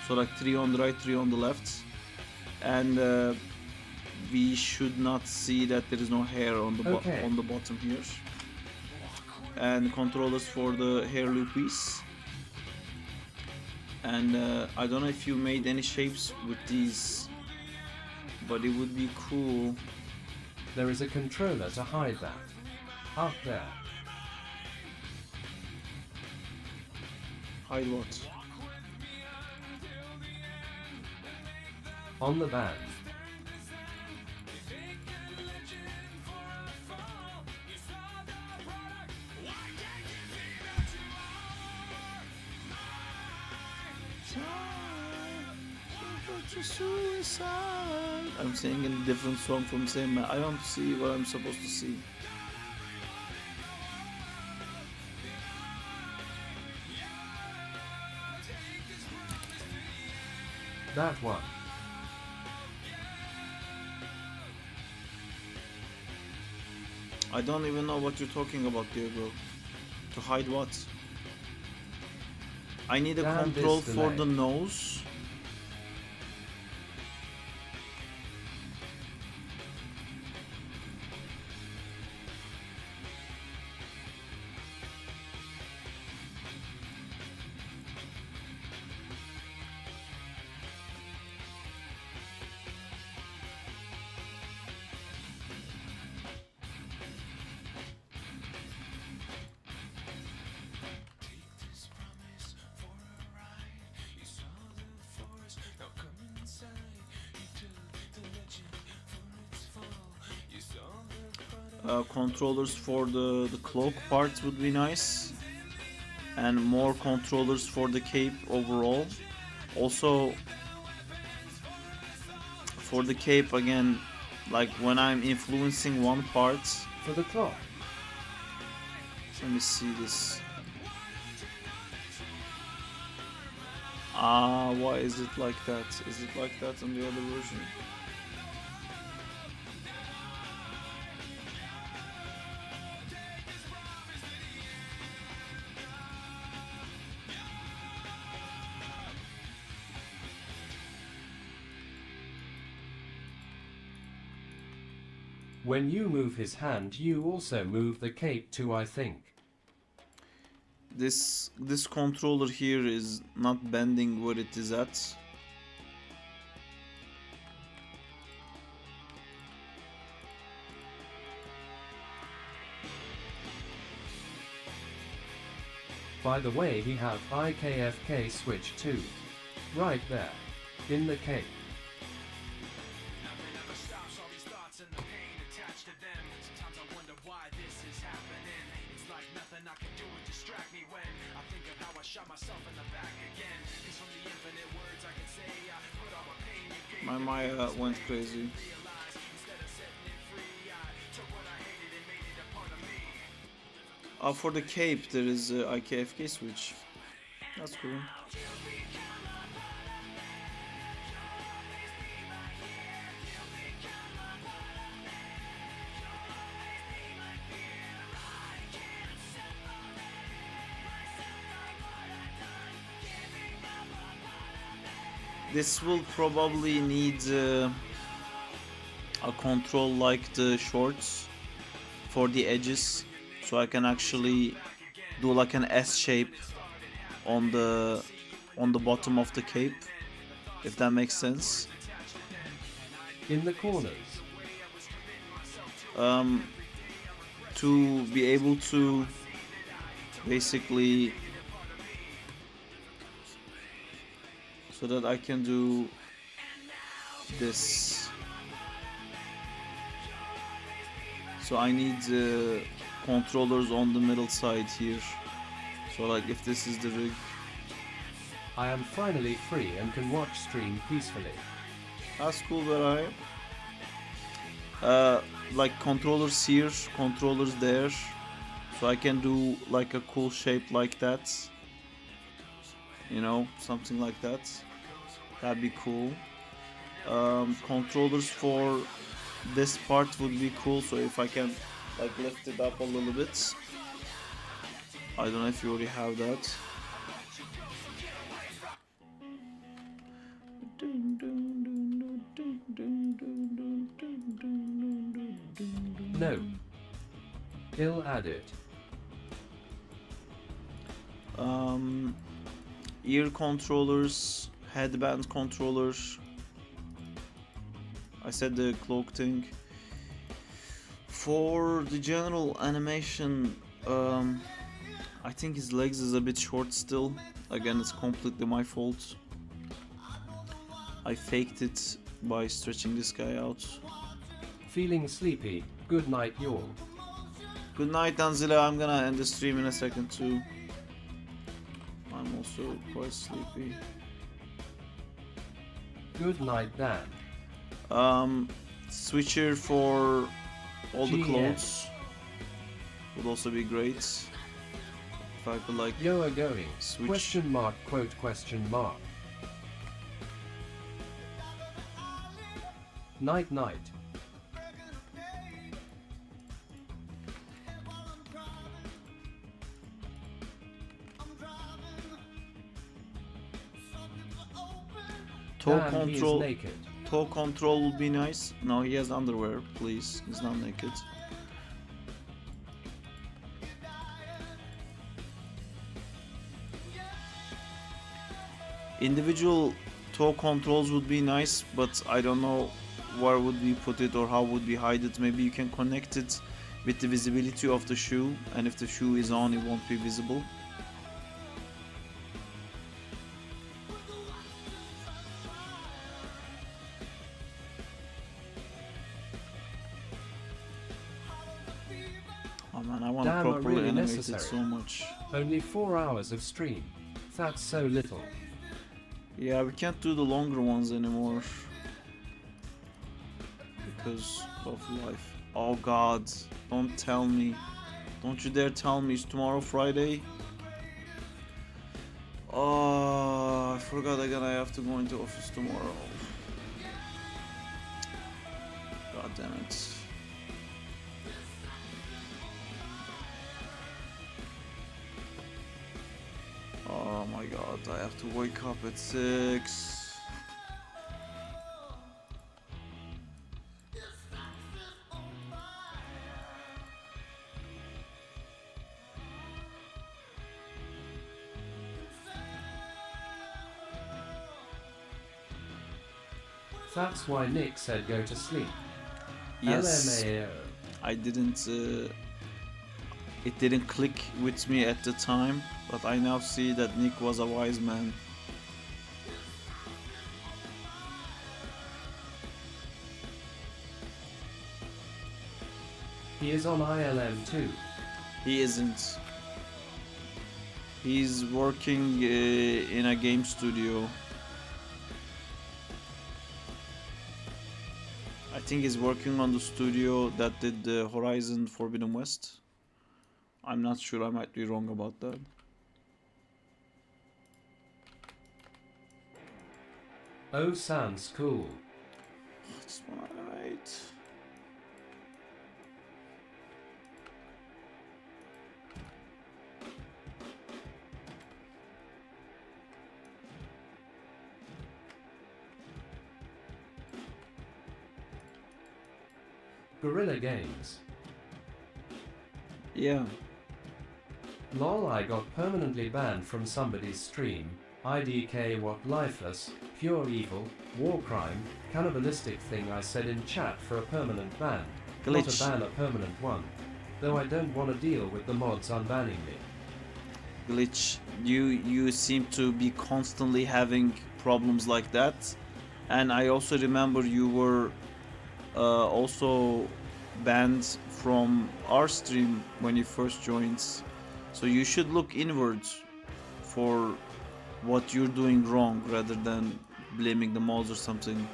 So like 3 on the right, 3 on the left. And we should not see that there is no hair on the, on the bottom here. And controllers for the hair loopies. And I don't know if you made any shapes with these, but it would be cool. There is a controller to hide that. Up there. Hide what? On the band. I'm singing a different song from the same man. I don't see what I'm supposed to see. That one. I don't even know what you're talking about, Diego. To hide what? I need a Damn control this for delay. the nose. Controllers for the cloak part would be nice, and more controllers for the cape overall. Also for the cape again, like when I'm influencing one part. For the clock. Let me see this. Ah, why is it like that? Is it like that on the other version? When you move his hand, you also move the cape too, I think. This controller here is not bending where it is at. By the way, he have IKFK switch too. Right there. In the cape. My Maya went crazy. For the cape there is a IKFK switch. That's cool. This will probably need a control like the shorts for the edges, so I can actually do like an S shape on the bottom of the cape, if that makes sense. In the corners. To be able to basically, so that I can do this. So I need controllers on the middle side here. So like if this is the rig. I am finally free and can watch stream peacefully. That's cool, but like controllers here, controllers there. So I can do like a cool shape like that. You know, something like that. That'd be cool. Controllers for this part would be cool, so if I can like lift it up a little bit. I don't know if you already have that. No. He'll add it. Ear controllers, headband controllers. I said the cloak thing. For the general animation, I think his legs is a bit short still. Again, it's completely my fault. I faked it by stretching this guy out. Feeling sleepy. Good night, y'all. Good night, Anzila. I'm gonna end the stream in a second too. I'm also quite sleepy. Good night, Dan. Switcher for all the GM. clothes would also be great. If I could like You are going. switch. Question mark, quote, question mark. Night, night. Toe Damn, he is control. naked. Toe control would be nice. No, he has underwear. Please, he's not naked. Individual toe controls would be nice, but I don't know where would we put it or how would we hide it. Maybe you can connect it with the visibility of the shoe, and if the shoe is on, it won't be visible. Oh man, I want to Damn, properly really animate necessary. it so much. Only 4 hours of stream. That's so little. Yeah, we can't do the longer ones anymore because of life. Oh god, don't tell me. Don't you dare tell me it's tomorrow Friday. Oh, I forgot again, I have to go into office tomorrow. God damn it. Oh my god, I have to wake up at 6. That's why Nick said go to sleep. Yes, LMAO. I didn't. It didn't click with me at the time, but I now see that Nick was a wise man. He is on ILM too. He isn't. He's working in a game studio. I think he's working on the studio that did the Horizon Forbidden West. I'm not sure, I might be wrong about that. Oh, sounds cool. Just wanna animate. Guerrilla Games. Yeah. Lol, I got permanently banned from somebody's stream. IDK what lifeless, pure evil, war crime, cannibalistic thing I said in chat for a permanent ban. Glitch. Not a ban, a permanent one. Though I don't want to deal with the mods unbanning me. Glitch, you seem to be constantly having problems like that, and I also remember you were also banned from our stream when you first joined, so you should look inwards for what you're doing wrong rather than blaming the mods or something.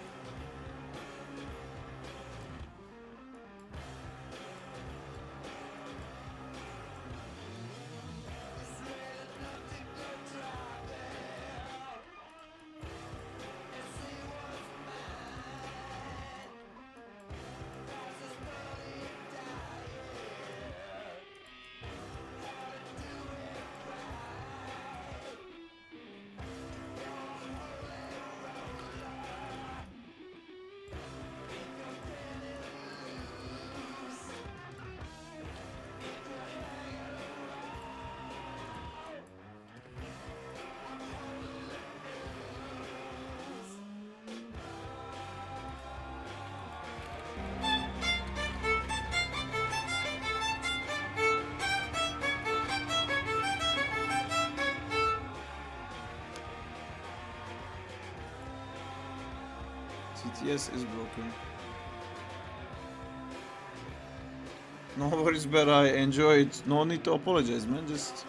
CTS is broken. No worries, but I enjoy it. No need to apologize, man. Just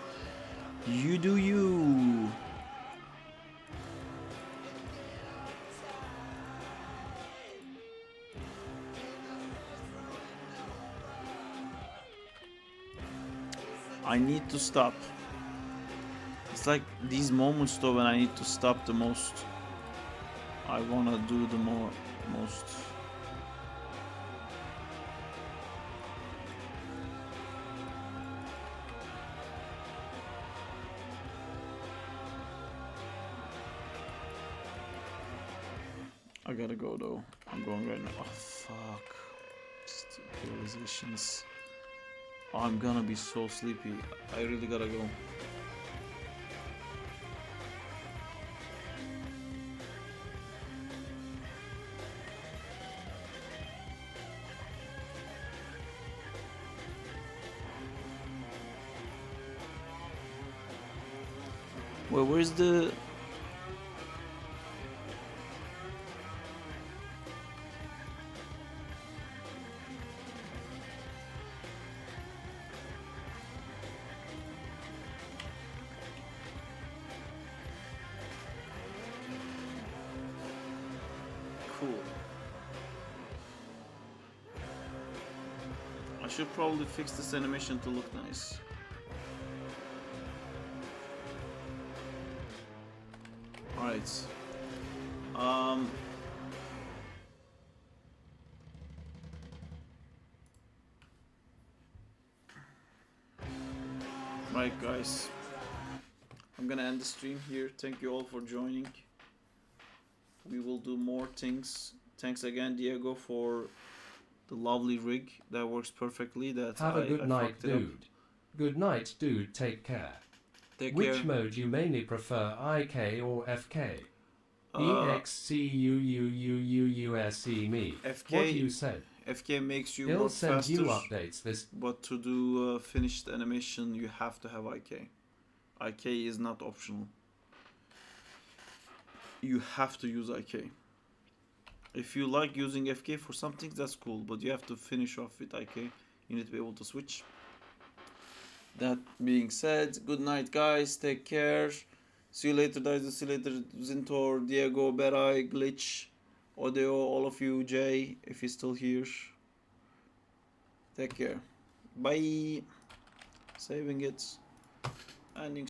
you do you. I need to stop. It's like these moments though when I need to stop the most. I wanna do the most. I gotta go though. I'm going right now. Oh fuck. Realizations. I'm gonna be so sleepy. I really gotta go. Well, where's the... Cool. I should probably fix this animation to look nice. Alright. Right guys. I'm gonna end the stream here. Thank you all for joining. We will do more things. Thanks again, Diego, for the lovely rig that works perfectly. That Have a good I night, fucked it up. dude. Good night, dude. Take care. Take Which care. mode you mainly prefer, IK or FK? EXCUUUUUSE me. FK. What you said. FK makes you He'll work send faster, you updates this. but to do finished animation, you have to have IK. IK is not optional. You have to use IK. If you like using FK for something, that's cool, but you have to finish off with IK. You need to be able to switch. That being said, good night, guys. Take care. See you later, guys. See you later, Zintor, Diego, Berai, Glitch, Odeo, all of you, Jay, if he's still here. Take care. Bye. Saving it. Ending.